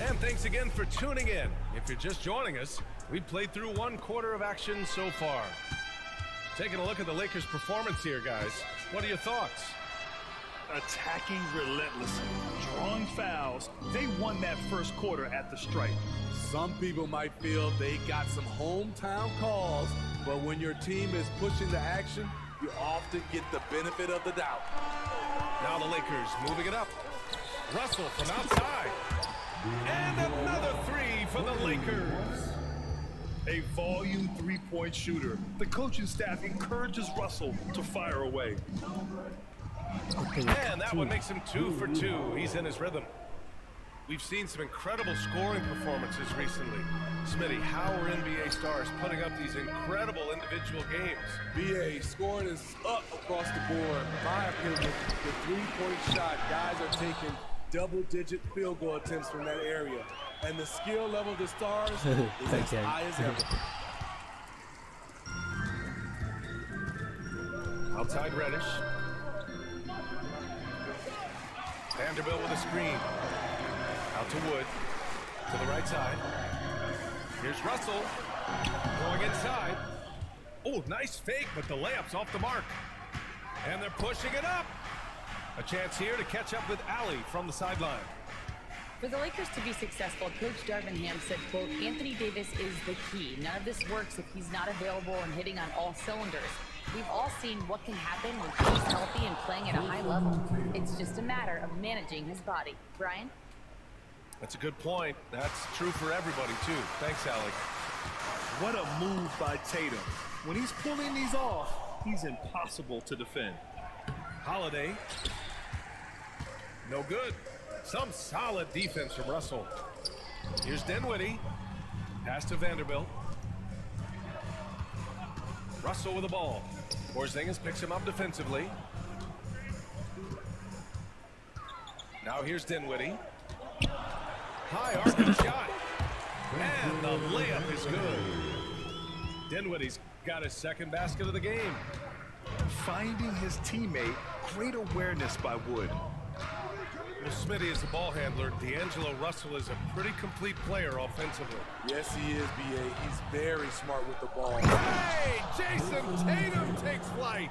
And thanks again for tuning in. If you're just joining us, we've played through 1 quarter of action so far. Taking a look at the Lakers' performance here, guys. What are your thoughts? Attacking relentlessly, drawing fouls. They won that first quarter at the stripe. Some people might feel they got some hometown calls, but when your team is pushing the action, you often get the benefit of the doubt. Now the Lakers moving it up. Russell from outside. And another three for the Lakers. A volume three-point shooter. The coaching staff encourages Russell to fire away. And that one makes him 2 for 2. He's in his rhythm. We've seen some incredible scoring performances recently. Smitty, how are NBA stars putting up these incredible individual games? BA, scoring is up across the board. In my opinion, the three-point shot, guys are taking double-digit field goal attempts from that area. And the skill level of the stars is as high as ever. Outside Reddish. Vanderbilt with a screen. Out to Wood. To the right side. Here's Russell. Going inside. Oh, nice fake, but the layup's off the mark. And they're pushing it up. A chance here to catch up with Allie from the sideline. For the Lakers to be successful, Coach Darvin Ham said, quote, Anthony Davis is the key. None of this works if he's not available and hitting on all cylinders. We've all seen what can happen when he's healthy and playing at a high level. It's just a matter of managing his body. Brian? That's a good point. That's true for everybody, too. Thanks, Allie. What a move by Tatum. When he's pulling these off, he's impossible to defend. Holiday. No good. Some solid defense from Russell. Here's Dinwiddie. Pass to Vanderbilt. Russell with the ball. Porzingis picks him up defensively. Now here's Dinwiddie. High arcing shot. And the layup is good. Dinwiddie's got his second basket of the game. Finding his teammate, great awareness by Wood. Well, Smitty is a ball handler. D'Angelo Russell is a pretty complete player offensively. Yes, he is, B.A. He's very smart with the ball. Hey, Jason Tatum takes flight.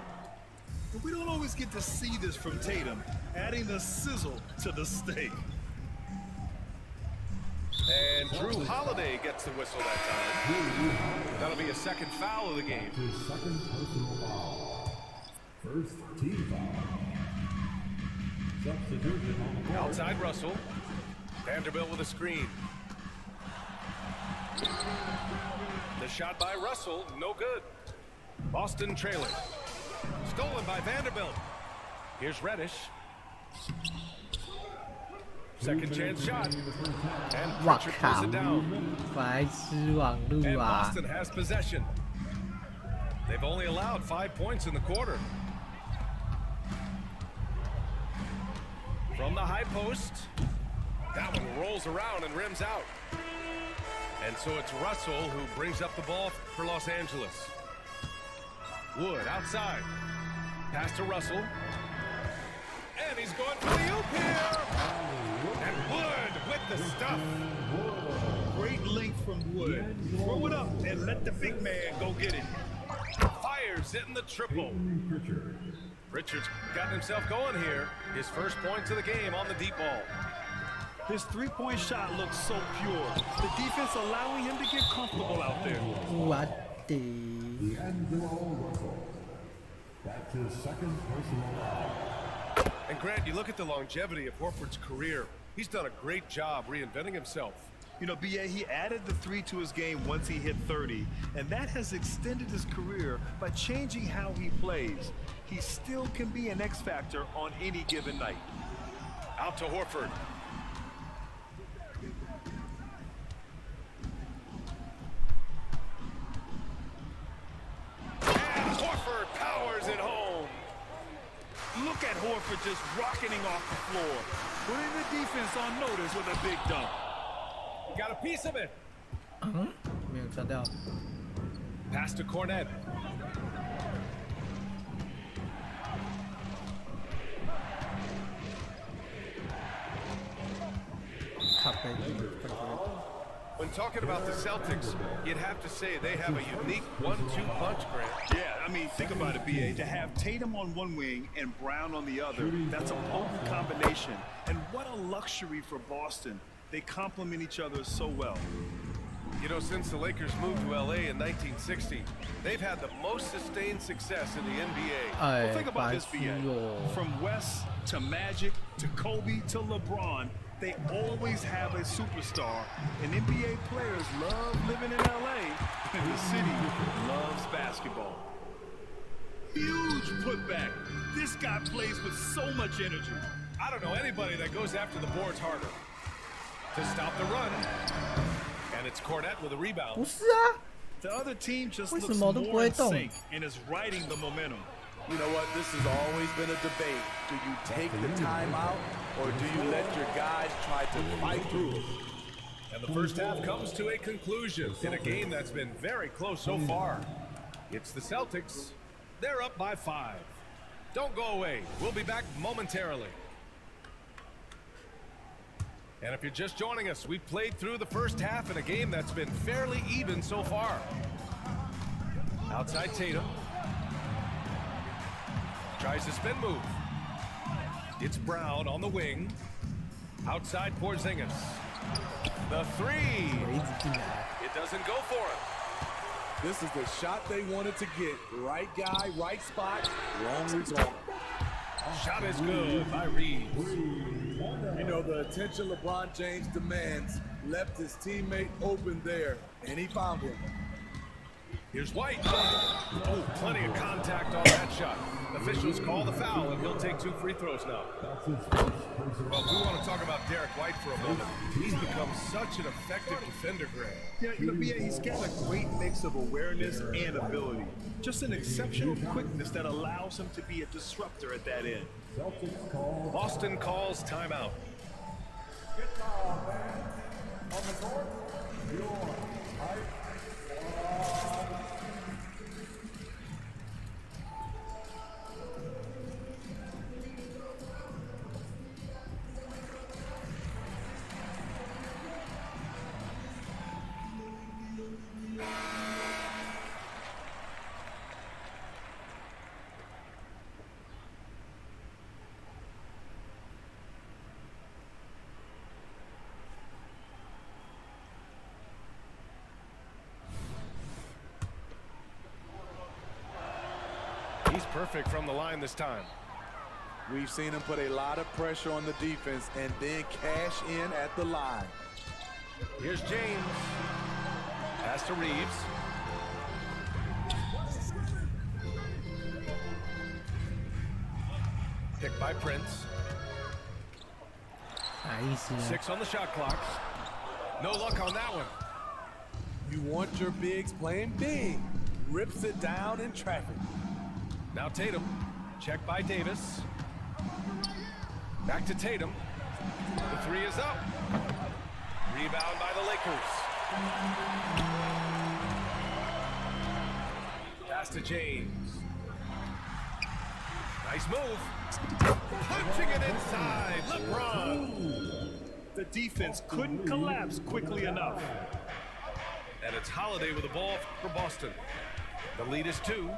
But we don't always get to see this from Tatum, adding the sizzle to the steak. And Drew Holiday gets the whistle that time. That'll be a second foul of the game. His second personal foul. First team foul. Substitution on the court. Outside Russell. Vanderbilt with a screen. The shot by Russell, no good. Boston trailing. Stolen by Vanderbilt. Here's Reddish. Second chance shot. And Pritchard pulls it down. 白痴网路 And 啊！ Boston has possession. They've only allowed 5 points in the quarter. From the high post. That one rolls around and rims out. And so it's Russell who brings up the ball for Los Angeles. Wood outside. Pass to Russell. And he's going for the oop here. And Wood with the stuff. Great length from Wood. Throw it up and let the big man go get it. Fires hitting the triple. Pritchard's gotten himself going here. His first points of the game on the deep ball. His three-point shot looks so pure. The defense allowing him to get comfortable out there. What the? D'Angelo Russell. That's his second personal foul. And Grant, you look at the longevity of Horford's career. He's done a great job reinventing himself. You know, B.A., he added the 3 to his game once he hit 30, and that has extended his career by changing how he plays. He still can be an X factor on any given night. Out to Horford. And Horford powers it home. Look at Horford just rocketing off the floor, putting the defense on notice with a big dunk. You got a piece of it. 没有抓到。 Pass to Cornet. When talking about the Celtics, you'd have to say they have a unique 1-2 punch, Grant. Yeah, I mean, think about it, B.A. To have Tatum on one wing and Brown on the other, that's a potent combination. And what a luxury for Boston. They complement each other so well. You know, since the Lakers moved to L.A. in 1960, they've had the most sustained success in the NBA. Well, think about this, B.A. From West to Magic to Kobe to LeBron, they always have a superstar. And NBA players love living in L.A. and the city loves basketball. Huge putback. This guy plays with so much energy. I don't know anybody that goes after the boards harder. To stop the run. And it's Cornet with a rebound. 不是啊， The other team just 为什 looks 么都不 more 会 in 动？ sync and is riding the momentum. You know what? This has always been a debate. Do you take the timeout or do you let your guys try to fight through it? And the first half comes to a conclusion in a game that's been very close so far. It's the Celtics. They're up by 5. Don't go away. We'll be back momentarily. And if you're just joining us, we've played through the first half in a game that's been fairly even so far. Outside Tatum. Tries the spin move. It's Brown on the wing. Outside Porzingis. The 3. It doesn't go for him. This is the shot they wanted to get. Right guy, right spot, wrong result. Shot is good by Reeves. You know, the attention LeBron James demands left his teammate open there, and he found him. Here's White. Oh, plenty of contact on that shot. Officials call the foul, and he'll take 2 free throws now. Well, we want to talk about Derek White for a moment. He's become such an effective defender, Grant. Yeah, you know, B.A., he's got a great mix of awareness and ability. Just an exceptional quickness that allows him to be a disruptor at that end. Boston calls timeout. On the court, your height. He's perfect from the line this time. We've seen him put a lot of pressure on the defense and then cash in at the line. Here's James. Pass to Reeves. Picked by Prince. Easy. 6 on the shot clock. No luck on that one. You want your bigs playing big. Rips it down in traffic. Now Tatum. Checked by Davis. Back to Tatum. The 3 is up. Rebound by the Lakers. Pass to James. Nice move. Punching it inside. LeBron. The defense couldn't collapse quickly enough. And it's Holiday with the ball for Boston. The lead is 2.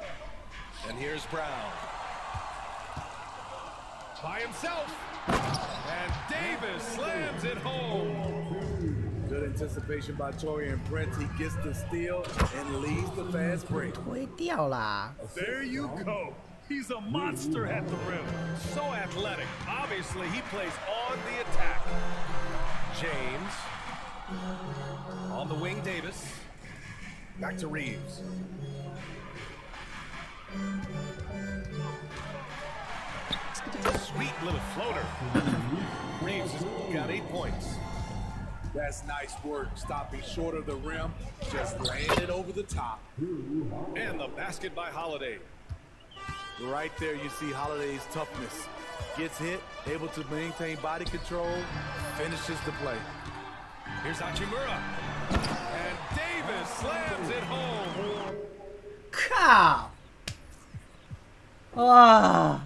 And here's Brown. By himself. And Davis slams it home. Good anticipation by Torian Prince. He gets the steal and leads the fast break. 推掉啦。 There you go. He's a monster at the rim. So athletic. Obviously, he plays on the attack. James. On the wing, Davis. Back to Reeves. Sweet little floater. Reeves has got 8 points. That's nice work, stopping short of the rim, just laying it over the top. And the basket by Holiday. Right there you see Holiday's toughness. Gets hit, able to maintain body control, finishes the play. Here's Hachimura. And Davis slams it home.靠！哇！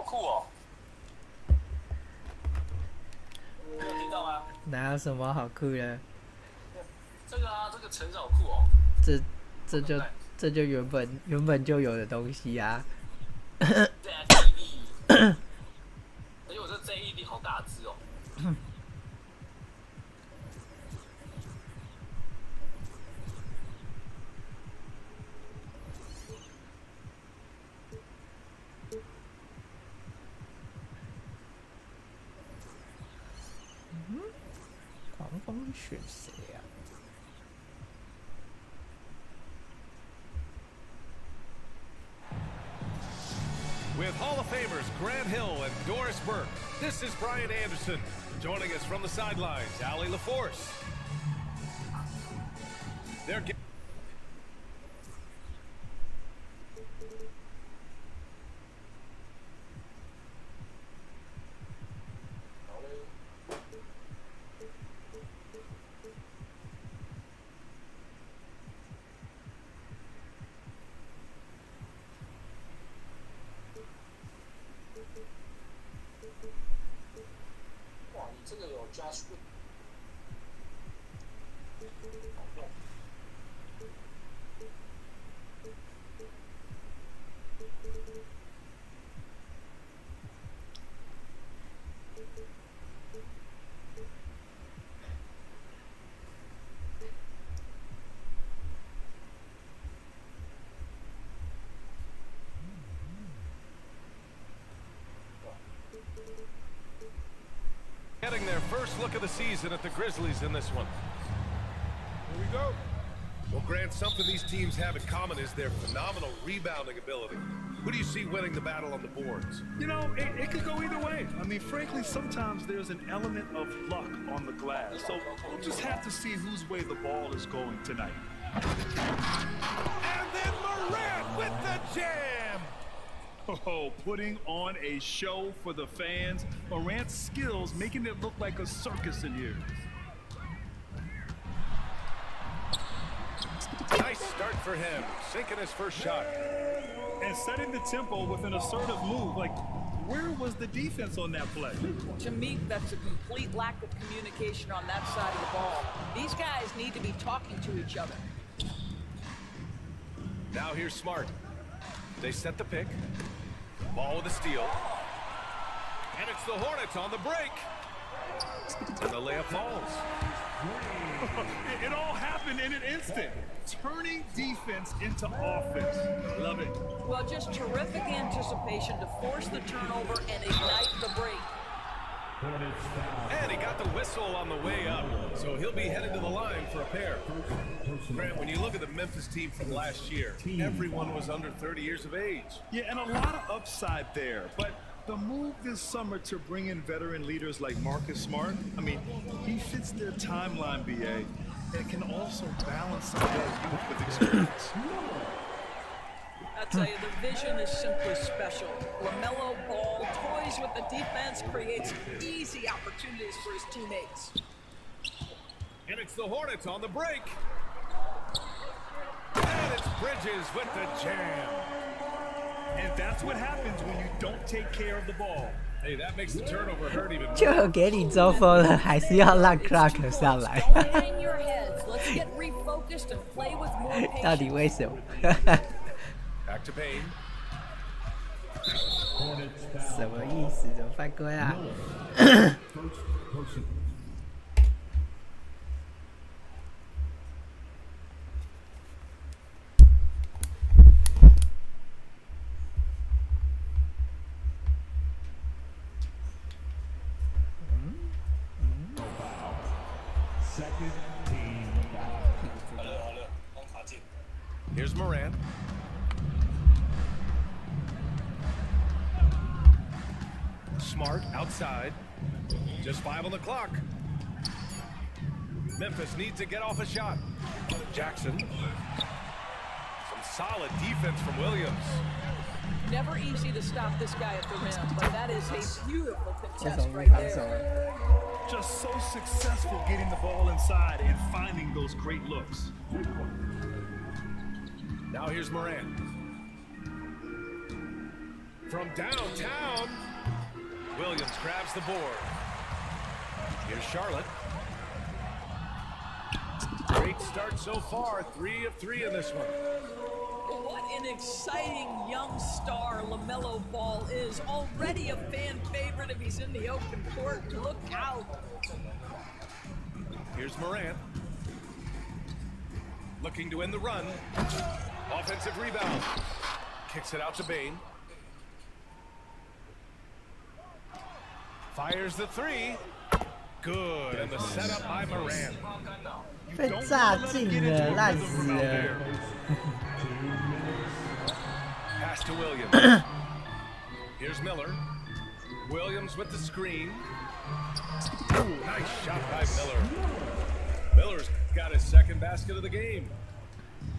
酷哦！你有听到吗？哪有什么好酷的？这个啊，这个城市好酷哦！这就原本就有的东西啊。对啊 ，TV， 而且我这 JED 好大只哦。狂风选谁啊？ With Hall of Famers Grant Hill and Doris Burke, this is Brian Anderson. Joining us from the sidelines, Allie LaForce. They're Josh. getting their first look of the season at the Grizzlies in this one. Here we go. Well, Grant, something these teams have in common is their phenomenal rebounding ability. Who do you see winning the battle on the boards? You know, it could go either way. I mean, frankly, sometimes there's an element of luck on the glass. So we'll just have to see whose way the ball is going tonight. And then Morant with the jam! Oh, putting on a show for the fans. Morant's skills making it look like a circus in here. Nice start for him, sinking his first shot. And setting the tempo with an assertive move. Like, where was the defense on that play? To me, that's a complete lack of communication on that side of the ball. These guys need to be talking to each other. Now here's Smart. They set the pick. Ball with a steal. And it's the Hornets on the break. And the layup falls. It all happened in an instant. Turning defense into offense. Love it. Well, just terrific anticipation to force the turnover and ignite the break. And he got the whistle on the way up, so he'll be headed to the line for a pair. Grant, when you look at the Memphis team from last year, everyone was under 30 years of age. Yeah, and a lot of upside there, but the move this summer to bring in veteran leaders like Marcus Smart, I mean, he fits their timeline, BA, and can also balance some of that youth with experience. I tell you, the vision is simply special. LaMelo Ball toys with the defense, creates easy opportunities for his teammates. And it's the Hornets on the break. And it's Bridges with the jam. And that's what happens when you don't take care of the ball. Hey, that makes the turnover hurt even more. 就给你中锋了，还是要让 Clark 上来？到底为什么？ Back to Payne. 什么意思？怎么犯规啊？Here's Morant. Smart outside. Just 5 on the clock. Memphis needs to get off a shot. Jackson. Some solid defense from Williams. Never easy to stop this guy at the rim, but that is a beautiful contest right there. Just so successful getting the ball inside and finding those great looks. Now here's Morant. From downtown, Williams grabs the board. Here's Charlotte. Great start so far, 3 of 3 in this one. What an exciting young star LaMelo Ball is. Already a fan favorite if he's in the open court. Look out. Here's Morant. Looking to end the run. Offensive rebound. Kicks it out to Bane. Fires the 3. Good. And the setup by Morant. 被炸进了，烂死了。Pass to Williams. Here's Miller. Williams with the screen. Ooh, nice shot by Miller. Miller's got his second basket of the game.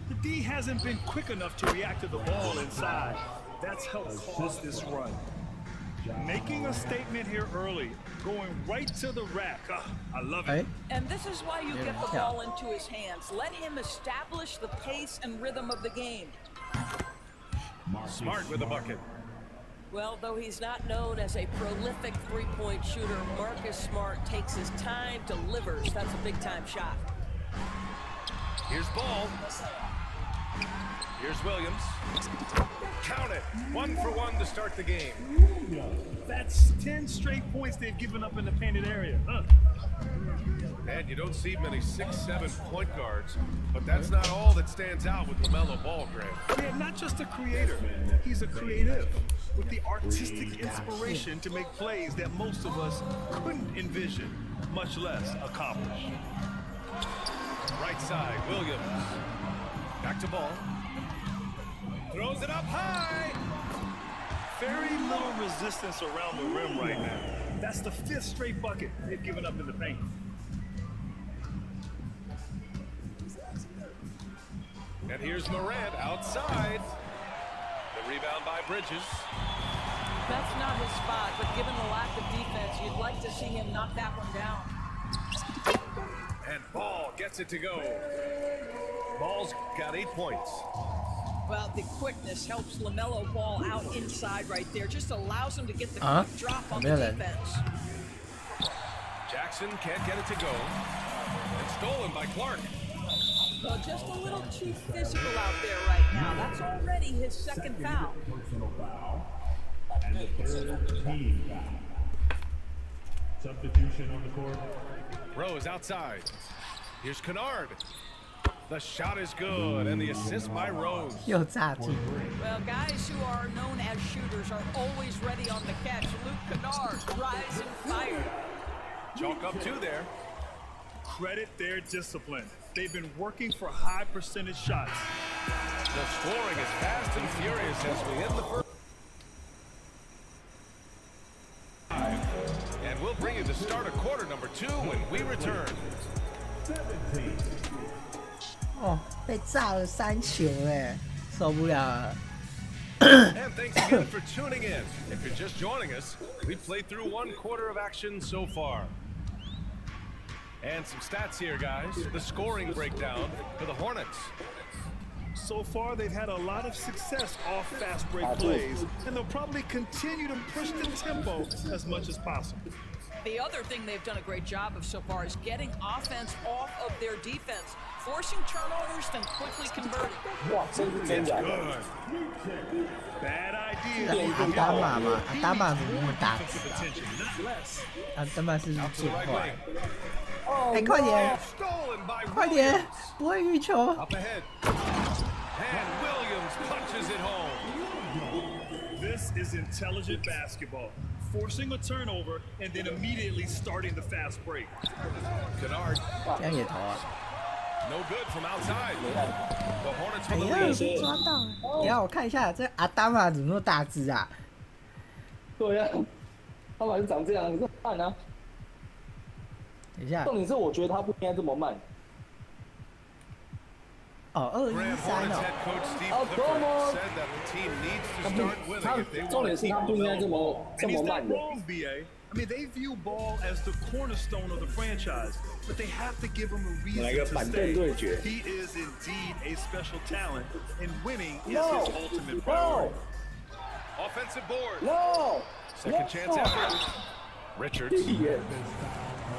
The D hasn't been quick enough to react to the ball inside. That's helped cause this run. Making a statement here early, going right to the rack. I love it. And this is why you get the ball into his hands. Let him establish the pace and rhythm of the game. Smart with the bucket. Well, though he's not known as a prolific three-point shooter, Marcus Smart takes his time, delivers. That's a big-time shot. Here's Ball. Here's Williams. Count it. 1 for 1 to start the game. That's 10 straight points they've given up in the painted area. And you don't see many 6'7" point guards, but that's not all that stands out with LaMelo Ball, Grant. Yeah, not just a creator. He's a creative with the artistic inspiration to make plays that most of us couldn't envision, much less accomplish. Right side, Williams. Back to Ball. Throws it up high. Very little resistance around the rim right now. That's the 5th straight bucket they've given up in the paint. And here's Morant outside. The rebound by Bridges. That's not his spot, but given the lack of defense, you'd like to see him knock that one down. And Ball gets it to go. Ball's got 8 points. Well, the quickness helps LaMelo Ball out inside right there. Just allows him to get the quick drop on the defense. Jackson can't get it to go. It's stolen by Clark. Well, just a little too physical out there right now. That's already his second foul. Personal foul. And the 3rd team foul. Substitution on the court. Rose outside. Here's Kennard. The shot is good, and the assist by Rose. Well, guys who are known as shooters are always ready on the catch. Luke Kennard, rising fire. Chalk up 2 there. Credit their discipline. They've been working for high percentage shots. The scoring is fast and furious as we hit the first. And we'll bring you the start of quarter number 2 when we return. 17. 哦，被炸了3球哎，受不了了。And thanks again for tuning in. If you're just joining us, we've played through 1 quarter of action so far. And some stats here, guys. The scoring breakdown for the Hornets. So far, they've had a lot of success off fast break plays, and they'll probably continue to push the tempo as much as possible. The other thing they've done a great job of so far is getting offense off of their defense, forcing turnovers, then quickly converting. It's good. Bad idea. 阿达玛嘛，阿达玛怎么那么大只啊？阿达玛是最快。哎，快点，快点，不会运球。 Up ahead. And Williams punches it home. This is intelligent basketball. Forcing a turnover and then immediately starting the fast break. Kennard. 这样也投啊？ No good from outside. The Hornets 哎 with the 呀， lead. 被抓到了！等一下我看一下，这阿达玛怎么那么大只啊？对呀、他们还是长这样，是慢啊。等一下，重点是我觉得他不应该这么慢。哦，213哦。多 said that the team needs to start winning if they 重 want 点 to 是 keep 他不应该这么 And he's 慢 not 的。 wrong, BA. I mean, they view Ball as the cornerstone of the franchise, but they have to give him a reason to stay. He is indeed a special talent, and winning is his ultimate priority. Offensive board. No. Second chance effort. Richards.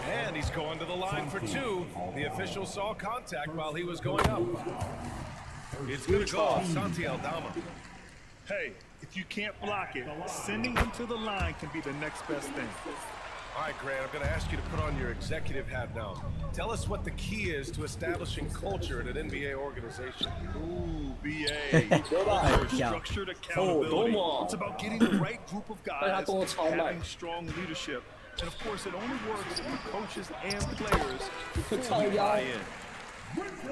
And he's going to the line for two. The official saw contact while he was going up. It's going to go off Santi Aldama. Hey, if you can't block it, sending him to the line can be the next best thing. All right, Grant, I'm going to ask you to put on your executive hat now. Tell us what the key is to establishing culture at an NBA organization. Ooh, BA. Culture, structured accountability. It's about getting the right group of guys, having strong leadership. And of course, it only works if the coaches and players fully buy in.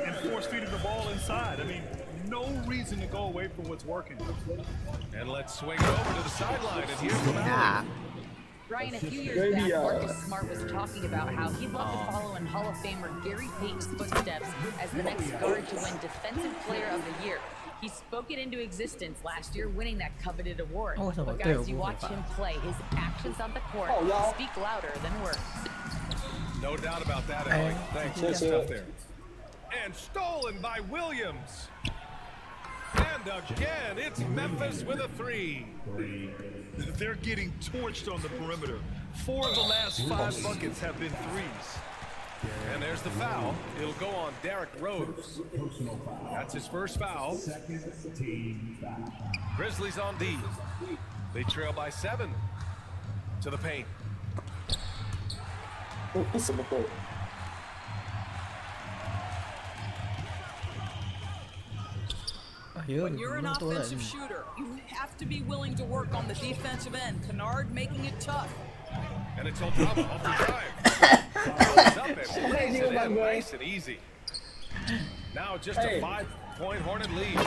And force feeding the ball inside. I mean, no reason to go away from what's working. And let's swing it over to the sideline. And here's the Maui. Ryan, a few years back, Marcus Smart was talking about how he'd love to follow in Hall of Famer Gary Payton's footsteps as the next guard to win Defensive Player of the Year. He spoke it into existence last year, winning that coveted award. But guys, you watch him play, his actions on the court speak louder than words. No doubt about that, Alec. Thanks. Good stuff there. And stolen by Williams. And again, it's Memphis with a three. They're getting torched on the perimeter. 4 of the last 5 buckets have been threes. And there's the foul. It'll go on Derrick Rose. That's his first foul. Grizzlies on D. They trail by 7 to the paint. When you're an offensive shooter, you have to be willing to work on the defensive end. Kennard making it tough. And it's Aldama off the drive. Up and lays it in nice and easy. Now just a 5-point Hornet lead.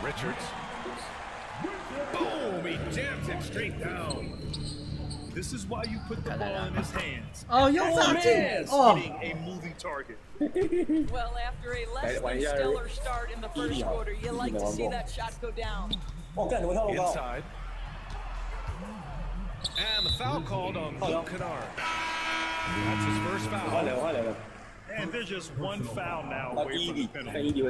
Richards. Boom! He jams it straight down. This is why you put the ball in his hands. Oh, you're hitting a moving target. Well, after a less than stellar start in the first quarter, you like to see that shot go down. Inside. And the foul called on Luke Kennard. That's his first foul. And there's just one foul now away from the penalty.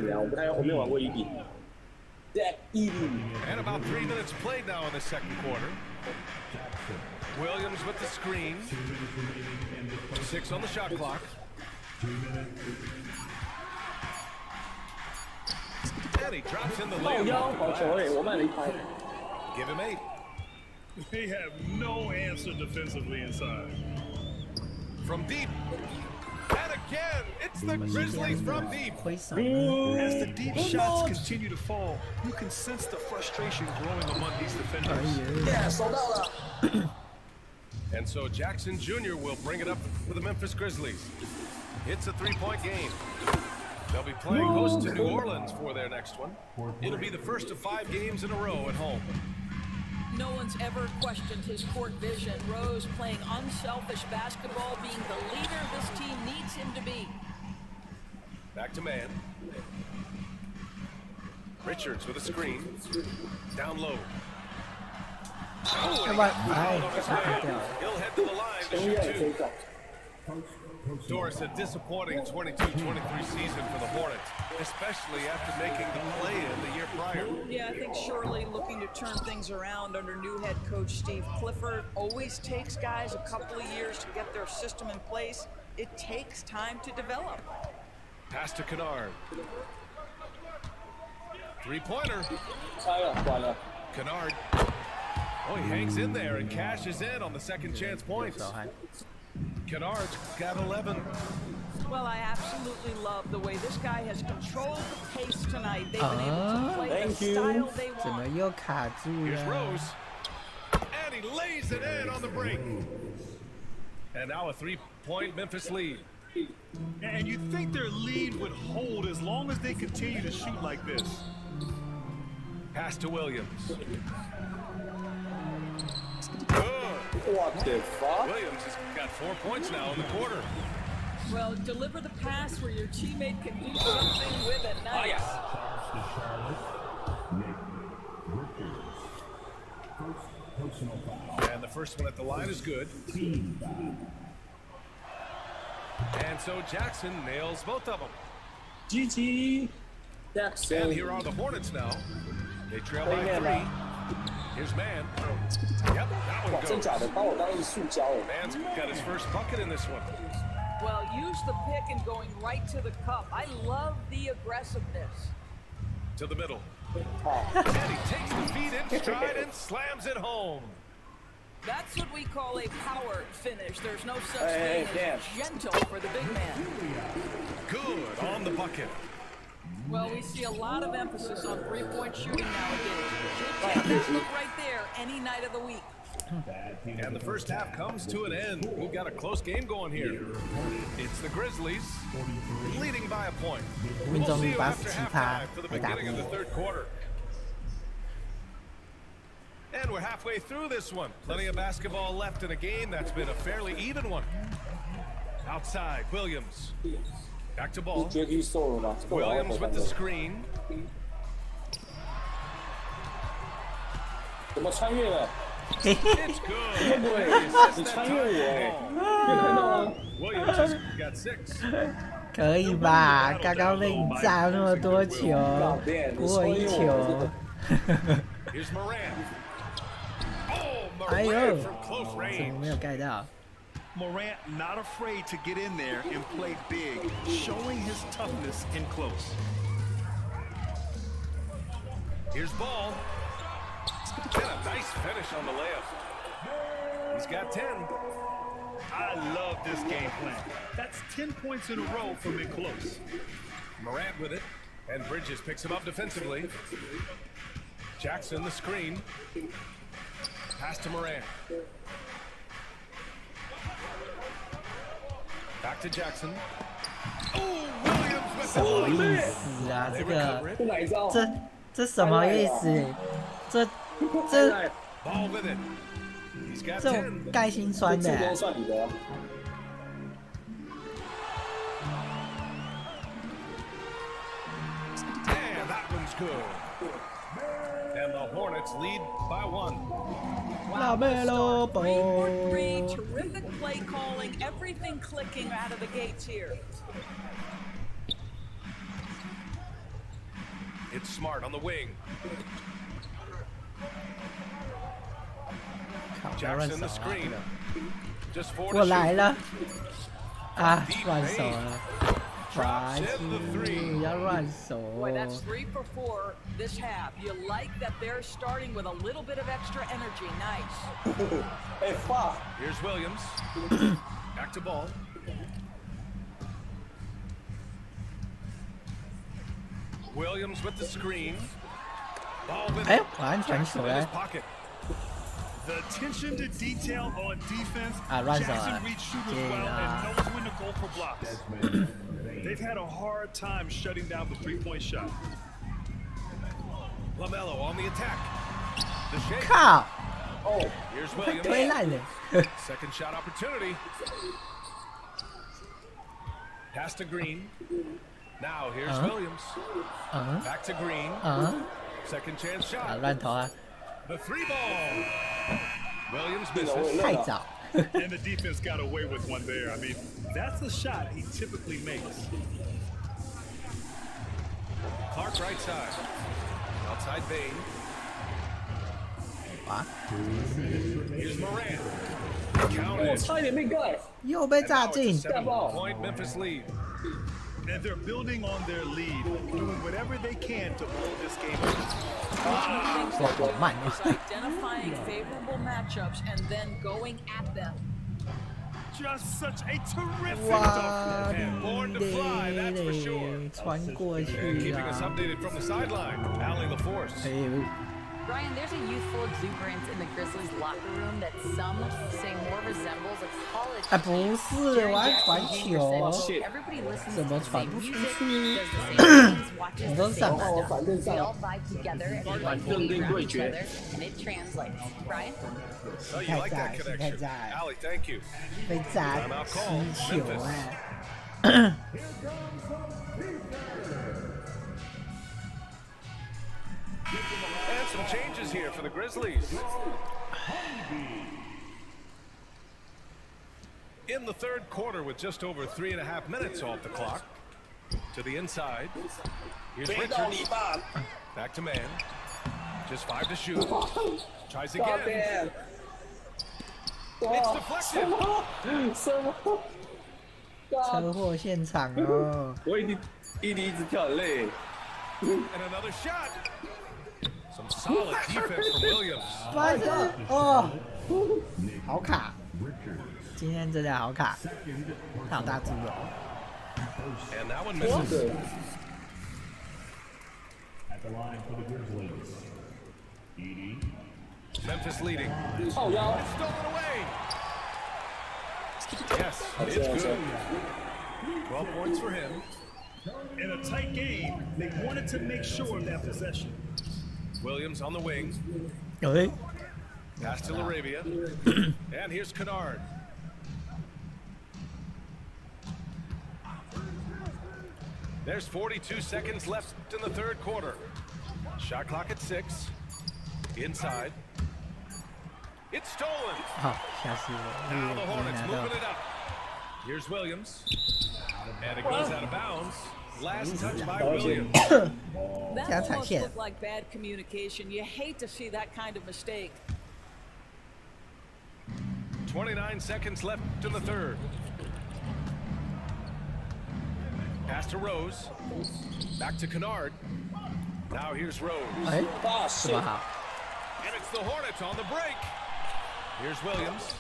And about 3 minutes played now in the second quarter. Williams with the screen. 6 on the shot clock. And he drops in the layup. Give him 8. They have no answer defensively inside. From deep. And again, it's the Grizzlies from deep. As the deep shots continue to fall, you can sense the frustration growing among these defenders. And so Jackson Jr. will bring it up for the Memphis Grizzlies. It's a 3-point game. They'll be playing host to New Orleans for their next one. It'll be the first of 5 games in a row at home. No one's ever questioned his court vision. Rose playing unselfish basketball, being the leader this team needs him to be. Back to man. Richards with a screen. Down low. Oh, he'll head to the line to shoot 2. Doris, a disappointing 22-23 season for the Hornets, especially after making the play-in the year prior. Yeah, I think surely looking to turn things around under new head coach Steve Clifford. Always takes guys a couple of years to get their system in place. It takes time to develop. Pass to Kennard. 3-pointer. Kennard. Oh, he hangs in there and cashes in on the second chance points. Kennard's got 11. Well, I absolutely love the way this guy has controlled the pace tonight. They've been able to play the style they want. Here's Rose. And he lays it in on the break. And now a 3-point Memphis lead. And you'd think their lead would hold as long as they continue to shoot like this. Pass to Williams. What the fuck? Williams has got 4 points now in the quarter. Well, deliver the pass where your teammate can do something with it. Nice. And the first one at the line is good. And so Jackson nails both of them. GG. And here are the Hornets now. They trail by 3. Here's Man. Yep, that one goes. Man's got his first bucket in this one. Well, use the pick and going right to the cup. I love the aggressiveness. To the middle. And he takes the feet in stride and slams it home. That's what we call a power finish. There's no such thing as gentle for the big man. Good on the bucket. Well, we see a lot of emphasis on three-point shooting nowadays. Should take that look right there any night of the week. And the first half comes to an end. We've got a close game going here. It's the Grizzlies leading by a point. We'll see you after halftime for the beginning of the third quarter. And we're halfway through this one. Plenty of basketball left in a game that's been a fairly even one. Outside, Williams. Back to ball. Williams with the screen. It's good. Williams has got 6. 可以吧？刚刚被你炸那么多球，补我1球。哎呦，怎么没有盖到？ Morant not afraid to get in there and play big, showing his toughness in close. Here's Ball. And a nice finish on the layup. He's got 10. I love this game plan. That's 10 points in a row from in close. Morant with it, and Bridges picks him up defensively. Jackson the screen. Pass to Morant. Back to Jackson. Oh, Williams with 什么意思啊？这什么意思？这 Ball with it. He's got 这种盖心酸的。And that one's good. And the Hornets lead by 1. Wow, three-for-3, terrific play calling, everything clicking out of the gates here. It's Smart on the wing. Jackson the screen. Just 4 to 我来 shoot. 了啊！乱手了，罚球要乱手。 Boy, that's 3 for 4 this half. You like that they're starting with a little bit of extra energy. Nice. Here's Williams. Back to Ball. Williams with the screen. Ball with 哎，完全手 Jackson in his 了。 pocket. The attention to detail on defense. 啊，乱手 Jackson 了， reads shooters 对 well 啊 and knows when to go for blocks. They've had a hard time shutting down the three-point shot. LaMelo on the attack. The shake. 靠！ Here's 快 Williams. 推烂了。 Second shot opportunity. Pass to Green. Now here's Williams. Back to Green. Second chance 啊， shot. 乱投啊！ The 3 ball. Williams misses. 太早。 And the defense got away with one there. I mean, that's a shot he typically makes. Clark right side. Outside Bain. 啊！ Here's Morant. Counted. 又被炸进。 7-point Memphis lead. And they're building on their lead, doing whatever they can to blow this game up. Identifying favorable matchups and then going at them. Just such a terrific 哇 dunk. And born to fly, that's for sure. 传过 And 去 keeping us 啊！ updated from the sideline. Allie LaForce. 哎呦， Brian, there's a youthful exuberance in the Grizzlies locker room that some say more resembles a college 啊不是，我要传球， Everybody listens 怎么 to the 传 same 不出 music, 去 does the same things, watches 你都 the 上 same 来了， stuff. We all vibe together and we like to be around each other, and it translates. Brian? Oh, you like that connection. Allie, thank you. 被炸 Timeout 七 call. 球 Memphis. 哎！ And some changes here for the Grizzlies. In the third quarter with just over 3.5 minutes off the clock. To the inside. Here's Richards. Back to Man. Just 5 to shoot. Tries again. It's deflected. 车祸现场哦！我一直跳很累。 And another shot. Some solid defense from Williams. 发现哦，好卡，今天真的好卡，他好大只哦。And that one misses. At the line for the Grizzlies, Edie. Memphis leading. Oh, yeah. It's stolen away. Yes, it's good. 12 points for him. In a tight game, they wanted to make sure of that possession. Williams on the wing. Okay. Pass to Laravia. And here's Kennard. There's 42 seconds left in the third quarter. Shot clock at 6. Inside. It's stolen. 好，吓死我！ Now the 没 Hornets 拿到 moving it up. Here's Williams. And it goes out of bounds. Last touch by Williams. That almost looked like bad communication. You hate to see that kind of mistake. 29 seconds left in the third. Pass to Rose. Back to Kennard. Now here's Rose. 哎，这么好。 And it's the Hornets on the break. Here's Williams.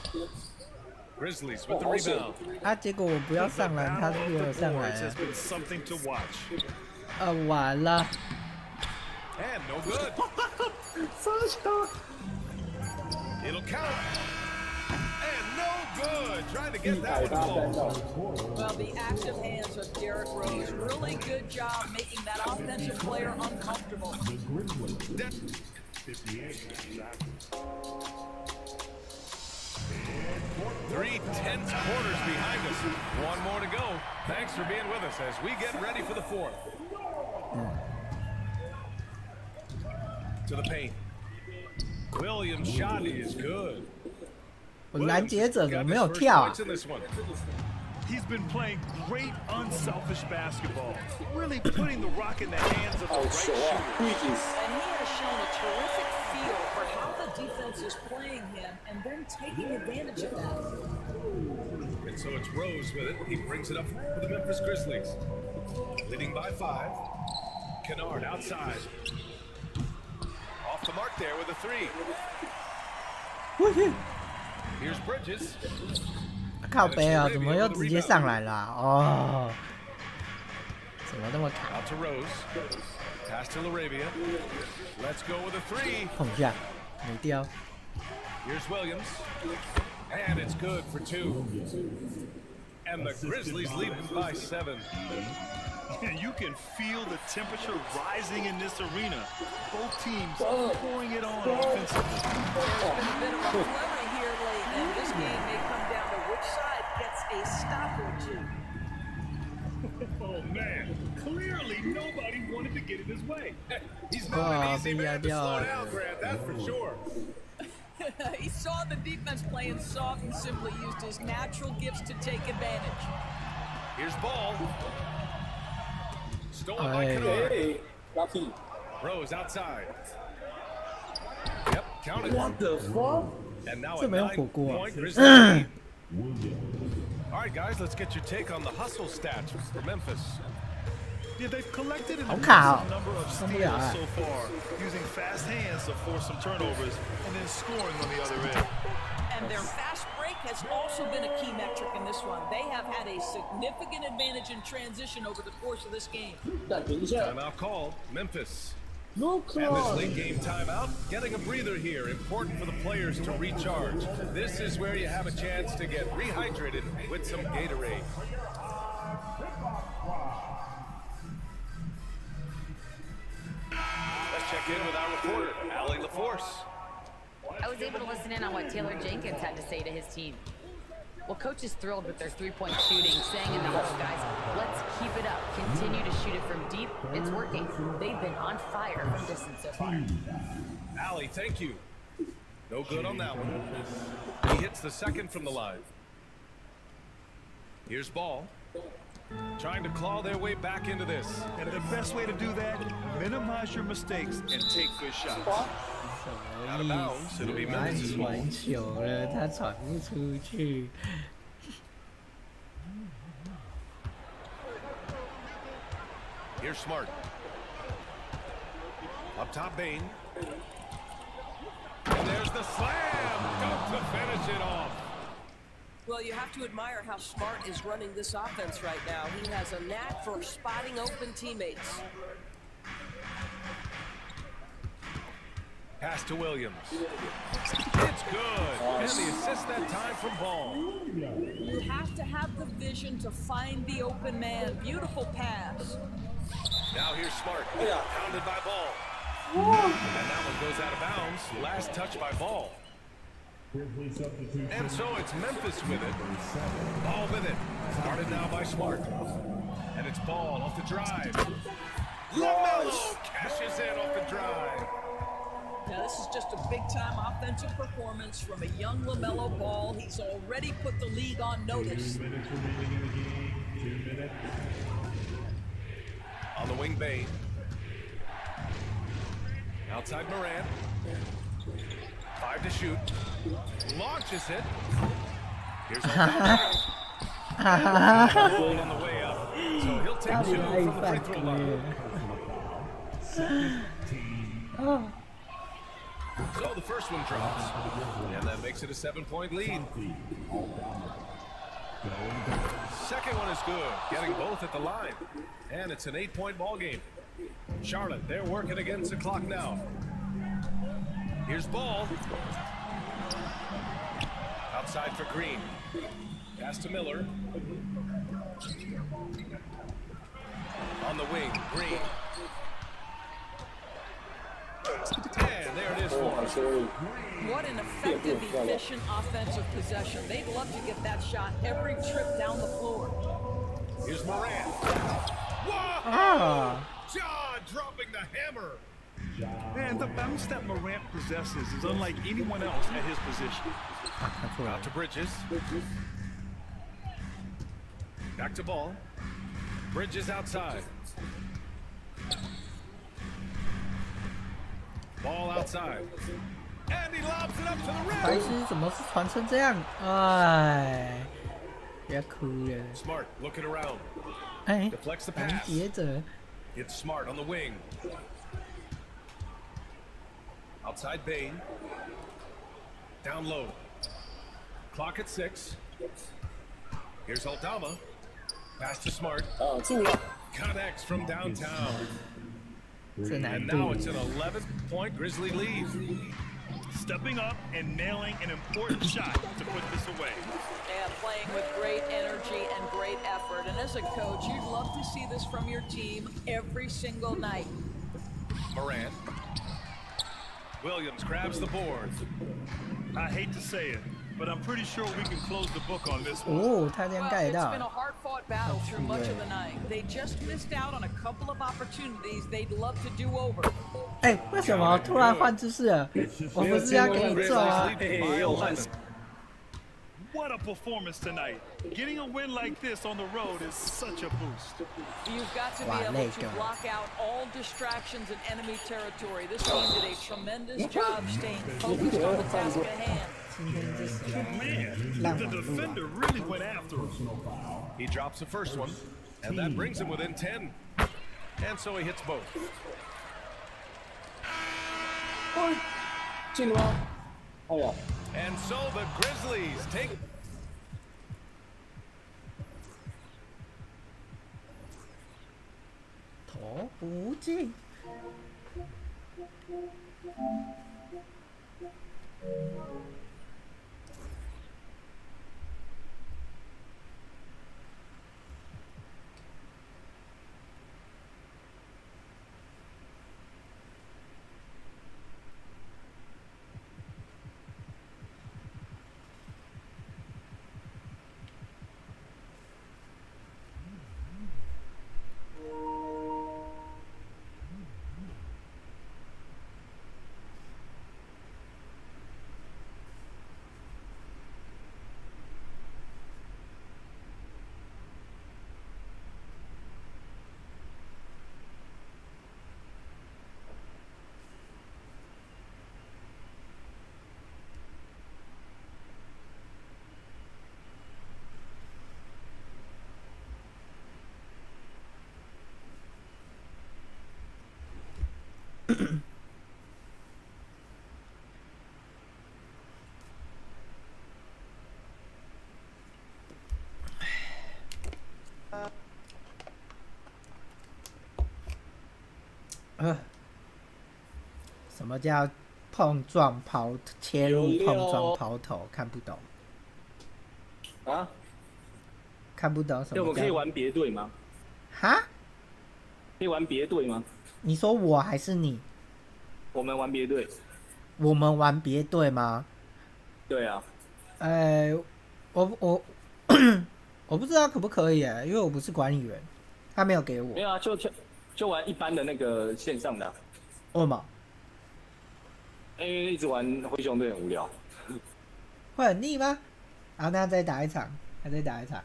Grizzlies with the rebound. 啊，结果我不要上篮，他就给我上来了。完了。 And no good. It'll count. And no good. Trying to get that one close. Well, the active hands of Derrick Rose. Really good job making that offensive player uncomfortable. 3 tense quarters behind us. One more to go. Thanks for being with us as we get ready for the fourth. To the paint. Williams' shot is good. 我拦截者怎么没有跳啊？ He's been playing great unselfish basketball, really putting the rock in the hands of the right shooter. And he has shown a terrific feel for how the defense is playing him and then taking advantage of that. And so it's Rose with it. He brings it up for the Memphis Grizzlies. Leading by 5. Kennard outside. Off the mark there with a 3. Here's Bridges. 靠背啊，怎么又直接上来了？哦，怎么那么卡？ Out to Rose. Pass to Laravia. Let's go with a 3. 碰一下，没掉。 Here's Williams. And it's good for 2. And the Grizzlies lead by 7. And you can feel the temperature rising in this arena. Both teams pouring it on offensively. There's been a bit of a flurry here late, and this game may come down to which side gets a stop or two. Oh man, clearly nobody wanted to get in his way. He's not an easy man to slow down, Grant, that's for sure. He saw the defense playing soft and simply used his natural gifts to take advantage. Here's Ball. Stolen by Kennard. Rose outside. Yep, count it. What the fuck? And now a 这没有火锅啊 9-point Grizzlies lead. All right, guys, let's get your take on the hustle stats for Memphis. Yeah, they've collected an 好卡哦 impressive number of 上不了 steals 哎 so far, using fast hands to force some turnovers and then scoring on the other end. And their fast break has also been a key metric in this one. They have had a significant advantage in transition over the course of this game. Timeout called. Memphis. No And this late game timeout, getting a breather here, important for the players to recharge. This is where you have a chance to get rehydrated with some Gatorade. Let's check in with our reporter, Allie LaForce. I was able to listen in on what Taylor Jenkins had to say to his team. Well, coach is thrilled with their three-point shooting, saying in the huddle, guys, let's keep it up. Continue to shoot it from deep. It's working. They've been on fire from distance so far. Allie, thank you. No good on that one. He hits the second from the line. Here's Ball. trying to claw their way back into this. And the best way to do that, minimize your mistakes and take good shots. Out of bounds, it'll be 他 Memphis' 传 ball. 球了，他传不出去。 Here's Smart. Up top, Bain. And there's the slam! Dunk to finish it off. Well, you have to admire how Smart is running this offense right now. He has a knack for spotting open teammates. Pass to Williams. It's good. And the assist that time from Ball. You have to have the vision to find the open man. Beautiful pass. Now here's Smart. Pounded by Ball. And that one goes out of bounds. Last touch by Ball. And so it's Memphis with it. Ball with it. Started now by Smart. And it's Ball off the drive. LaMelo cashes in off the drive. Now, this is just a big-time offensive performance from a young LaMelo Ball. He's already put the league on notice. 2 minutes remaining in the game. 2 minutes. On the wing, Bain. Outside Morant. 5 to shoot. Launches it. Here's O'Connor. On the way up. So he'll take 2 from the free throw line. So the first one drops. And that makes it a 7-point lead. Second one is good. Getting both at the line. And it's an 8-point ball game. Charlotte, they're working against the clock now. Here's Ball. Outside for Green. Pass to Miller. On the wing, Green. And there it is for him. What an effective, efficient offensive possession. They'd love to get that shot every trip down the floor. Here's Morant. Whoa! Ah. John dropping the hammer. Man, the bounce that Morant possesses is unlike anyone else at his position. Out to Bridges. Back to Ball. Bridges outside. Ball outside. And he lobs it up to the rim. 白痴怎么是传成这样？哎，不要哭了。 Smart looking around. 哎， Deflects the 拦 pass. 截者。 It's Smart on the wing. Outside Bain. Down low. Clock at 6. Here's Aldama. Pass to Smart. Connects from downtown. And now it's an 11-point Grizzly lead. Stepping up and nailing an important shot to put this away. And playing with great energy and great effort. And as a coach, you'd love to see this from your team every single night. Morant. Williams grabs the board. I hate to say it, but I'm pretty sure we can close the book on this one. 哦，他这样 Well, 盖 it's 到 been a hard-fought battle through much of the night. They just missed out on a couple of opportunities they'd love to do over. 哎，为什么突然换姿势了？我不是要给你揍啊！ What a performance tonight. Getting a win like this on the road is such a boost. You've got to be able to block out all distractions in enemy territory. This team did a tremendous job staying focused on the task at hand. Man, the defender really went after him. He drops the first one, and that brings him within 10. And so he hits both. And so the Grizzlies take... 投不进。什么叫碰撞抛切入碰撞抛投？看不懂啊？看不懂什么？我们可以玩别队吗？哈？可以玩别队吗？你说我还是你？我们玩别队。我们玩别队吗？对啊。我我不知道可不可以耶，因为我不是管理员，他没有给我。没有啊，就玩一般的那个线上的、啊。为什么？因为一直玩灰熊队很无聊。会很腻吗？然后那再打一场，还再打一场。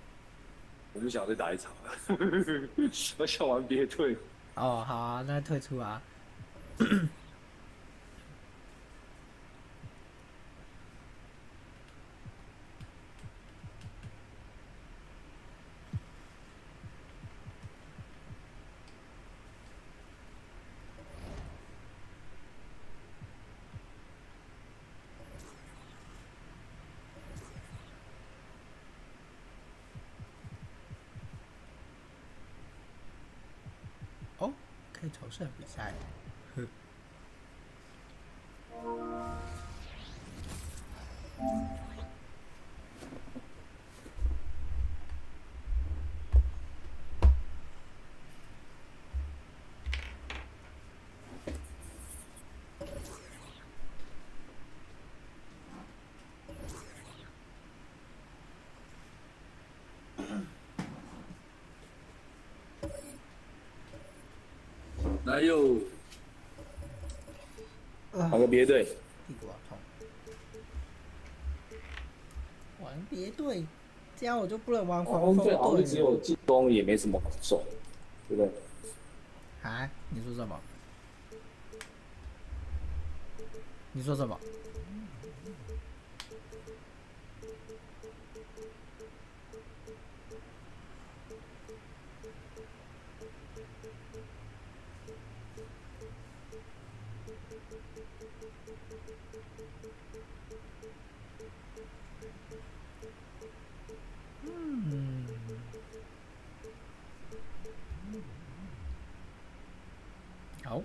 我不想再打一场了，我想玩别队。哦，好啊，那退出啊。哦，可以投射比赛。来哟，玩个别队。屁股好痛。玩别队，这样我就不能玩黄蜂队。好像只有进攻，也没什么好受，对不对？啊？你说什么？你说什么？好。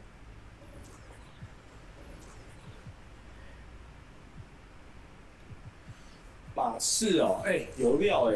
马刺哦，有料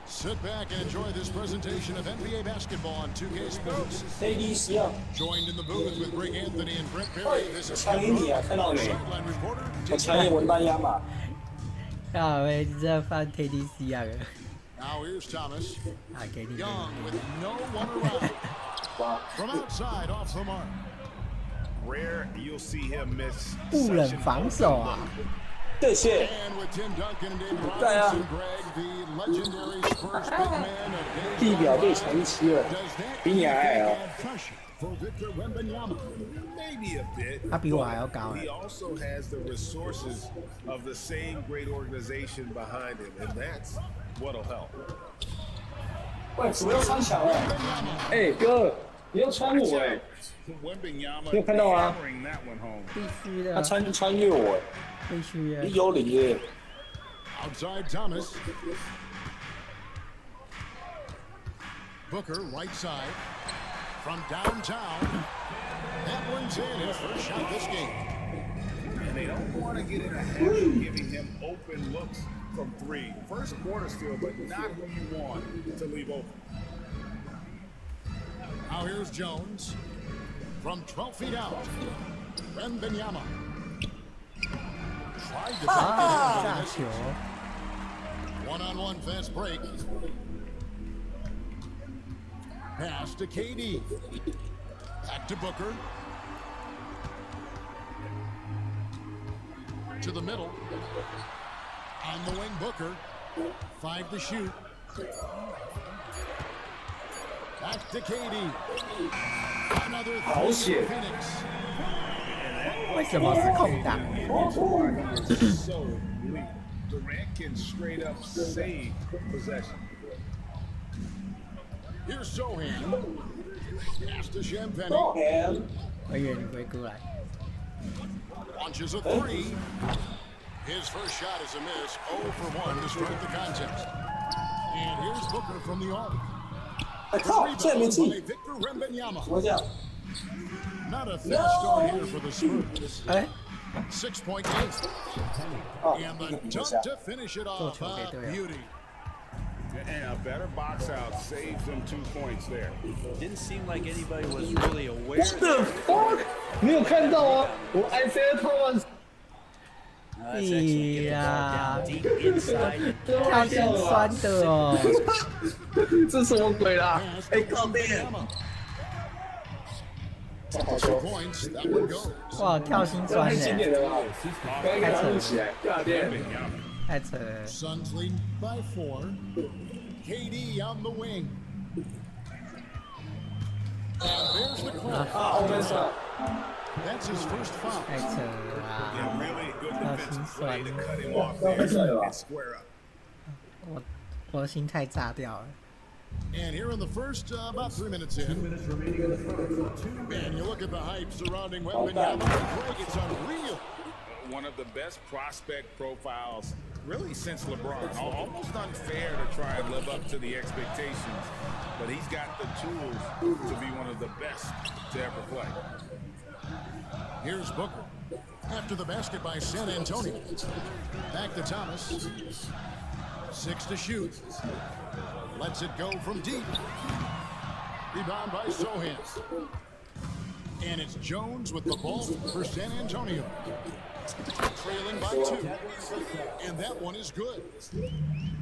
Sit back and enjoy this presentation of NBA basketball on 2K Sports. Joined in the booth with Greg Anthony and Brent Perry, this is Kevin Harlan, sideline reporter. 啊，喂，你这放 TDC 啊？ Now here's Thomas. 啊，给你。 Young with no one around. From outside off the mark. Rare, you'll see him miss. 误忍防守啊！ 这些 And with Tim Duncan and David Robinson, Greg, the legendary Spurs big man of 地表最传奇了，比你还矮哦。 For Victor Wembanyama. Maybe a bit. 他比我还要高 He also has the resources of the same great organization behind him, and that's what'll help. 喂，怎么又穿墙了？哎，哥，你又穿我哎！你有看到吗？必须的。他穿越我，必须的。你有理耶。 Outside Thomas. Booker right side. From downtown. That one's in his first shot this game. And they don't want to get in a habit of giving him open looks from three. First quarter still, but not who you want to leave open. Now here's Jones. From 12 feet out. Wembanyama. Tried to Ah! One-on-one fast break. Pass to KD. Back to Booker. To the middle. On the wing, Booker. 5 to shoot. Back to KD. Another 3 for Phoenix. 为什么是空档？ So elite. Durant can straight up save possession. Here's Sohan. Pass to Champagne. 我以为你会过来。 Launches a 3. His first shot is a miss. 0 for 1 to start the contest. And here's Booker from the arc. Victor Wembanyama. Not a fast start here for the Spurs. 6-point game. And the dunk to finish it off. Beauty. And a better box out saves them 2 points there. Didn't seem like anybody was really aware. What the fuck? 没有看到啊！我 Isaiah Thomas。哎呀，跳心酸的哦。这什么鬼啦？哎，靠边！哇，跳心酸的。太扯了。太扯了。 Suns lead by 4. KD on the wing. And there's the call. That's his first foul. 太扯了啊！ Really good 跳心 defensive 酸 play to cut him off there and square up. 我的心态炸掉了。 And here in the first, about 3 minutes in. 2 minutes remaining in the first. Man, you look at the hype surrounding Wembanyama. Greg, it's unreal. One of the best prospect profiles, really, since LeBron. Almost unfair to try and live up to the expectations, but he's got the tools to be one of the best to ever play. Here's Booker. After the basket by San Antonio. Back to Thomas. 6 to shoot. Lets it go from deep. Rebound by Sohan. And it's Jones with the ball for San Antonio. Trailing by 2. And that one is good.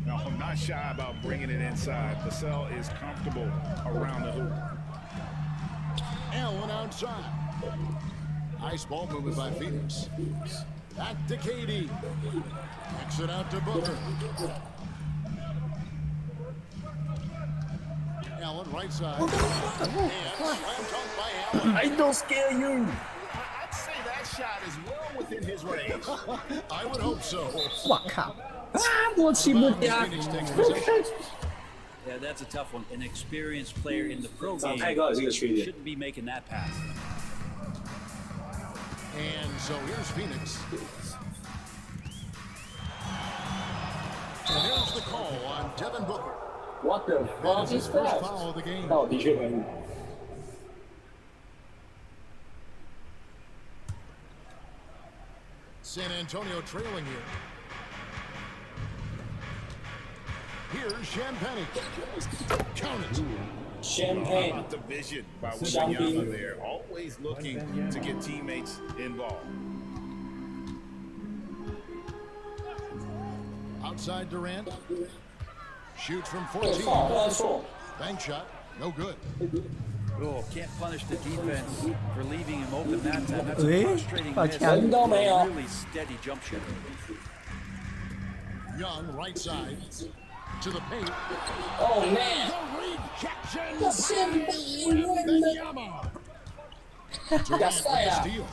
No, I'm not shy about bringing it inside. Vassell is comfortable around the hoop. Allen outside. Nice ball movement by Phoenix. Back to KD. Kicks it out to Booker. Allen right side. And slam dunk by Allen. I don't scare you. I'd say that shot is well within his range. I would hope so. 哇靠！ 我起不掉。 Yeah, that's a tough one. An experienced player in the pro game 太高也是个缺点。 shouldn't be making that pass. And so here's Phoenix. And here's the call on Devin Booker. What the That fuck is his is first that? foul of the game. 那我的确可以。San Antonio trailing here. Here's Champagne. Count it. Champagne. How about the vision by Wembanyama there? Always looking to get teammates involved. outside Durant. Shoots from 14. Bank shot, no good. Oh, can't punish the defense for leaving him open that time. That's a frustrating miss. A really steady jump shot. Young, right side, to the paint. Oh, man. Durant with the steal.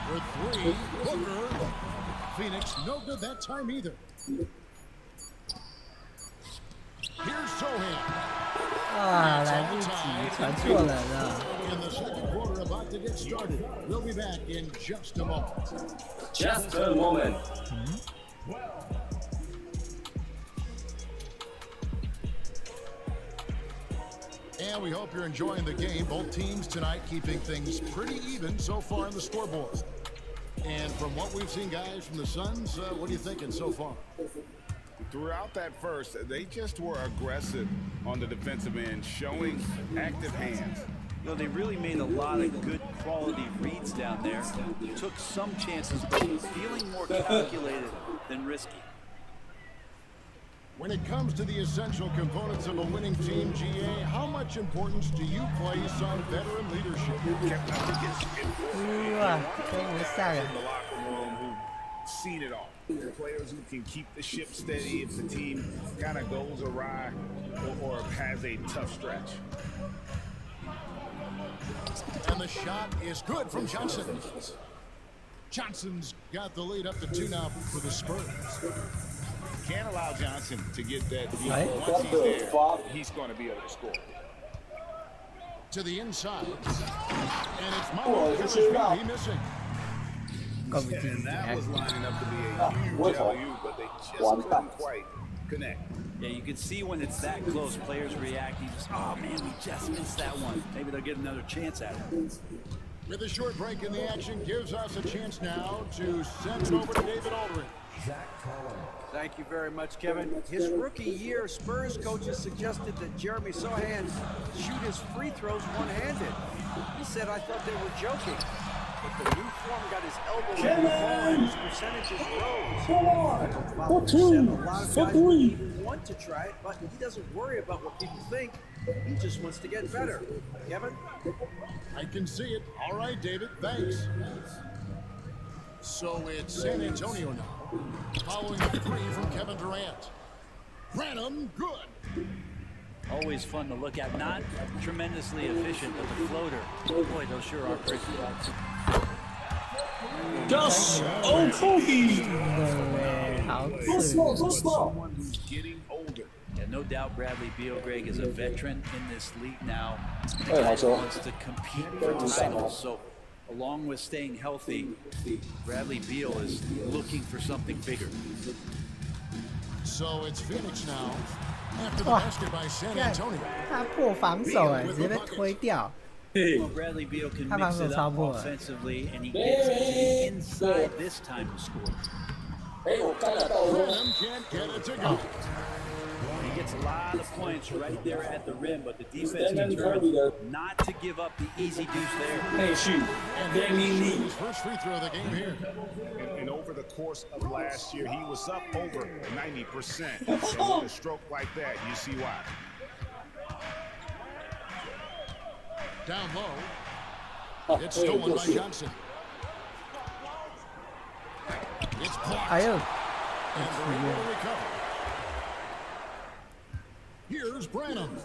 For three, Booker. Phoenix, no good that time either. Here's Sohan. 啊，来不及，传错人了。 In the second quarter, about to get started. We'll be back in just a moment. Just a moment. And we hope you're enjoying the game. Both teams tonight keeping things pretty even so far on the scoreboard. And from what we've seen, guys, from the Suns, what are you thinking so far? Throughout that first, they just were aggressive on the defensive end, showing active hands. You know, they really made a lot of good quality reads down there. Took some chances, but feeling more calculated than risky. When it comes to the essential components of a winning team, GA, how much importance do you place on veteran leadership? In the locker room who've seen it all. Players who can keep the ship steady if the team kind of goes awry or has a tough stretch. And the shot is good from Johnson. Johnson's got the lead up to 2 now for the Spurs. Can't allow Johnson to get that. Right. Once he's there, he's going to be able to score. To the inside. And it's Mamo missing. And that was lining up to be a huge alley-oop, but they just couldn't quite connect. Yeah, you can see when it's that close, players react. You just, oh man, we just missed that one. Maybe they'll get another chance at it. With a short break in the action, gives us a chance now to send it over to David Aldridge. Thank you very much, Kevin. His rookie year, Spurs coaches suggested that Jeremy Sohan shoot his free throws one-handed. He said, I thought they were joking. But the new form got his elbow in the ball and his percentages rose. For two, a lot of guys wouldn't even want to try it, but he doesn't worry about what people think. He just wants to get better. Kevin? I can see it. All right, David, thanks. So it's San Antonio now. Following a three from Kevin Durant. Branham, good. Always fun to look at. Not tremendously efficient, but the floater. Boy, those sure are pretty. Just Okogie. Someone who's getting older. Yeah, no doubt Bradley Beal, Greg, is a veteran in this league now. He wants to compete for titles. So along with staying healthy, Bradley Beal is looking for something bigger. So it's Phoenix now. After the basket by San Antonio. 他破防守直接被推掉。 Well, Bradley Beal can mix it up offensively, and he gets it to the inside this time to score. Branham can't get it to go. He gets a lot of points right there at the rim, but the defense determined not to give up the easy deuce there. And his first free throw of the game here. And over the course of last year, he was up over 90%. And with a stroke like that, you see why. Down low. It's stolen by Johnson. It's blocked. And they're able to recover. Here's Branham.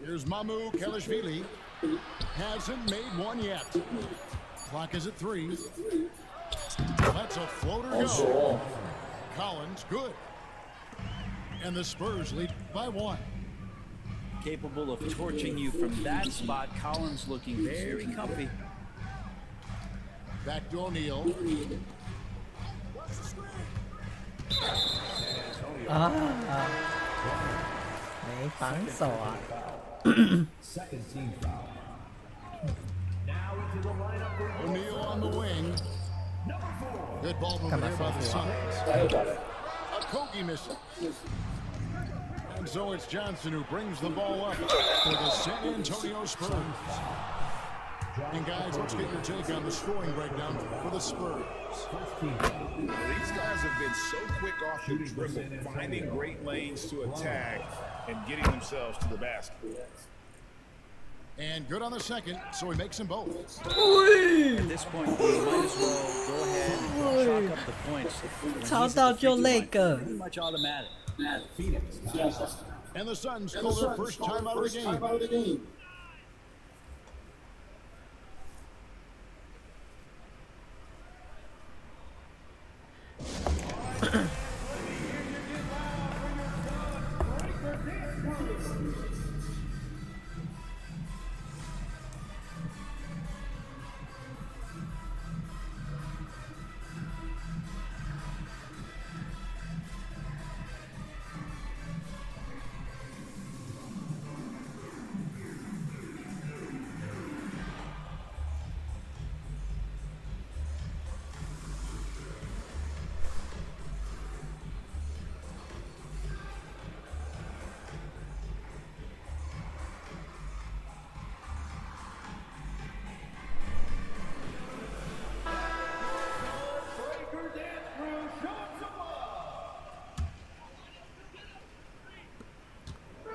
Here's Mamu Kelishvili. Hasn't made one yet. Clock is at 3. That's a floater go. Collins, good. And the Spurs lead by 1. Capable of torching you from that spot. Collins looking very comfy. Back to O'Neal. 没防守啊。 O'Neal on the wing. Good ball movement here by the Suns. Okogie missing. And so it's Johnson who brings the ball up for the San Antonio Spurs. And guys, let's get your take on the scoring breakdown for the Spurs. These guys have been so quick off the dribble, finding great lanes to attack and getting themselves to the basket. And good on the second, so he makes them both. At this point, you might as well go ahead and chalk up the points. 抄到就那个。 Pretty much automatic. And the Suns score their first time out of the game.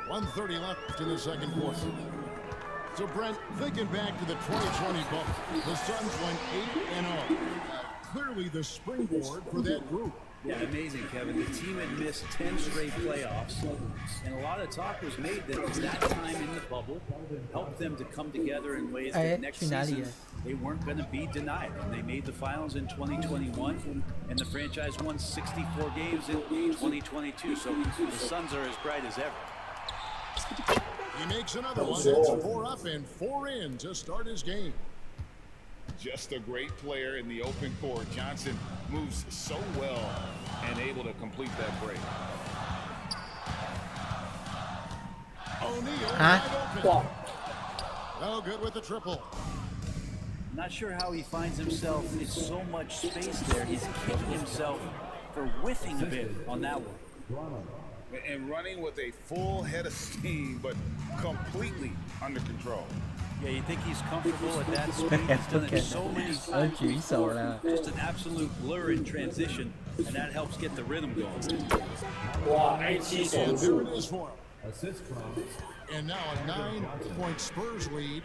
.130 left in the second quarter. So, Brent, thinking back to the 2020 bubble, the Suns went 8-0. Clearly the springboard for that group. Yeah, amazing, Kevin. The team had missed 10 straight playoffs, and a lot of talk was made that time in the bubble helped them to come together in ways that next season they weren't going to be denied. And they made the finals in 2021, and the franchise won 64 games in 2022. So the Suns are as bright as ever. He makes another one. It's 4 up and 4 in to start his game. Just a great player in the open court. Johnson moves so well and able to complete that break. O'Neal wide open. No good with the triple. Not sure how he finds himself in so much space there. He's kicking himself for whiffing a bit on that one. And running with a full head of steam, but completely under control. Yeah, you think he's comfortable at that speed? He's done it so many times. Just an absolute blur in transition, and that helps get the rhythm going. And there it is for him. And now a 9-point Spurs lead.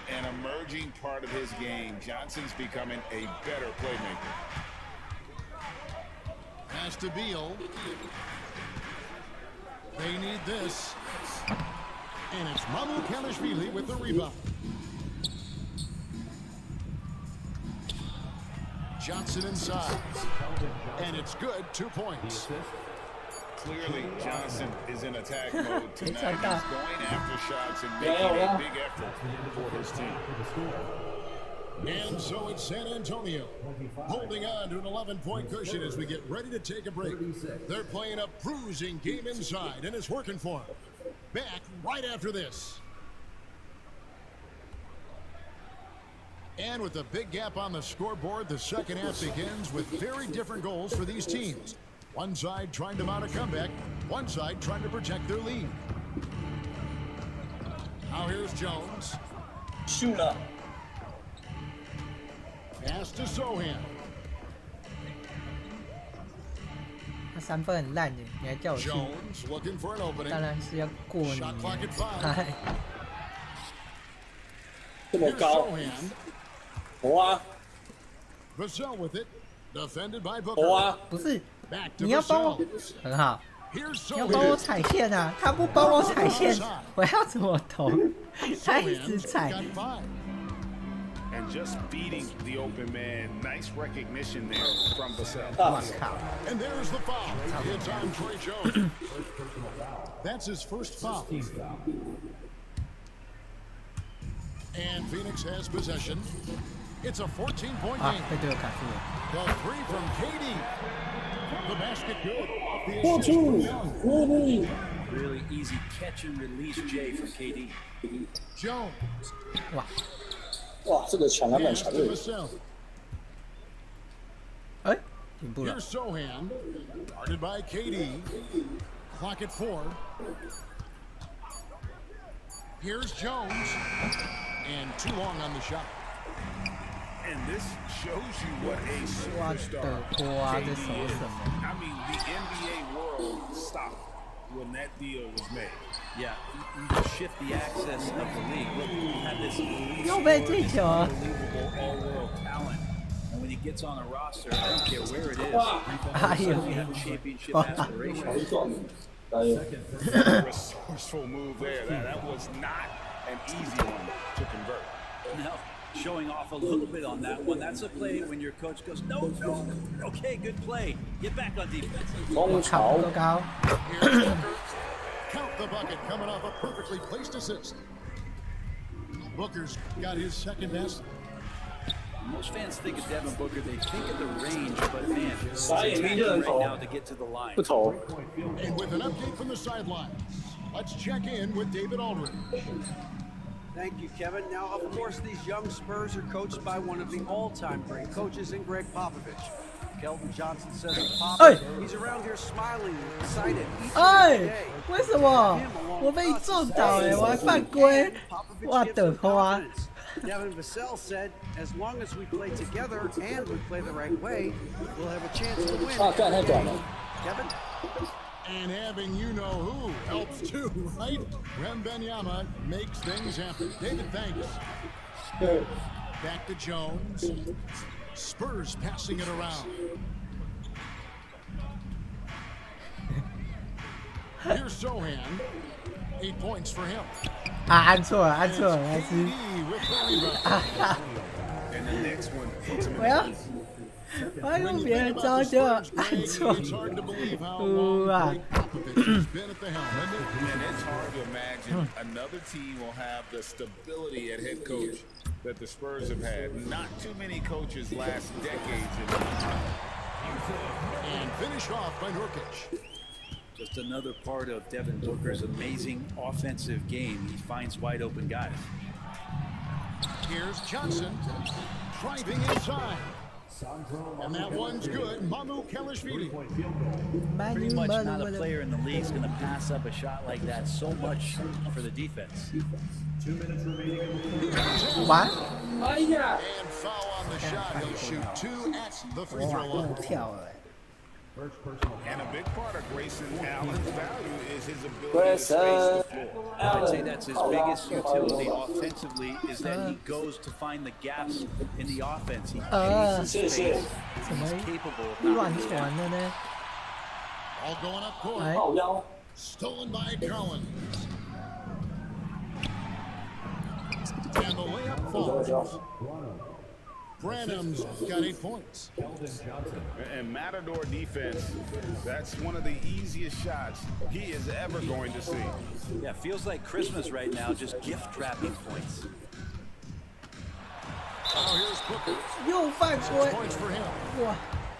An emerging part of his game. Johnson's becoming a better playmaker. Pass to Beal. They need this. And it's nba2k24 with the rebound. Johnson inside. And it's good, 2 points. Clearly, Johnson is in attack mode tonight. He's going after shots and making a big effort for his team. And so it's San Antonio holding on to an 11-point cushion as we get ready to take a break. They're playing a bruising game inside, and it's working for them. Back right after this. And with a big gap on the scoreboard, the second half begins with very different goals for these teams. One side trying to mount a comeback, one side trying to protect their lead. Now here's Jones. Shoot up. Pass to Sohan. 他3分很烂的，你还叫我去？ Jones looking for an opening. 当然是要过你。 Shot clock at 5. 这么高。好啊。 Vassell with it. Defended by 好 Booker. 啊。不是，你要帮我，很好。你要帮我踩线啊！他不帮我踩线，我要怎么投？他一直踩。 And just beating the open man. Nice recognition there from Vassell. And there's the foul. It's on Trey Jones. That's his first foul. And Phoenix has possession. It's a 14-point game. The 3 from KD. The basket good. The assist from Young. Really easy catch and release J from KD. Jones. 哇，这个抢篮板抢对。哎，进步了。 Here's Sohan, guarded by KD. Clock at 4. Here's Jones. And too long on the shot. And this shows you what a superstar KD is. I mean, the NBA world stopped when that deal was made. Yeah, you shift the access of the league. Look, you have this unbelievable all-world talent. And when he gets on a roster, I don't care where it is, you have championship aspirations. Resourceful move there. That was not an easy one to convert. No, showing off a little bit on that one. That's a play when your coach goes, no, okay, good play. Get back on defense. Count the bucket coming off a perfectly placed assist. Booker's got his second best. Most fans think of Devin Booker, they think of the range, but man, it's right now to get to the line. And with an update from the sidelines, let's check in with David Aldridge. Thank you, Kevin. Now, of course, these young Spurs are coached by one of the all-time great coaches in Greg Popovich. Kelvin Johnson says of Pop, he's around here smiling and excited each and every day. 为什么我被撞倒我还犯规？我的花！ Devin Vassell said, as long as we play together and we play the right way, we'll have a chance to win. Kevin? And having you-know-who helps too, right? Wembanyama makes things happen. David, thanks. Back to Jones. Spurs passing it around. Here's Sohan. 8 points for him. 按错了，来自。我要用别人招就按错。哇！ And it's hard to imagine another team will have the stability at head coach that the Spurs have had. Not too many coaches last decades in the league. And finish off by Nurkic. Just another part of Devin Booker's amazing offensive game. He finds wide open guys. Here's Johnson driving inside. And that one's good. Mamu Kelishvili. Pretty much not a player in the league is going to pass up a shot like that so much for the defense. 2 minutes remaining. What? And foul on the shot. He'll shoot 2 at the free throw line. And a big part of Grayson Allen's value is his ability to space the floor. I'd say that's his biggest utility offensively is that he goes to find the gaps in the offense. He chases space. He's capable of not missing. All going up court. Stolen by Collins. And the layup falls. Branham's got 8 points. And Matador defense, that's one of the easiest shots he is ever going to see. Yeah, feels like Christmas right now, just gift wrapping points. Oh, here's Booker. 又犯规 points for him. 哇，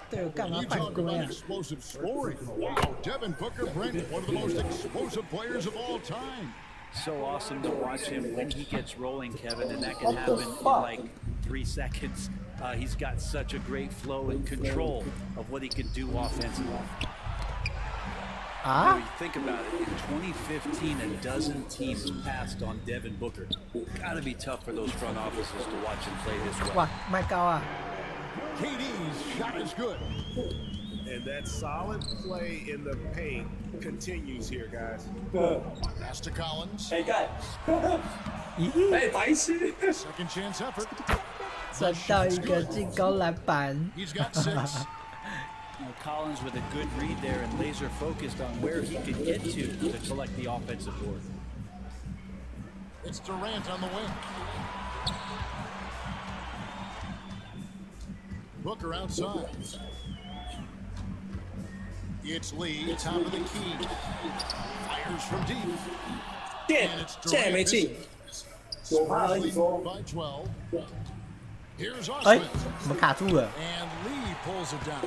队友干嘛 You 犯 talk 规 about 啊？ explosive scoring. Wow, Devin Booker, Brent, one of the most explosive players of all time. So awesome to watch him when he gets rolling, Kevin, and that can happen in like 3 seconds. He's got such a great flow and control of what he can do offensively. Ah? You think about it, in 2015, a dozen teams passed on Devin Booker. Gotta be tough for those front offices to watch him play this way. 哇，麦高啊！ KD's shot is good. And that solid play in the paint continues here, guys. Pass to Collins. Hey, guy. Second chance effort. 赚到一个进攻篮板。 He's got 6. Collins with a good read there and laser focused on where he could get to collect the offensive board. It's Durant on the wing. Booker outside. It's Lee, top of the key. Fires from deep. And it's Durant. Spurs lead by 12. Here's 哎 Osman.，我们卡住了。 And Lee pulls it down.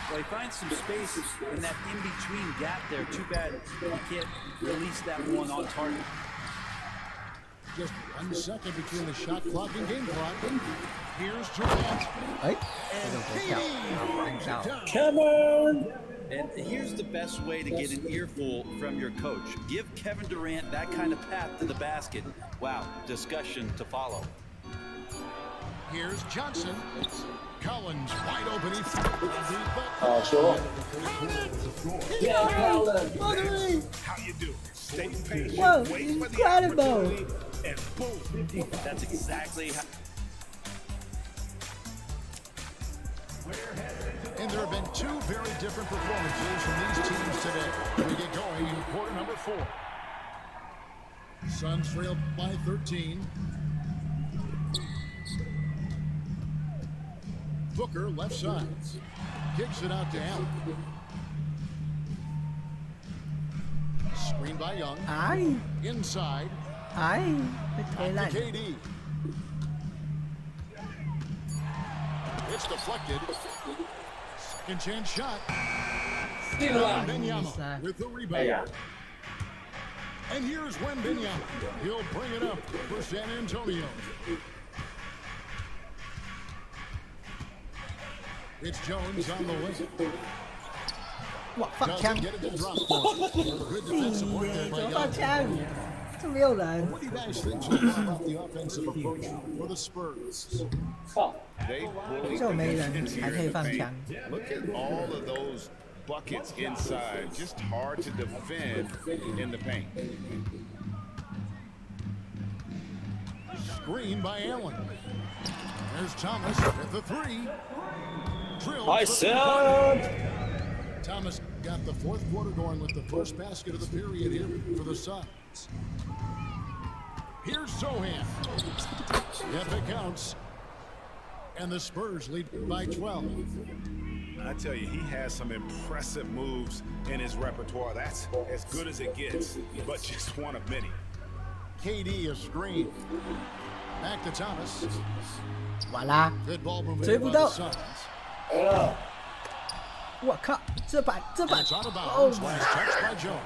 Well, he finds some space in that in-between gap there. Too bad he can't release that one on target. Just 1 second between the shot clock and game clock. Here's Durant.哎， And KD brings it down. Come on. And And here's the best way to get an earful from your coach. Give Kevin Durant that kind of path to the basket. Wow, discussion to follow. Here's Johnson. Collins wide open. Sure. Yeah, Collins. How you do? Stay patient. Whoa, Wait for the incredible. opportunity, and boom. That's exactly how. And there have been two very different performances from these teams today. We get going in quarter number 4. Suns trail by 13. Booker left side. Kicks it out to Allen. Screen by Young. Ai. Inside. Ai. Thế Back to này. KD. It's deflected. Second chance shot. Wembanyama with the rebound. And here's Wembanyama. He'll bring it up for San Antonio. It's Jones on the wing. Doesn't get it to drop for him. Good defensive work there by Young. What do you guys think so far about the offensive approach for the Spurs? They bully 这没人 into 还可以 your 放 paint. 枪。 Look at all of those buckets inside. Just hard to defend in the paint. Screen by Allen. There's Thomas with the 3. Drilled I for said. Thomas got the fourth quarter going with the first basket of the period here for the Suns. Here's Sohan. Yep, it counts. And the Spurs lead by 12. I tell you, he has some impressive moves in his repertoire. That's as good as it gets, but just one of many. KD a screen. Back to Thomas. Voilà. Good ball movement 追 by 不 the 到。 Suns. 我靠，这板。 It's out of 哦 bounds. Last touch by Jones.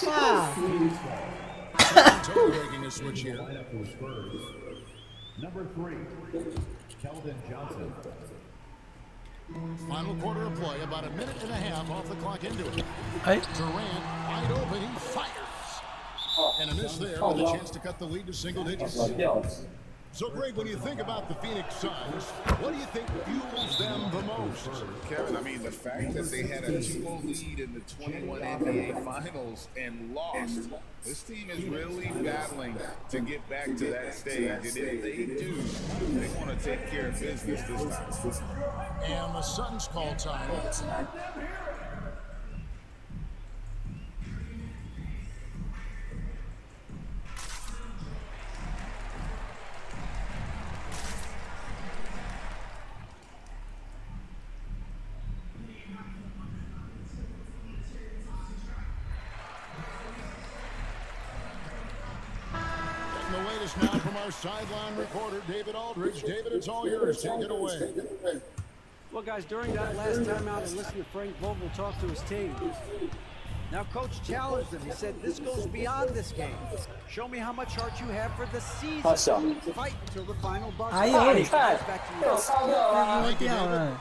哇！ Totally making a switch here. Number 3, Keldon Johnson. Final quarter of play, about a minute and a half off the clock into it. Hey. Durant wide open, he fires. And a miss there with a chance to cut the lead to single digits. So, Greg, when you think about the Phoenix Suns, what do you think fuels them the most? Kevin, I mean, the fact that they had a 2-0 lead in the 21 NBA Finals and lost. This team is really battling to get back to that stage. And if they do, they want to take care of business this time. And the Suns call time. The latest now from our sideline reporter, David Aldridge. David, it's all yours. Take it away. Well, guys, during that last timeout, I listened to Frank Vogel talk to his team. Now, Coach challenged them. He said, this goes beyond this game. Show me how much heart you have for the season. Fight until the final buzzer. 哎呦， Back to you. 被丢掉了。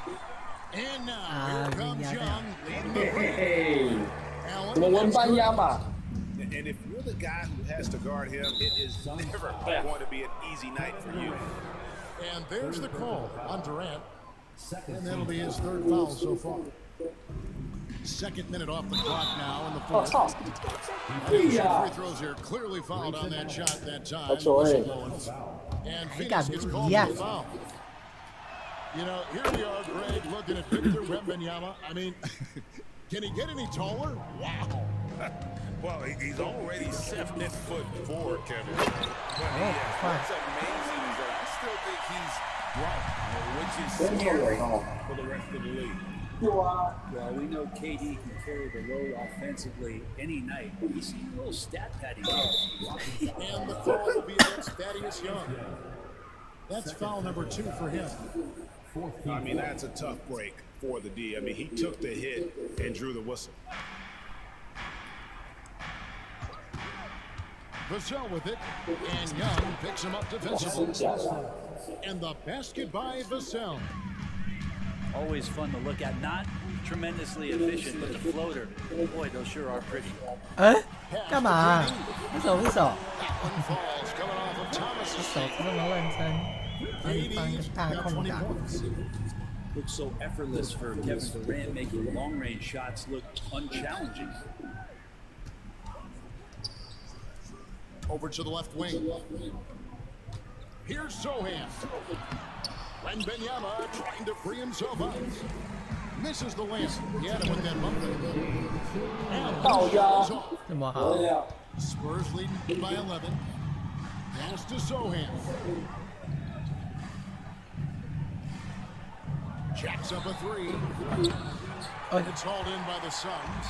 And now, 啊， here 被 comes 压掉。 Young leading the 嘿 way. 嘿， Allen 什么文班亚马？ And if you're the guy who has to guard him, it is never going to be an easy night for you. And there's the call on Durant. And that'll be his third foul so far. Second minute off the clock now in the fourth. Free throws here, clearly fouled on that shot that time. And Phoenix gets called for the foul. You know, here we are, Greg, looking at Victor Wembanyama. I mean, can he get any taller? Wow. Well, he's already 7'4", Kevin. But what's amazing is that I still think he's grown, which is scary for the rest of the league. Well, we know KD can carry the load offensively any night. He's seen a little stat padding. And the call will be against Thaddeus Young. That's foul number 2 for him. I mean, that's a tough break for the D. I mean, he took the hit and drew the whistle. Vassell with it, and Young picks him up defensively. And the basket by Vassell. Always fun to look at. Not tremendously efficient, but the floater, boy, those sure are pretty. 干嘛？不手不手， One falls coming off of Thomas. 手这么认真，帮你放一个大 KD's 空 got 20档。 points. Looks so effortless for Kevin Durant, making long-range shots look unchallenging. Over to the left wing. Here's Sohan. Wembanyama trying to free himself out. Misses the layup. He had him with that bump. And goes off. 这么好， Spurs leading by 11. Pass to Sohan. Jacks up a three. It's hauled in by the Suns.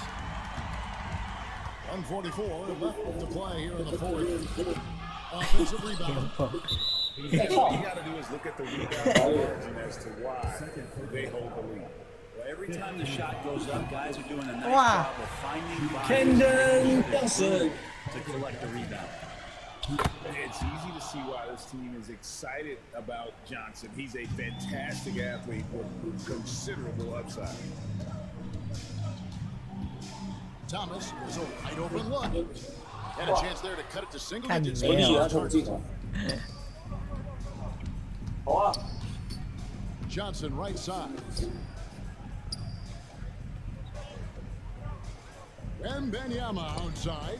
144 left to play here in the fourth. Offensive rebound. All you got to do is look at the rebound margin as to why they hold the lead. Well, every time the shot goes up, guys are doing a nice Wow. job of finding Kendon bodies Johnson. to collect the rebound. It's easy to see why this team is excited about Johnson. He's a fantastic athlete with considerable upside. Thomas was a wide open look. Had a chance there to cut it to single 看你 digits. 没有。 Johnson right side. Wembanyama outside.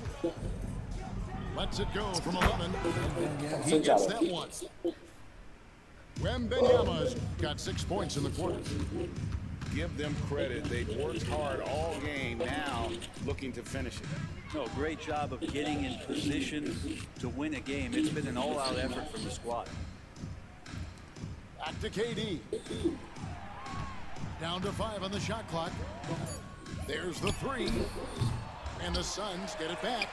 Lets it go from 11. He gets that one. Wembanyama's got 6 points in the quarter. Give them credit. They've worked hard all game, now looking to finish it. No, great job of getting in position to win a game. It's been an all-out effort from the squad. Back to KD. Down to 5 on the shot clock. There's the three. And the Suns get it back.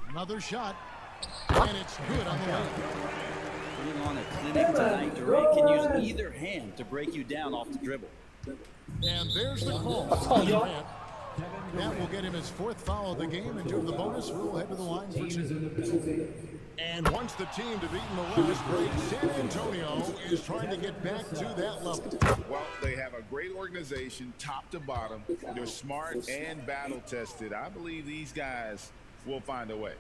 Another shot. And it's good on the way. Putting on a clinic tonight, Durant can use either hand to break you down off the dribble. And there's the call. Durant. That will get him his 4th foul of the game, and due to the bonus rule, head to the line for 2. And once the team to beat in the West break, San Antonio is trying to get back to that level. Well, they have a great organization, top to bottom. They're smart and battle-tested. I believe these guys will find a way.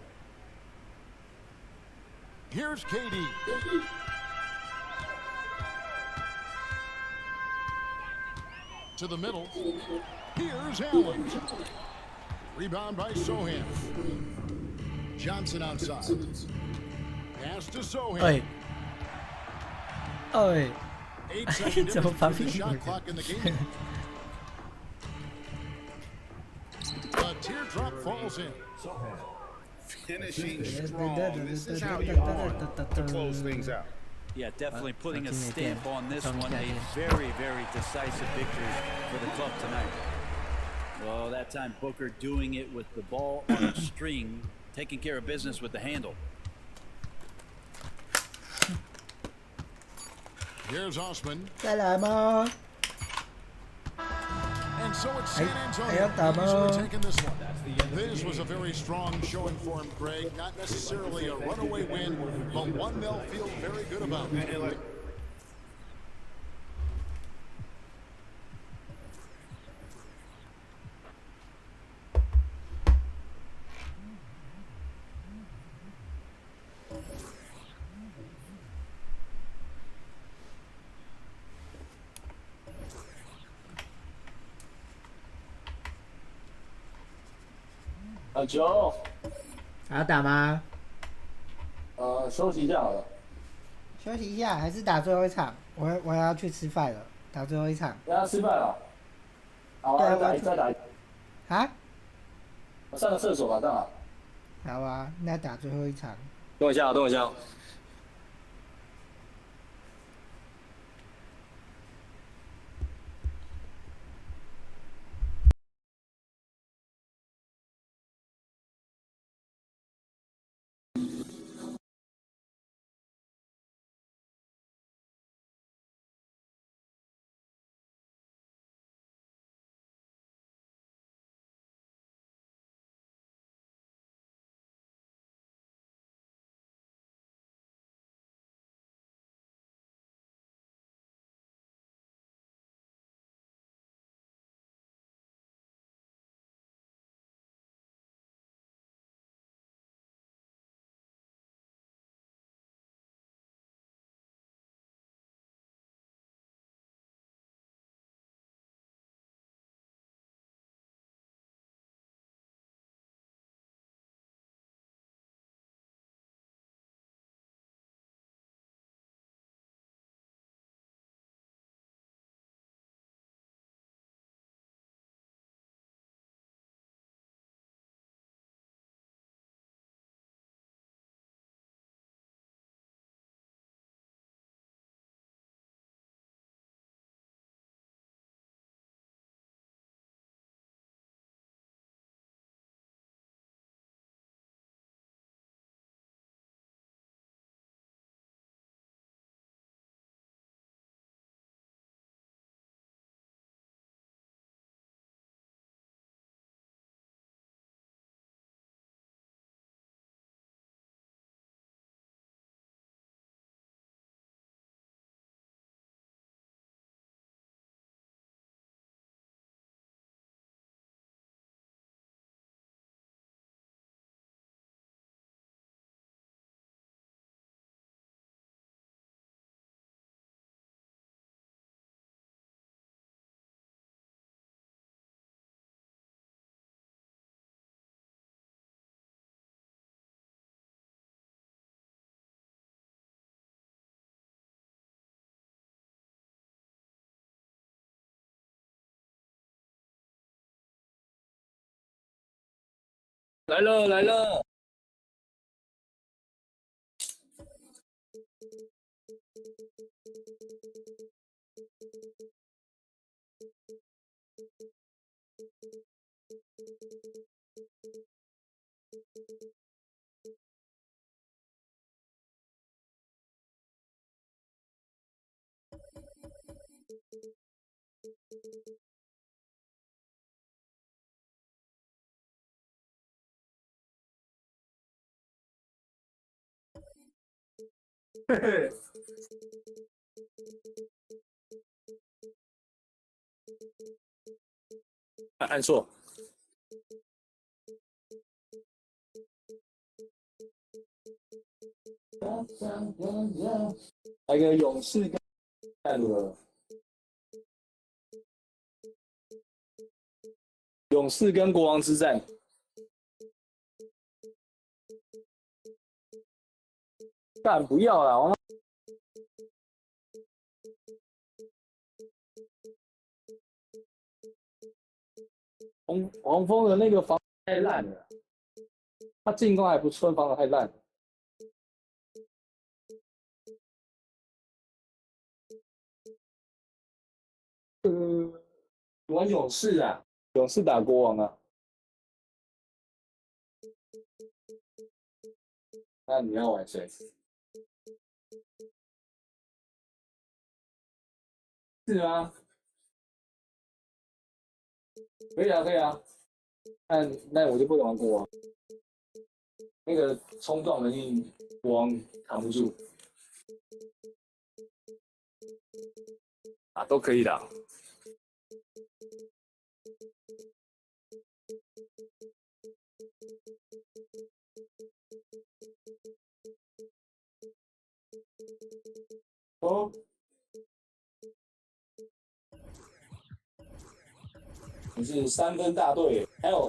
Here's KD. To the middle. Here's Allen. Rebound by Sohan. Johnson outside. Pass to Sohan. 哎，哎， 8-second 怎么 difference 把 with 屁 the 股 shot clock in the game. A teardrop falls in. Finishing strong. This is how you want to close things out. Yeah, definitely putting a stamp on this one. A very, very decisive victory for the club tonight. Well, that time Booker doing it with the ball on a string, taking care of business with the handle. Here's Osman. 再来吗？ And so it's San 还要 Antonio 打吗？ easily taking this one. This was a very strong showing for him, Greg. Not necessarily a runaway win, but one they'll feel very good about. Joe，还要打吗？休息一下好了。休息一下，还是打最后一场？我要去吃饭了，打最后一场。大家吃饭了。好啊，再打。啊？我上个厕所吧，这样。好啊，那打最后一场。等我一下，等我一下。来了来了。嘿嘿。按错。来个勇士跟战了。勇士跟国王之战。干不要啦！黄蜂的那个防太烂了，他进攻还不错，防的太烂了。玩勇士啊，勇士打国王啊。那你要玩谁？是吗？可以啊，可以啊。那我就不玩国王，那个冲撞能力国王扛不住。啊，都可以的。哦。你是3分大队，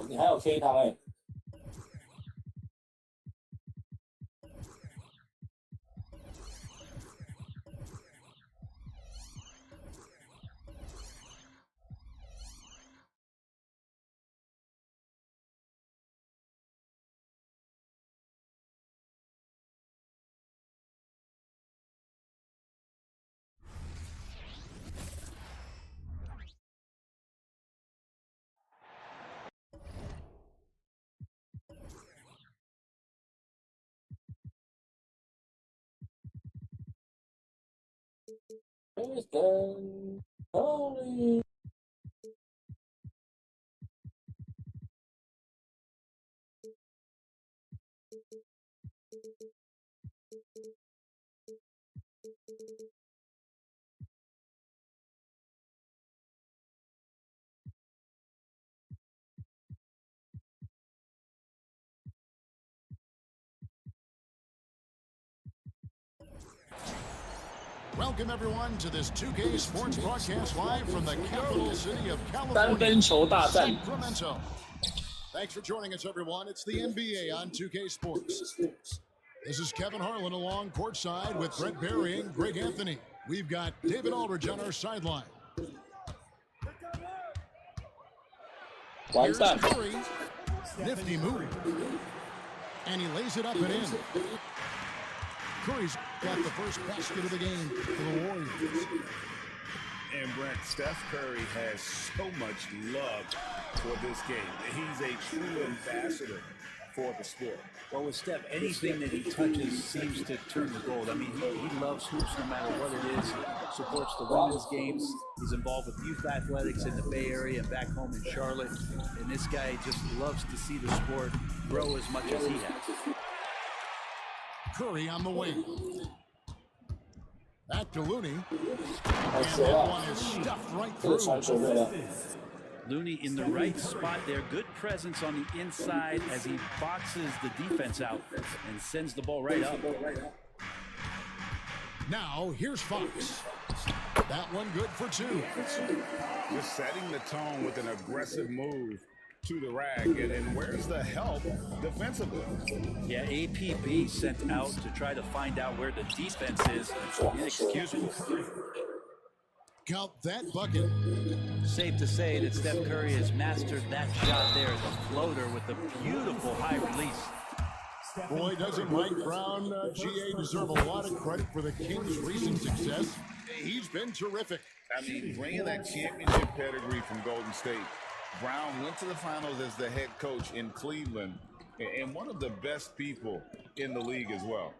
你还有 K 汤哎。Welcome everyone to this 2K Sports broadcast live from the capital city of 三分球大战。 Sacramento. Thanks for joining us, everyone. It's the NBA on 2K Sports. This is Kevin Harlan along courtside with Brett Barry and Greg Anthony. We've got David Aldridge on our sideline. Here's Curry. Nifty move. And he lays it up and in. Curry's got the first basket of the game for the Warriors. And Brent, Steph Curry has so much love for this game. He's a true ambassador for the sport. Well, with Steph, anything that he touches seems to turn to gold. I mean, he loves hoops no matter what it is. He supports the women's games. He's involved with youth athletics in the Bay Area and back home in Charlotte. And this guy just loves to see the sport grow as much as he has. Curry on the wing. Back to Looney. And that one is stuffed right through. Looney in the right spot there. Good presence on the inside as he boxes the defense out and sends the ball right up. Now, here's Fox. That one good for two. Just setting the tone with an aggressive move to the rack, and where's the help defensively? Yeah, APB sent out to try to find out where the defense is. Inexcusable. Count that bucket. Safe to say that Steph Curry has mastered that shot there, the floater with the beautiful high release. Boy, doesn't Mike Brown, GA, deserve a lot of credit for the Kings' recent success. He's been terrific. I mean, bringing that championship pedigree from Golden State. Brown went to the finals as the head coach in Cleveland and one of the best people in the league as well.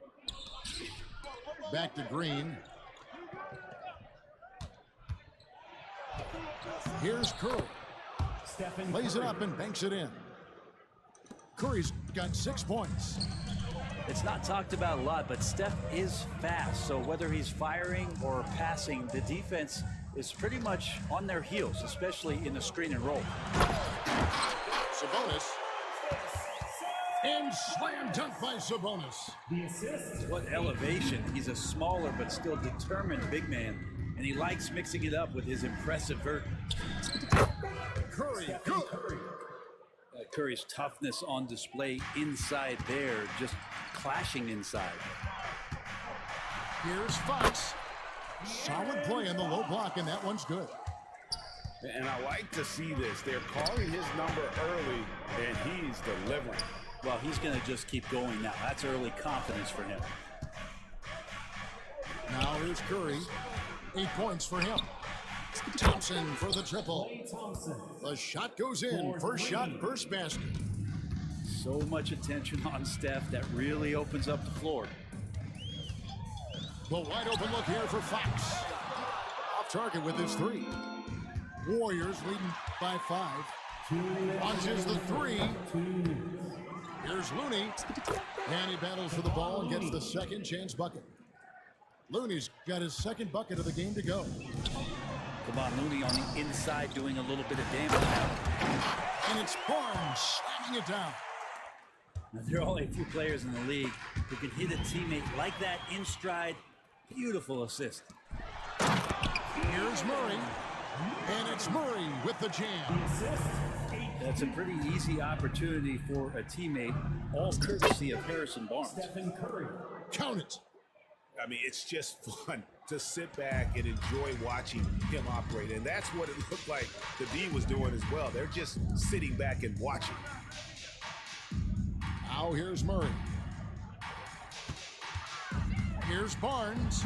Back to Green. Here's Curry. Lays it up and banks it in. Curry's got 6 points. It's not talked about a lot, but Steph is fast. So whether he's firing or passing, the defense is pretty much on their heels, especially in the screen and roll. Sabonis. And slam dunk by Sabonis. What elevation. He's a smaller but still determined big man, and he likes mixing it up with his impressive vert. Curry, good. Curry's toughness on display inside there, just clashing inside. Here's Fox. Solid play in the low block, and that one's good. And I like to see this. They're calling his number early, and he's delivering. Well, he's going to just keep going now. That's early confidence for him. Now here's Curry. 8 points for him. Thompson for the triple. The shot goes in. First shot, first basket. So much attention on Steph. That really opens up the floor. The wide open look here for Fox. Off target with his 3. Warriors leading by 5. Launches the 3. Here's Looney. And he battles for the ball and gets the second chance bucket. Looney's got his second bucket of the game to go. Come on, Looney on the inside doing a little bit of damage now. And it's Barnes slamming it down. Now, there are only a few players in the league who can hit a teammate like that in stride. Beautiful assist. Here's Murray. And it's Murray with the jam. That's a pretty easy opportunity for a teammate, all courtesy of Harrison Barnes. Count it. I mean, it's just fun to sit back and enjoy watching him operate. And that's what it looked like the D was doing as well. They're just sitting back and watching. Now here's Murray. Here's Barnes.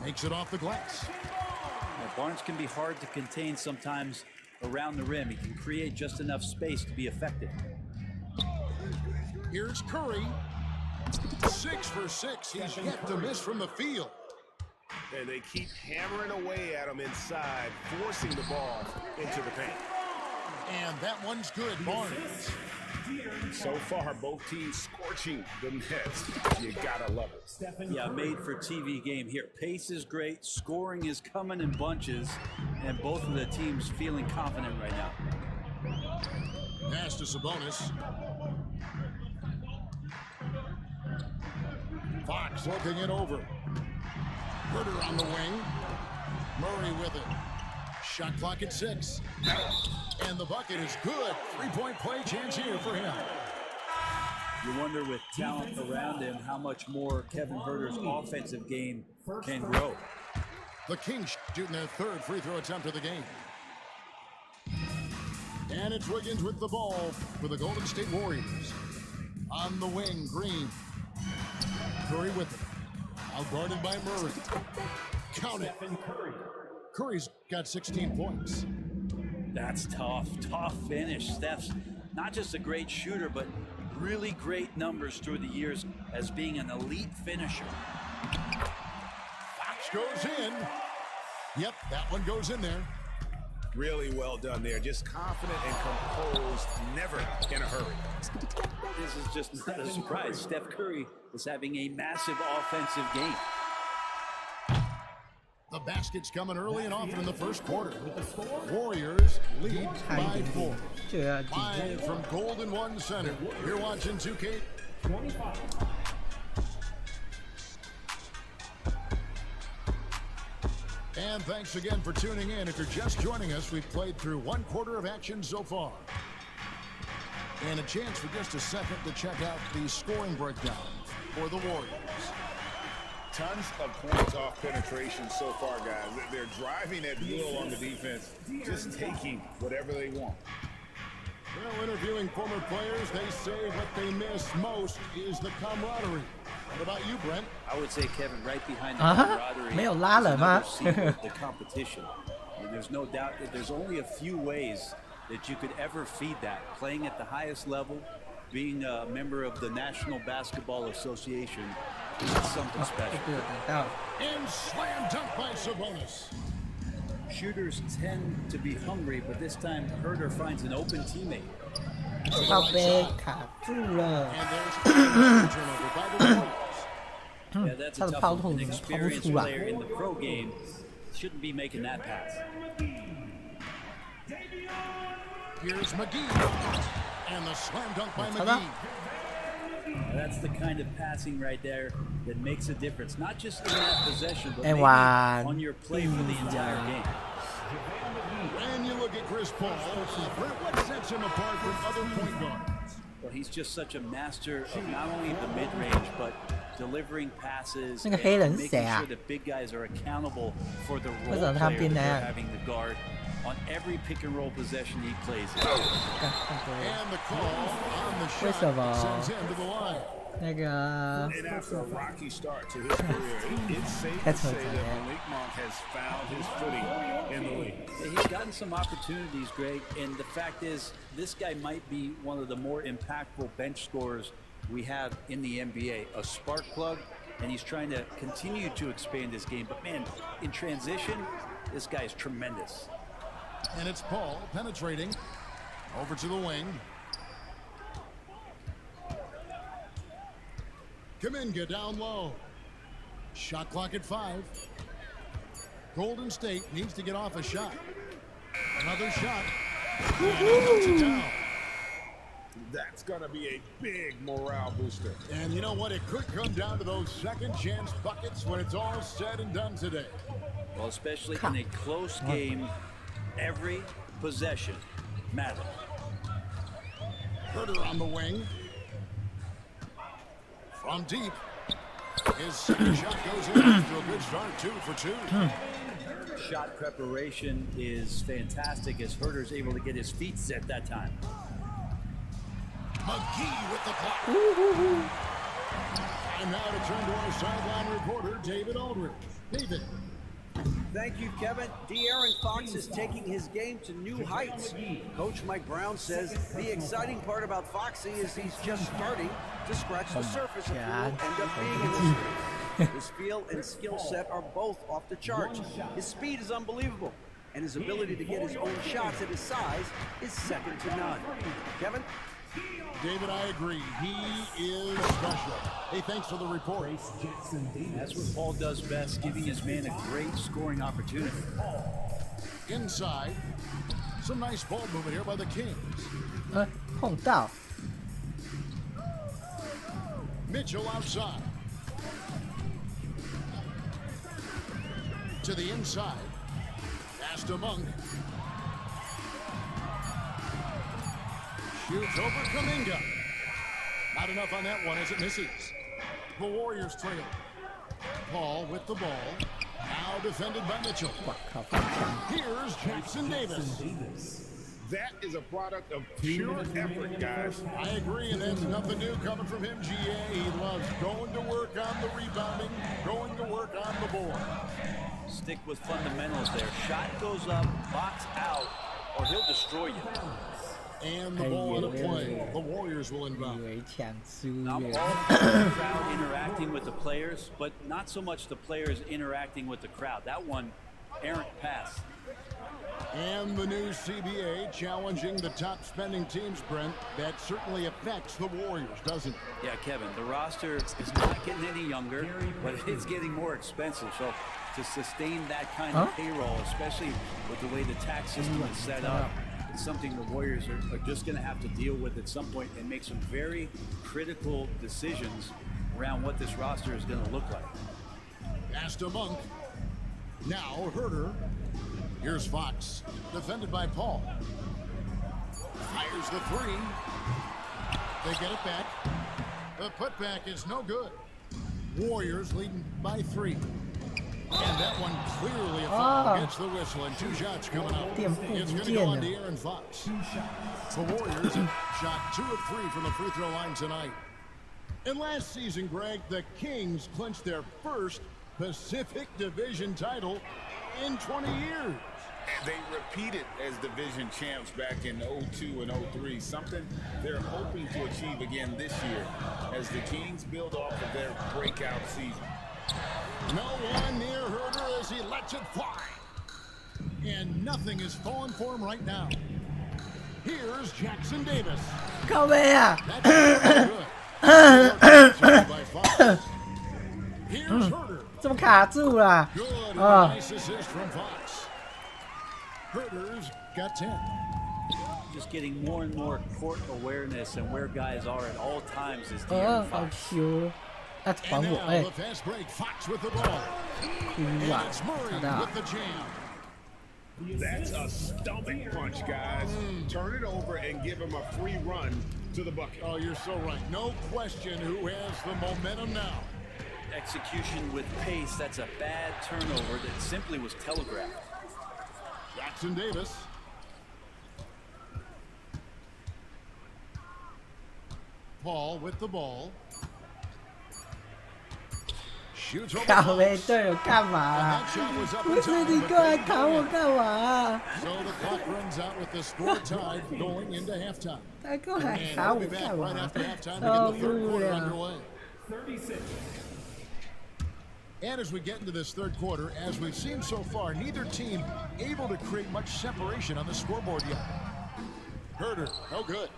Makes it off the glass. Now, Barnes can be hard to contain sometimes around the rim. He can create just enough space to be effective. Here's Curry. 6 for 6. He's yet to miss from the field. And they keep hammering away at him inside, forcing the ball into the paint. And that one's good, Barnes. So far, both teams scorching the nets. You gotta love it. Yeah, made for TV game here. Pace is great, scoring is coming in bunches, and both of the teams feeling confident right now. Pass to Sabonis. Fox looking it over. Herter on the wing. Murray with it. Shot clock at 6. And the bucket is good. 3-point play chance here for him. You wonder with talent around him how much more Kevin Herter's offensive game can grow. The Kings shooting their 3rd free throw attempt of the game. And it's Wiggins with the ball for the Golden State Warriors. On the wing, Green. Curry with it. Outguarded by Murray. Count it. Curry's got 16 points. That's tough finish. Steph's not just a great shooter, but really great numbers through the years as being an elite finisher. Fox goes in. Yep, that one goes in there. Really well done there. Just confident and composed, never in a hurry. This is just not a surprise. Steph Curry is having a massive offensive game. The basket's coming early and often in the first quarter. Warriors lead by 4. 5 from Golden One Center. You're watching 2K25. And thanks again for tuning in. If you're just joining us, we've played through 1 quarter of action so far. And a chance for just a second to check out the scoring breakdown for the Warriors. tons of points off penetration so far, guys. They're driving at will on the defense, just taking whatever they want. Well, interviewing former players, they say what they miss most is the camaraderie. What about you, Brent? I would say, Kevin, right behind the camaraderie, 没有拉人吗？ the competition. And there's no doubt that there's only a few ways that you could ever feed that. Playing at the highest level, being a member of the National Basketball Association, is something special. And slam dunk by Sabonis. Shooters tend to be hungry, but this time Herder finds an open teammate. 靠背卡住了。 Yeah, that's a tough one. An experienced player in the pro game shouldn't be making that pass. Here's McGee. And the slam dunk by McGee. That's the kind of passing right there that makes a difference, not just in that possession, but maybe on your play for the entire game. And you look at Chris Paul. What sets him apart from other point guards? Well, he's just such a master of not only the mid-range, but delivering passes and 那个黑人是 making 谁啊？ sure that big guys are accountable for the 为 role 什么他 player 变 that 那 they're 样？ having the guard on every pick and roll possession he plays. And the call on the 为 shot 什么 sends him to the line. 那个 And after a rocky start to his career, it's safe to say that Malik Monk has found his footing in the league. He's gotten some opportunities, Greg, and the fact is, this guy might be one of the more impactful bench scorers we have in the NBA. A spark plug, and he's trying to continue to expand his game. But man, in transition, this guy is tremendous. And it's Paul penetrating over to the wing. Kuminga down low. Shot clock at 5. Golden State needs to get off a shot. Another shot. And he knocks it down. That's going to be a big morale booster. And you know what? It could come down to those second chance buckets when it's all said and done today. Well, especially in a close game, every possession matters. Herder on the wing. From deep. His second shot goes in after a good start, 2 for 2. Shot preparation is fantastic as Herder's able to get his feet set that time. McGee with the block. And now to turn to our sideline reporter, David Aldridge. David. Thank you, Kevin. De'Aaron Fox is taking his game to new heights. Coach Mike Brown says the exciting part about Foxy is he's just starting to scratch the surface of who will end up being in this league. His feel and skill set are both off the charts. His speed is unbelievable, and his ability to get his own shots at his size is second to none. Kevin? David, I agree. He is special. Hey, thanks for the report. That's what Paul does best, giving his man a great scoring opportunity. Inside. Some nice ball movement here by the Kings. 碰到。 Mitchell outside. To the inside. Pass to Monk. Shoots over Kuminga. Not enough on that one as it misses. The Warriors trail. Paul with the ball. Now defended by Mitchell. Here's Jackson Davis. That is a product of pure effort, guys. I agree, and that's nothing new coming from him, GA. He loves going to work on the rebounding, going to work on the board. Stick with fundamentals there. Shot goes up, box out, or he'll destroy you. And the ball in a play. The Warriors will inbound. I'm all for the crowd interacting with the players, but not so much the players interacting with the crowd. That one, errant pass. And the new CBA challenging the top spending teams, Brent. That certainly affects the Warriors, doesn't it? Yeah, Kevin, the roster is not getting any younger, but it's getting more expensive. So to sustain that kind of payroll, especially with the way the tax system is set up, it's something the Warriors are just going to have to deal with at some point and make some very critical decisions around what this roster is going to look like. Pass to Monk. Now Herder. Here's Fox, defended by Paul. Fires the 3. They get it back. The putback is no good. Warriors leading by 3. And that one clearly a foul. Gets the whistle and 2 shots coming up. It's going to go on to Aaron Fox. The Warriors shot 2 of 3 from the free throw line tonight. And last season, Greg, the Kings clinched their first Pacific Division title in 20 years. And they repeated as division champs back in 02 and 03, something they're hoping to achieve again this year as the Kings build off of their breakout season. No one near Herder as he lets it fly. And nothing is falling for him right now. Here's Jackson Davis. Come here. Here's Herder. 怎么卡住了？ Good, nice assist from Fox. Herder's got 10. Just getting more and more court awareness and where guys are at all times is the 好 Q， 他防我哎。 The fast break, Fox with the ball. 哭啊！好的。 With the jam. That's a stomach punch, guys. Turn it over and give him a free run to the bucket. Oh, you're so right. No question who has the momentum now. Execution with pace, that's a bad turnover that simply was telegraphed. Jackson Davis. Paul with the ball. Shoots over. 靠背队友干嘛？不是你过来砍我干嘛？ So the clock runs out with the score tied going into halftime. 他过来砍我干嘛？受不了。 And as we get into this third quarter, as we've seen so far, neither team able to create much separation on the scoreboard yet. Herder, no good.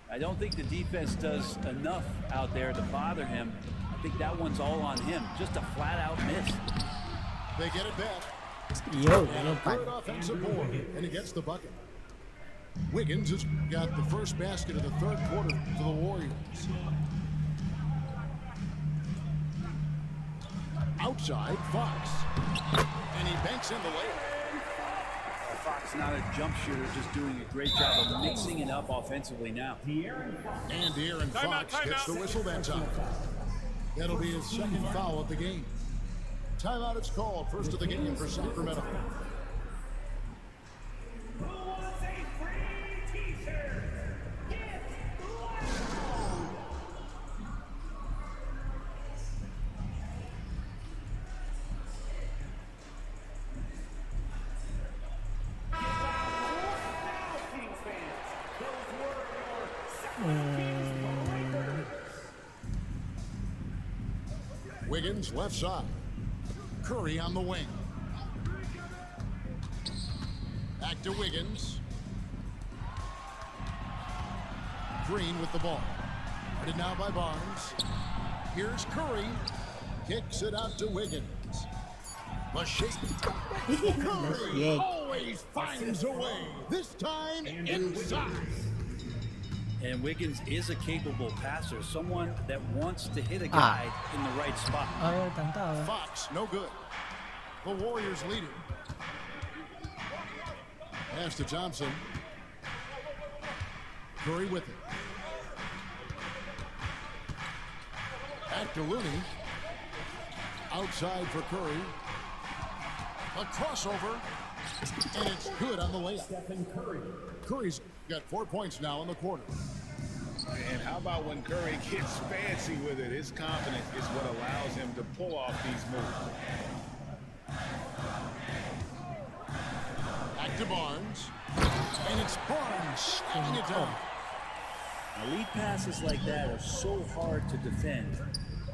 I don't think the defense does enough out there to bother him. I think that one's all on him. Just a flat-out miss. They get it back. Yo, and a good offensive board, and he gets the bucket. Wiggins has got the first basket of the third quarter for the Warriors. Outside, Fox. And he banks in the layup. Fox not a jump shooter, just doing a great job of mixing it up offensively now. And Aaron Fox gets the whistle that time. That'll be his second foul of the game. Timeout is called, first of the game for Sacramento. Wiggins left side. Curry on the wing. Back to Wiggins. Green with the ball. Guarded now by Barnes. Here's Curry. Kicks it out to Wiggins. Curry always finds a way. This time inside. And Wiggins is a capable passer, someone that wants to hit a guy in the right spot. Fox, no good. The Warriors leading. Pass to Thompson. Curry with it. Back to Looney. Outside for Curry. A crossover. And it's good on the layup. Curry's got 4 points now in the quarter. And how about when Curry gets fancy with it? His confidence is what allows him to pull off these moves. Back to Barnes. And it's Barnes stacking it down. Now, lead passes like that are so hard to defend.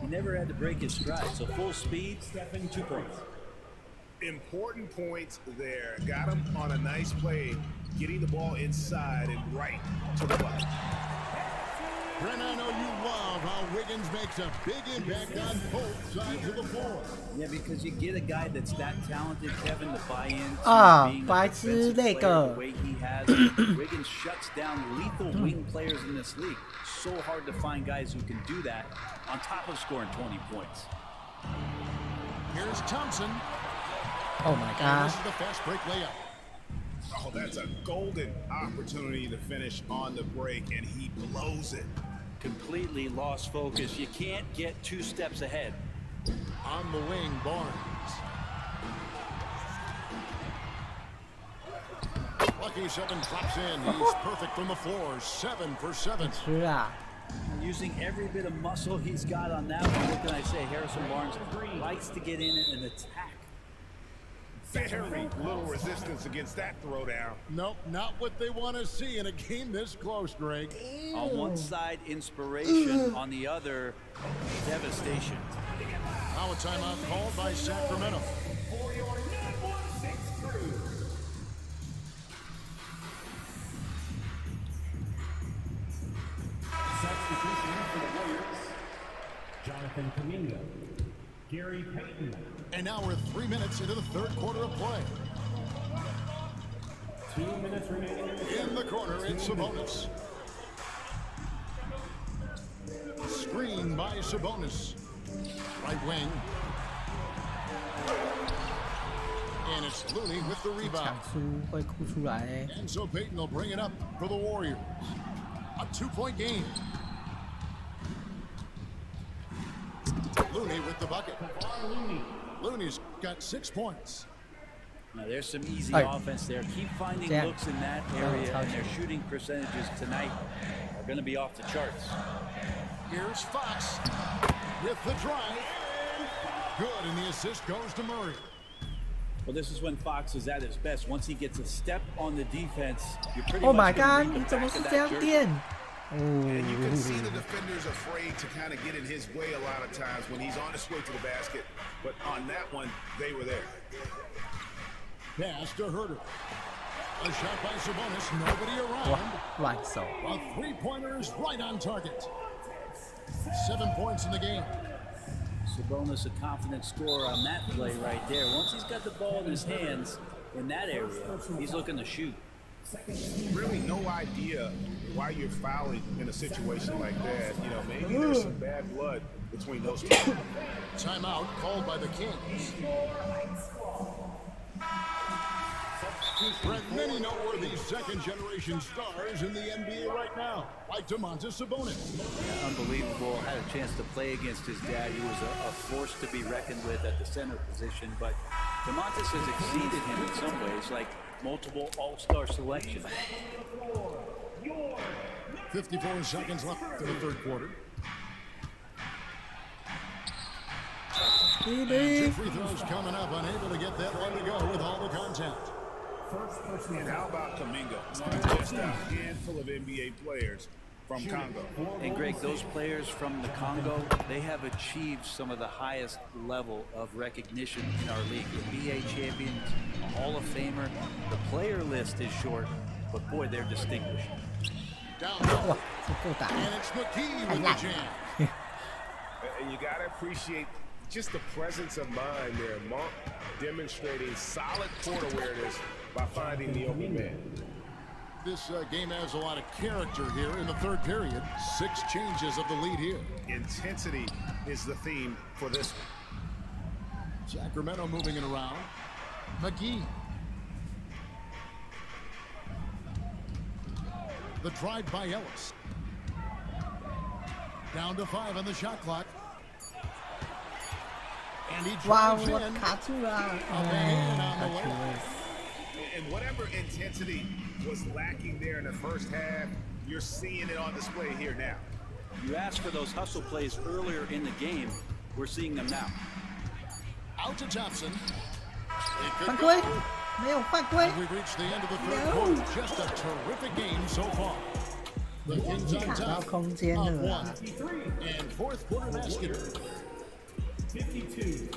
He never had to break his stride, so full speed, 2 points. Important points there. Got him on a nice play, getting the ball inside and right to the bucket. Brent, I know you love how Wiggins makes a big impact on both sides of the floor. Yeah, because you get a guy that's that talented, Kevin, to buy in to being a 白痴 defensive 那 player 个 the way he has. Wiggins shuts down lethal wing players in this league. So hard to find guys who can do that on top of scoring 20 points. Here's Thompson. Oh my god. This is the fast break layup. Oh, that's a golden opportunity to finish on the break, and he blows it. completely lost focus. You can't get 2 steps ahead. On the wing, Barnes. Lucky 7 drops in. He's perfect from the floor. 7 for 7. Using every bit of muscle he's got on that one. What can I say? Harrison Barnes likes to get in and attack. Very little resistance against that throwdown. Nope, not what they want to see in a game this close, Greg. On one side, inspiration. On the other, devastation. Now a timeout called by Sacramento. For your nba2k24 crew. Substitution for the Warriors. Jonathan Kuminga. Gary Payton. And now we're 3 minutes into the third quarter of play. 2 minutes remaining. In the corner, it's Sabonis. Screen by Sabonis. Right wing. And it's Looney with the rebound. And so Payton will bring it up for the Warriors. A 2-point game. Looney with the bucket. Looney's got 6 points. Now there's some easy offense there. Keep finding looks in that area, and their shooting percentages tonight are going to be off the charts. Here's Fox with the drive. Good, and the assist goes to Murray. Well, this is when Fox is at his best. Once he gets a step on the defense, you're pretty Oh much my God! going to read the back of that jersey. And you can see the defender's afraid to kind of get in his way a lot of times when he's on his way to the basket. But on that one, they were there. Pass to Herter. A shot by Sabonis, nobody around. Right, so. A 3-pointer is right on target. 7 points in the game. Sabonis, a confident scorer on that play right there. Once he's got the ball in his hands in that area, he's looking to shoot. Really no idea why you're fouling in a situation like that. You know, maybe there's some bad blood between those two. Timeout called by the Kings. Brett, many noteworthy second-generation stars in the NBA right now, like Domantas Sabonis. Yeah, unbelievable. Had a chance to play against his dad. He was a force to be reckoned with at the center position. But Domantas has exceeded him in some ways, like multiple all-star selections. 54 seconds left in the third quarter. And 2 free throws coming up, unable to get that one to go with all the contact. And how about Kuminga? Just a handful of NBA players from Congo. And Greg, those players from the Congo, they have achieved some of the highest level of recognition in our league. The NBA champion, a Hall of Famer. The player list is short, but boy, they're distinguished. Down low. And it's McKee with the jam. And you got to appreciate just the presence of mind there. Monk demonstrating solid court awareness by finding the open man. This game has a lot of character here in the third period. 6 changes of the lead here. Intensity is the theme for this one. Sacramento moving it around. McGee. The drive by Ellis. Down to 5 on the shot clock. And he drives in. A man on the way. And whatever intensity was lacking there in the first half, you're seeing it on display here now. You asked for those hustle plays earlier in the game. We're seeing them now. Out to Thompson. We've reached the end of the third quarter. Just a terrific game so far. The Kings on top. Up 1. And fourth quarter basket. 52.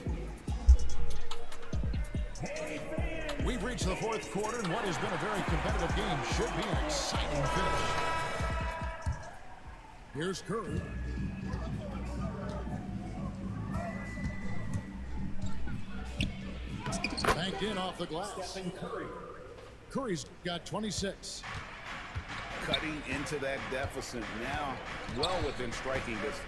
We've reached the fourth quarter, and what has been a very competitive game should be an exciting finish. Here's Curry. Banked in off the glass. Curry's got 26. Cutting into that deficit now, well within striking distance.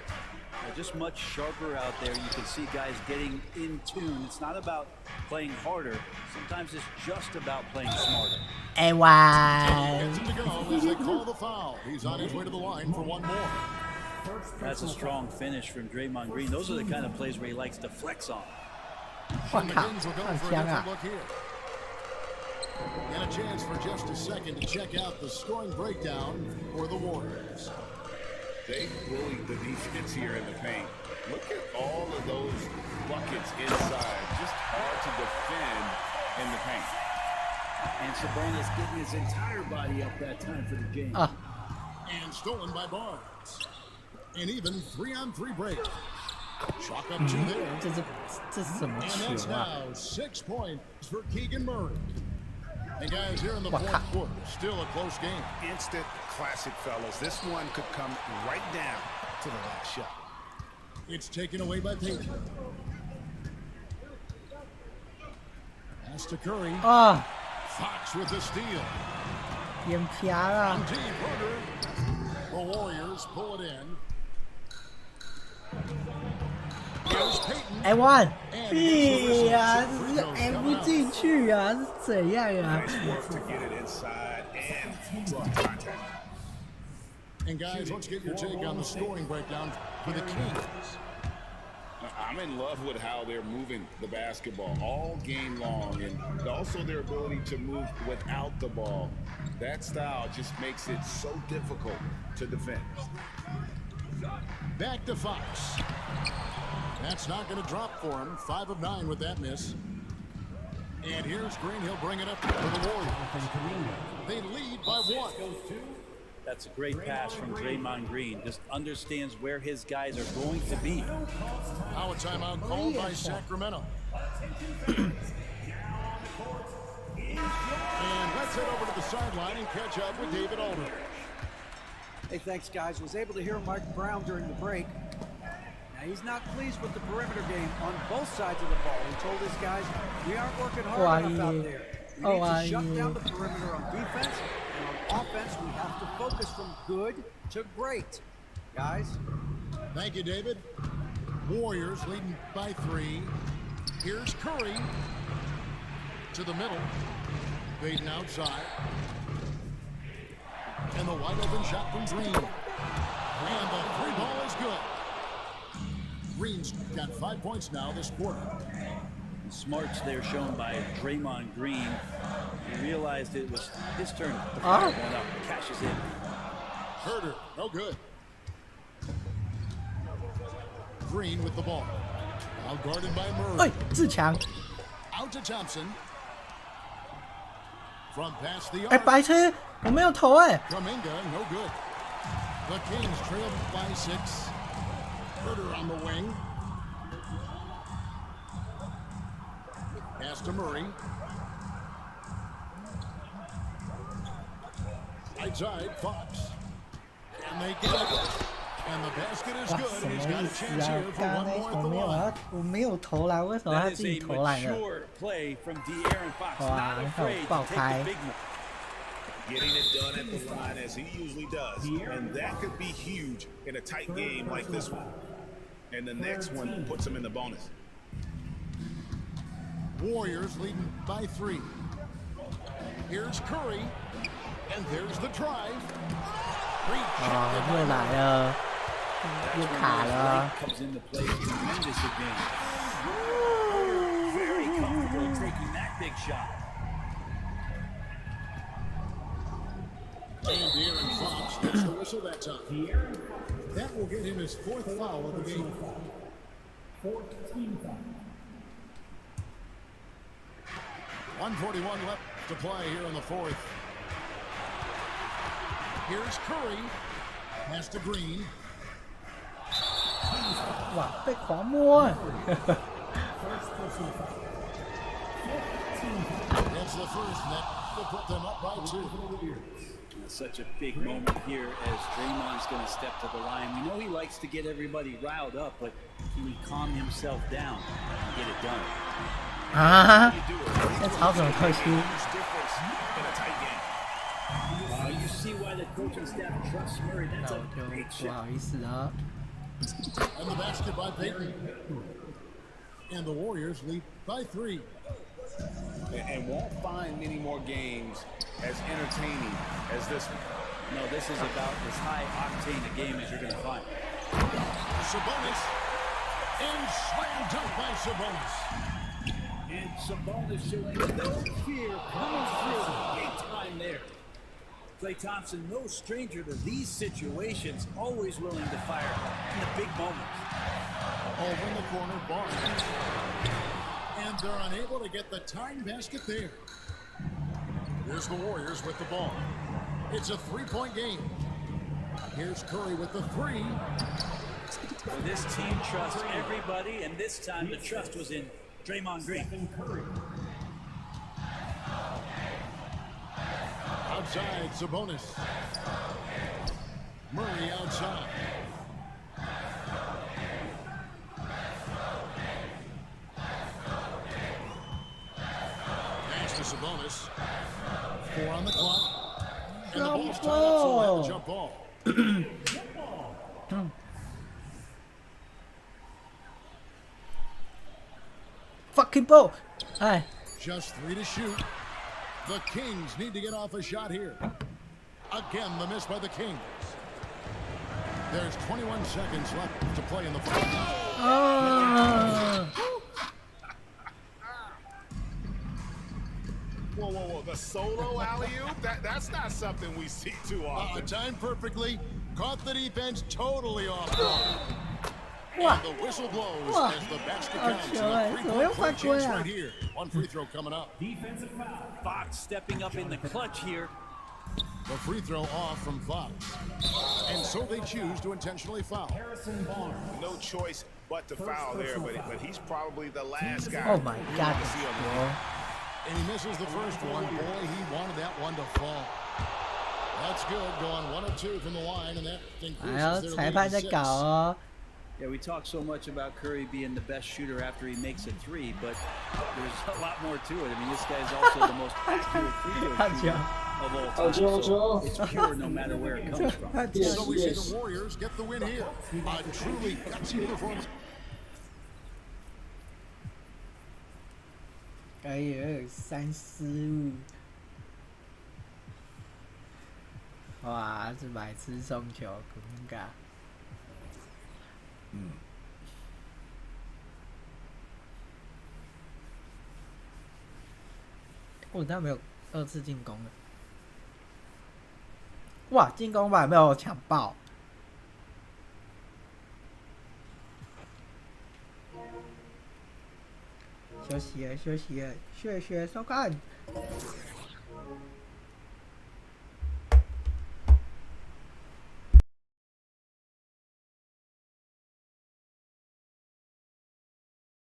Just much sharper out there. You can see guys getting in tune. It's not about playing harder. Sometimes it's just about playing smarter. Hey, wow. Gets him to go as they call the foul. He's on his way to the line for one more. That's a strong finish from Draymond Green. Those are the kind of plays where he likes to flex on. 我靠，很香啊！ And a chance for just a second to check out the scoring breakdown for the Warriors. They bullied the defense here in the paint. Look at all of those buckets inside. Just hard to defend in the paint. And Sabonis getting his entire body up that time for the game. And stolen by Barnes. An even 3-on-3 break. Chalk up 2 there. And that's now 6 points for Keegan Murray. And guys, here in the fourth quarter, still a close game. Instant classic, fellas. This one could come right down to the last shot. It's taken away by Payton. Pass to Curry. Fox with the steal. 眼皮了。 From deep order, the Warriors pull it in. Here's Payton. 哎，1，屁呀，这是 M 不进去啊，是怎样啊？ Nice work to get it inside and draw contact. And guys, let's get your take on the scoring breakdown for the Kings. I'm in love with how they're moving the basketball all game long, and also their ability to move without the ball. That style just makes it so difficult to defend. Back to Fox. That's not going to drop for him. 5 of 9 with that miss. And here's Green. He'll bring it up for the Warriors. They lead by 1. That's a great pass from Draymond Green. Just understands where his guys are going to be. Now a timeout called by Sacramento. And let's head over to the sideline and catch up with David Aldridge. Hey, thanks, guys. Was able to hear Mike Brown during the break. Now, he's not pleased with the perimeter game on both sides of the ball. He told his guys, we aren't working hard enough out there. We need to shut down the perimeter on defense, and on offense, we have to focus from good to great. Guys? Thank you, David. Warriors leading by 3. Here's Curry to the middle. Baden outside. And the wide open shot from Green. And the 3 ball is good. Green's got 5 points now this quarter. Smarts there shown by Draymond Green. He realized it was his turn to fire one up. Cashes in. Herder, no good. Green with the ball. Now guarded by Murray. 哎，自强。 Out to Thompson. From past the 哎， arc. 白痴，我没有投哎。 Kuminga, no good. The Kings trail by 6. Herder on the wing. Pass to Murray. Outside, Fox. And they get it. And the basket is 哇， good. 什 He's 么 got 意 a 思 chance 啊？ here for 刚 one 刚 more 那 at 球 the 没有 line. 我没有投篮，为什么他 That 自 is 己 a 投篮呢？ mature play from De'Aaron Fox. Wow, Not afraid to take the big one. Getting it done at the line as he usually does. And that could be huge in a tight game like this one. And the next one puts him in the bonus. Warriors leading by 3. Here's Curry. And there's the drive. 又来了，又卡了。 Comes into play. Tremendous advantage. Very comfortable taking that big shot. And De'Aaron Fox gets the whistle that time. That will get him his 4th foul of the game. 1:41 left to play here in the 4th. Here's Curry. Pass to Green. 哇，被狂摸。 That's the first net to put them up by 2. Such a big moment here as Draymond's going to step to the line. We know he likes to get everybody riled up, but can he calm himself down and get it done? 啊！在吵什么特殊？ You see why the coaching staff trusts Murray. That's a big 不好意思啊。 And the basket by Payton. And the Warriors lead by 3. And won't find many more games as entertaining as this one. No, this is about as high octane a game as you're going to find. Sabonis. And slam dunk by Sabonis. And Sabonis showing no fear coming through big time there. Klay Thompson, no stranger to these situations, always willing to fire in the big moments. Over in the corner, Barnes. And they're unable to get the tying basket there. Here's the Warriors with the ball. It's a three-point game. Here's Curry with the three. Well, this team trusts everybody, and this time the trust was in Draymond Green. Outside, Sabonis. Murray outside. Pass to Sabonis. 4 on the clock. And the ball's tied up, so we'll have a jump ball. Fucking ball. Hey. Just 3 to shoot. The Kings need to get off a shot here. Again, the miss by the Kings. There's 21 seconds left to play in the final. Whoa, whoa, whoa. The solo alley-oop? That's not something we see too often. Timed perfectly. Caught the defense totally off guard. And the whistle blows as the basket counts. And a three-point chance right here. One free throw coming up. Defensive foul. Fox stepping up in the clutch here. The free throw off from Fox. And so they choose to intentionally foul. No choice but to foul there, but he's probably the last guy. Oh my God. And he misses the first one. Boy, he wanted that one to fall. That's good. Going 1 of 2 from the line, and that increases their lead to 6. Yeah, we talk so much about Curry being the best shooter after he makes a three, but there's a lot more to it. I mean, this guy's also the most accurate free throw shooter of all time. So it's pure no matter where it comes from. So we see the Warriors get the win here. A truly gutsy performance. 1、2、3失误。哇，这白痴送球，尴尬。他没有2次进攻了。哇，进攻吧没有抢爆。休息了，休息了，谢谢收看。